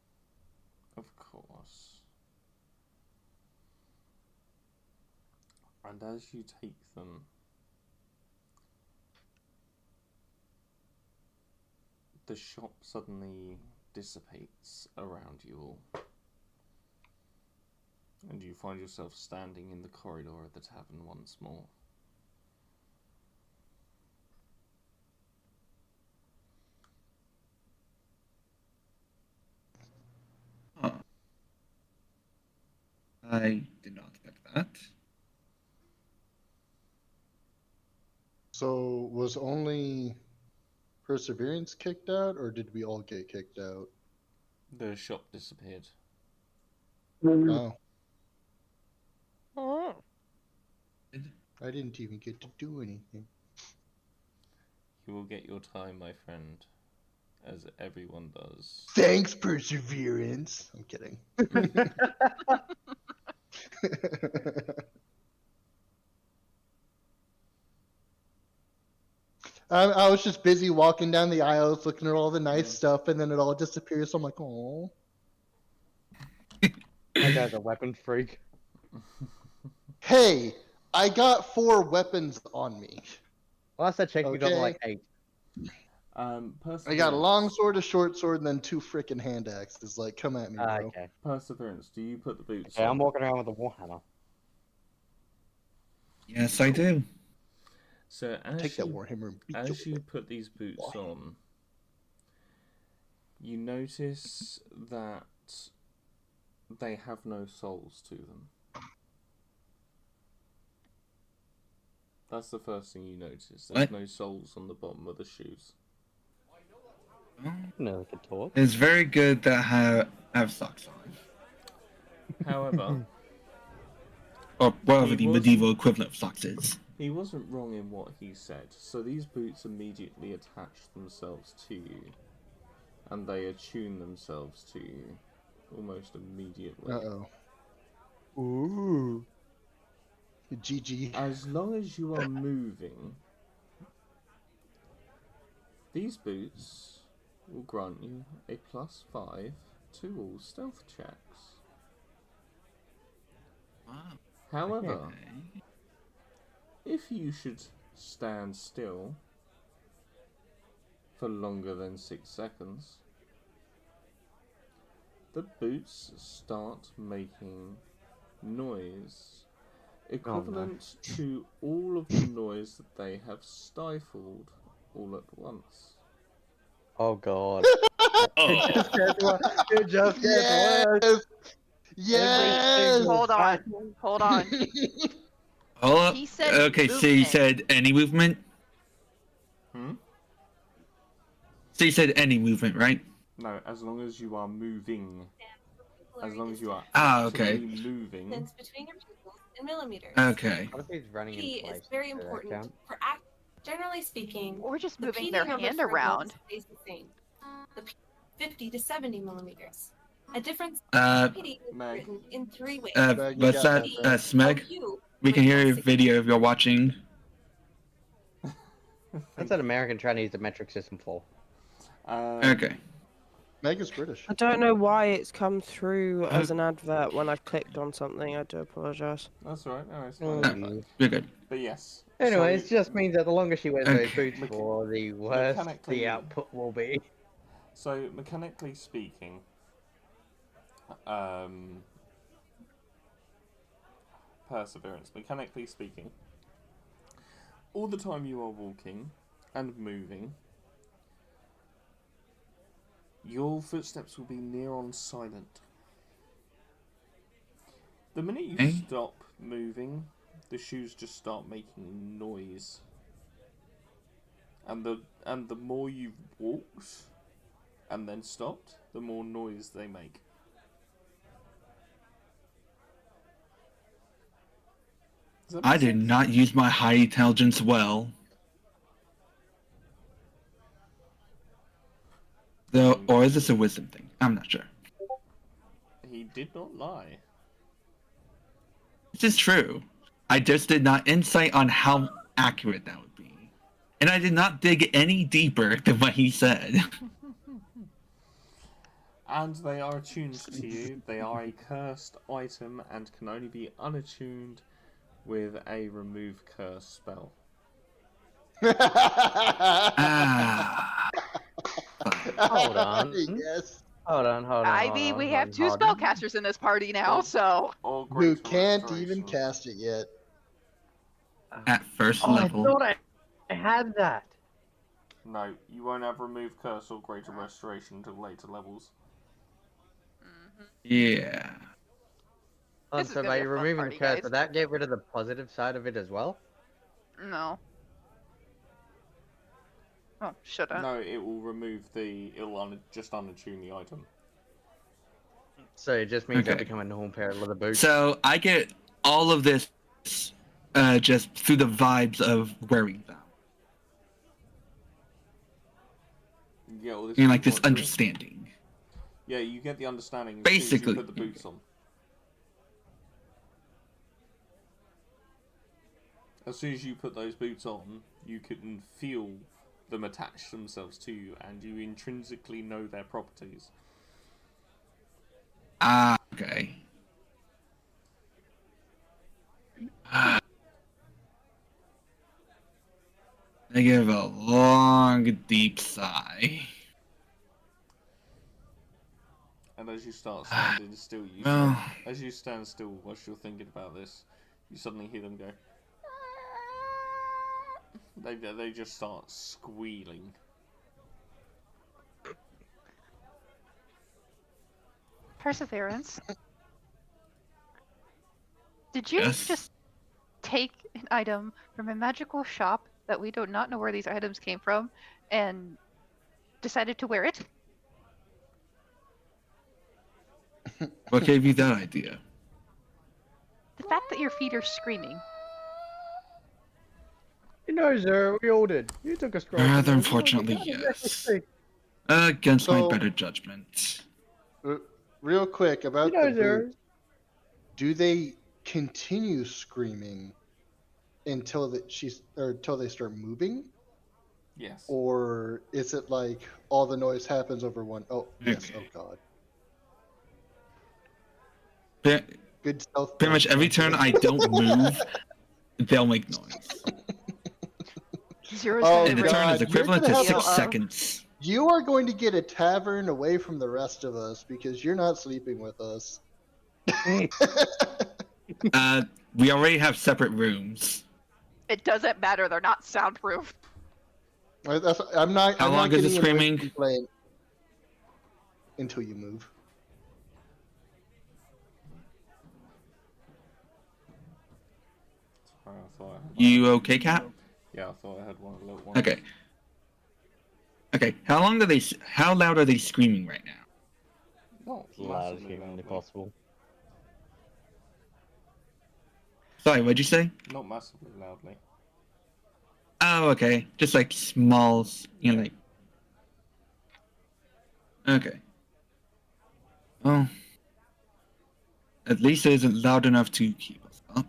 Of course. And as you take them, the shop suddenly dissipates around you all. And you find yourself standing in the corridor of the tavern once more. Huh. I did not expect that. So was only Perseverance kicked out, or did we all get kicked out? The shop disappeared. Oh, Oh. I didn't even get to do anything. You will get your time, my friend, as everyone does. Thanks, Perseverance. I'm kidding. I was just busy walking down the aisles, looking at all the nice stuff, and then it all disappears. So I'm like, oh. That guy's a weapon freak. Hey, I got 4 weapons on me. Last I checked, you got Okay. like 8. I got a long sword, a short sword, and then 2 freaking hand axes. Like, come at me, bro. Okay. Perseverance, do you put the boots Okay, on? I'm walking around with a warhammer. Yes, I do. So Take that warhammer and beat as your you put these boots on, you notice that they have no soles to them. That's the first thing you notice. There's What? no soles on the bottom of the shoes. No, they could talk. It's very good that I have socks on. However, Or whatever He the was- medieval equivalent of socks is. he wasn't wrong in what he said. So these boots immediately attach themselves to you, and they attune themselves to you almost immediately. Uh-oh. Ooh. GG. As long as you are moving, these boots will grant you a +5 to all stealth checks. Wow. However, Okay. if you should stand still for longer than 6 seconds, the boots start making noise equivalent to all of the noise that they have stifled all at once. Oh god. Oh. It just gets worse. Yes! Hold on. Hold on. Hold up. He said Okay, so you movement. said any movement? Hmm? So you said any movement, right? No, as long as you are moving. As long as you are Ah, actively okay. moving. Distance between your pupils in millimeters. Okay. What if he's running P in place? is very Does that important count? for generally speaking. Or just the moving PD their number hand for adults around. stays the same. The P 50 to 70 millimeters. A difference PD is Meg. written in 3 ways. Meg, you What's got that? that, right? Smeg? LQ We can hear your plus video if you're watching. That's an American trying to use the metric system for. Okay. Meg is British. I don't know why it's come through as an advert when I've clicked on something. I do apologise. That's all right. No, it's Oh, fine. yeah. You're good. But yes. Anyway, so it just means that the longer she wears those Okay. boots for, the worse mechanically- the output will be. So mechanically speaking, perseverance. Mechanically speaking, all the time you are walking and moving, your footsteps will be near on silent. The minute you stop moving, the shoes just start making noise. And the more you've walked and then stopped, the more noise they make. Does that make I did sense? not use my high intelligence well. So, or is this a wisdom thing? I'm not sure. He did not lie. This is true. I just did not insight on how accurate that would be. And I did not dig any deeper than what he said. And they are attuned to you. They are a cursed item and can only be unattuned with a remove curse spell. Ah. Hold on. Yes. Hold on. I mean, we have two spellcasters in this party now, so. Or Who greater can't even restoration. cast it yet. At first Oh, I level. thought I had that. No, you won't have remove curse or greater restoration until later levels. Yeah. This is So gonna by be a fun removing party, the curse, guys. would that get rid of the positive side of it as well? No. Oh, should I? No, it will remove the. It'll just unattune the item. So it just means I Okay. become a normal pair of leather boots. So I get all of this just through the vibes of wearing them. You get all this. You know, like this what- understanding. Yeah, you get the understanding. As Basically. soon as you put the boots on. As soon as you put those boots on, you can feel them attach themselves to you, and you intrinsically know their properties. Ah, okay. I give a long, deep sigh. And as you start standing still, Well, as you stand still whilst you're thinking about this, you suddenly hear them go. They just start squealing. Perseverance. Did you Yes? just take an item from a magical shop that we do not know where these items came from and decided to wear it? what gave you that idea? The fact that your feet are screaming. You know, sir, we all did. You took a stroll. Rather unfortunately, yes. Against my So- better judgment. Real quick about You know, the sir. boot. Do they continue screaming until until they start moving, Yes. or is it like all the noise happens over one? Oh yes. Okay. Oh god. Pre- Good stealth. Pretty much every turn I don't move, they'll make noise. Zero's Oh, And the gonna turn is God, equivalent you're to gonna have 6 to- seconds. You are going to get a tavern away from the rest of us because you're not sleeping with us. We already have separate rooms. It doesn't matter, they're not soundproof. I'm not. How I'm long not is getting it in a screaming? complaint until you move. Sorry, I thought I had You okay, Cap? Yeah, I thought I had one little one. Okay. Okay. How loud are they screaming right now? Not Loud as massively humanly loudly. possible. Sorry, what'd you say? Not massively loudly. Oh, okay. Just like smalls, like. Okay. Well, at least it isn't loud enough to keep us up.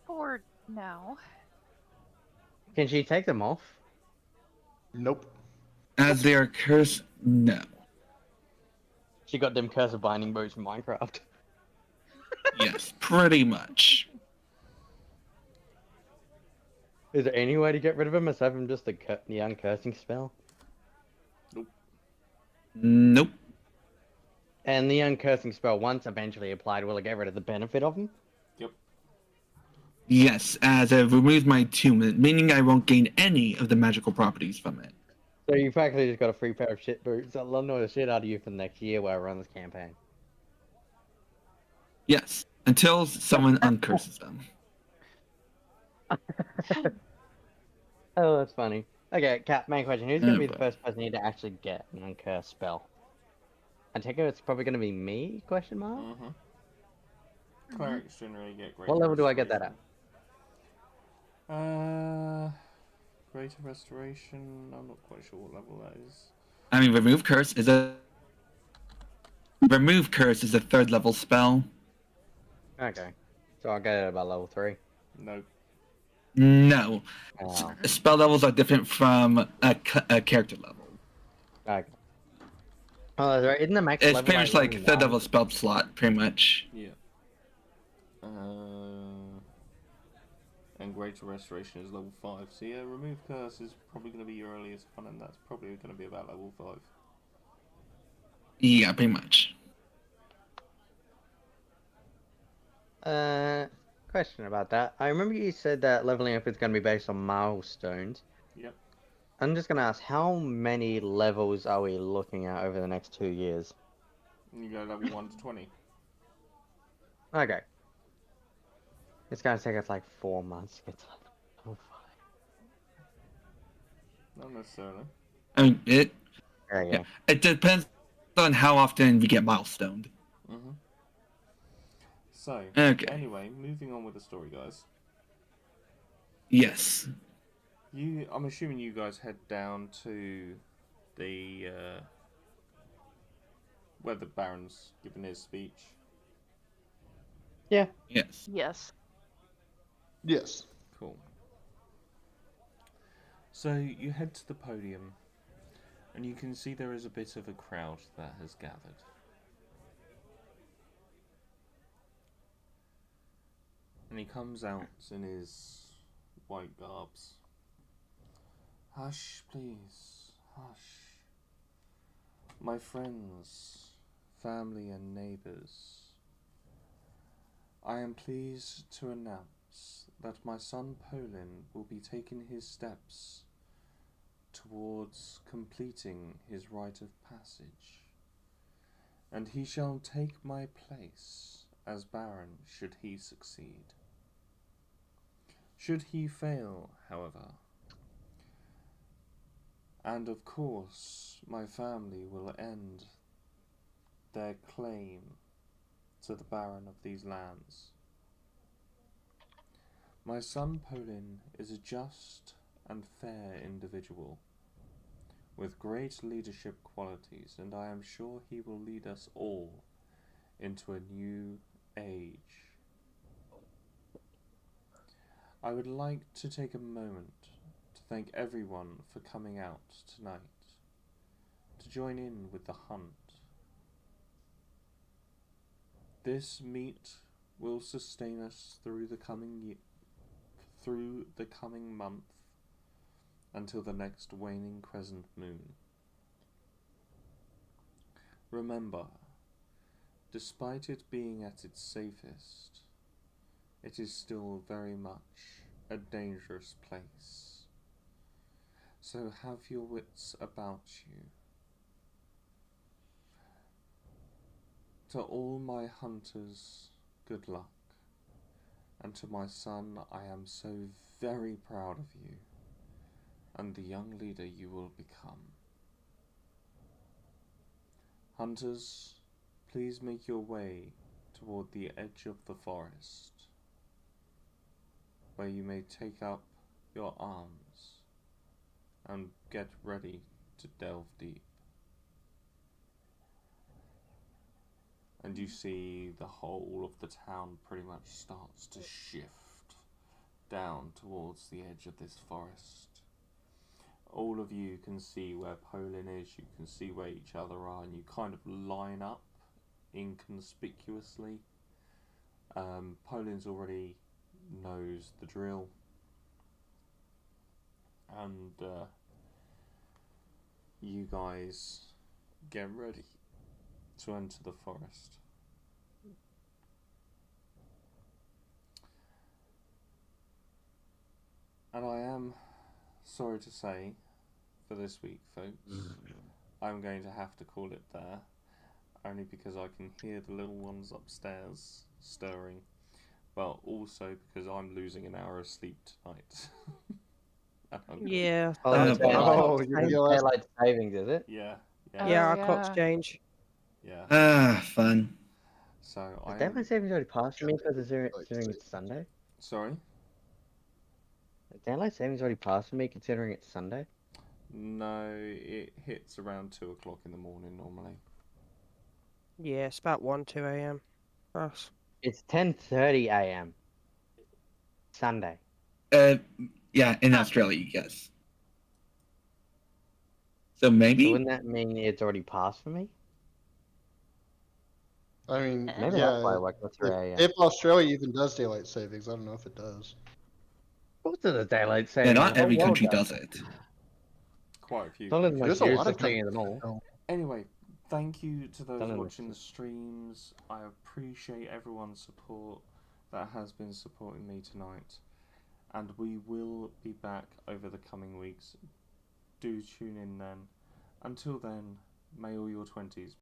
For now. Can she take them off? Nope. As they are cursed, No. She got them curse of binding bows from Minecraft. Yes, pretty much. Is there any way to get rid of him aside from just the uncursing spell? Nope. And the uncursing spell, once eventually applied, will it get rid of the benefit of him? Yep. Yes, as I've removed my attunement, meaning I won't gain any of the magical properties from it. So you've practically just got a free pair of shit boots that'll annoy the shit out of you for the next year while I run this campaign. Yes, until someone uncurses them. Oh, that's funny. Okay, Cat, main question. Who's going to be the But first person here to actually get an uncursed spell? I take it it's probably going to be me, question mark? Clerics generally get greater What level do I get that at? Greater restoration. I'm not quite sure what level that is. I mean, remove curse is a 3rd level spell. Okay. So I'll get it about level 3. No. No. Oh. Spell levels are different from a character level. Okay. Oh, that's right. Isn't the max It's level pretty much like level 3rd 1? level spell slot, pretty much. Yeah. And greater restoration is level 5. So yeah, remove curse is probably going to be your earliest one, and that's probably going to be about level 5. Yeah, pretty much. Question about that. I remember you said that leveling up is going to be based on milestones. Yep. I'm just going to ask, how many levels are we looking at over the next 2 years? You go level 1 to 20. Okay. It's going to take us like 4 months to get to level 5. Not necessarily. I mean, it Yeah. it depends on how often we get milestoned. So, Okay. anyway, moving on with the story, guys. Yes. I'm assuming you guys head down to the where the Baron's given his speech. Yeah. Yes. Yes. Yes. Cool. So you head to the podium, and you can see there is a bit of a crowd that has gathered. And he comes out in his white garbs. Hush, please, hush. My friends, family and neighbours, I am pleased to announce that my son Polin will be taking his steps towards completing his rite of passage, and he shall take my place as Baron should he succeed. Should he fail, however, and of course my family will end their claim to the Baron of these lands. My son Polin is a just and fair individual with great leadership qualities, and I am sure he will lead us all into a new age. I would like to take a moment to thank everyone for coming out tonight to join in with the hunt. This meet will sustain us through the coming month until the next waning crescent moon. Remember, despite it being at its safest, it is still very much a dangerous place. So have your wits about you. To all my hunters, good luck. And to my son, I am so very proud of you and the young leader you will become. Hunters, please make your way toward the edge of the forest, where you may take up your arms and get ready to delve deep. And you see the whole of the town pretty much starts to shift down towards the edge of this forest. all of you can see where Poland is, you can see where each other are, and you kind of line up inconspicuously. Poland's already knows the drill, and you guys get ready to enter the forest. And I am sorry to say, for this week, folks, I'm going to have to call it there, only because I can hear the little ones upstairs stirring, but also because I'm losing an hour of sleep tonight. Yeah. Your daylight savings, is it? Yeah. Yeah, our clocks change. Yeah. Fun. So Is daylight savings already passed for me because considering it's Sunday? Sorry? Is daylight savings already passed for me considering it's Sunday? No, it hits around 2 o'clock in the morning normally. Yeah, it's about 2 a.m. for us. It's 10:30 a.m. Sunday. Yeah, in Australia, yes. So maybe. So wouldn't that mean it's already passed for me? I mean, Maybe yeah. that's why I work till 3 a.m. If Australia even does daylight savings, I don't know if it does. What does a daylight Yeah, savings? not every country does it. Quite a few. There's a lot of thing in them all. Anyway, thank you to those Don't watching the streams. I appreciate everyone's support that has been supporting me tonight. And we will be back over the coming weeks. Do tune in then. Until then, may all your 20s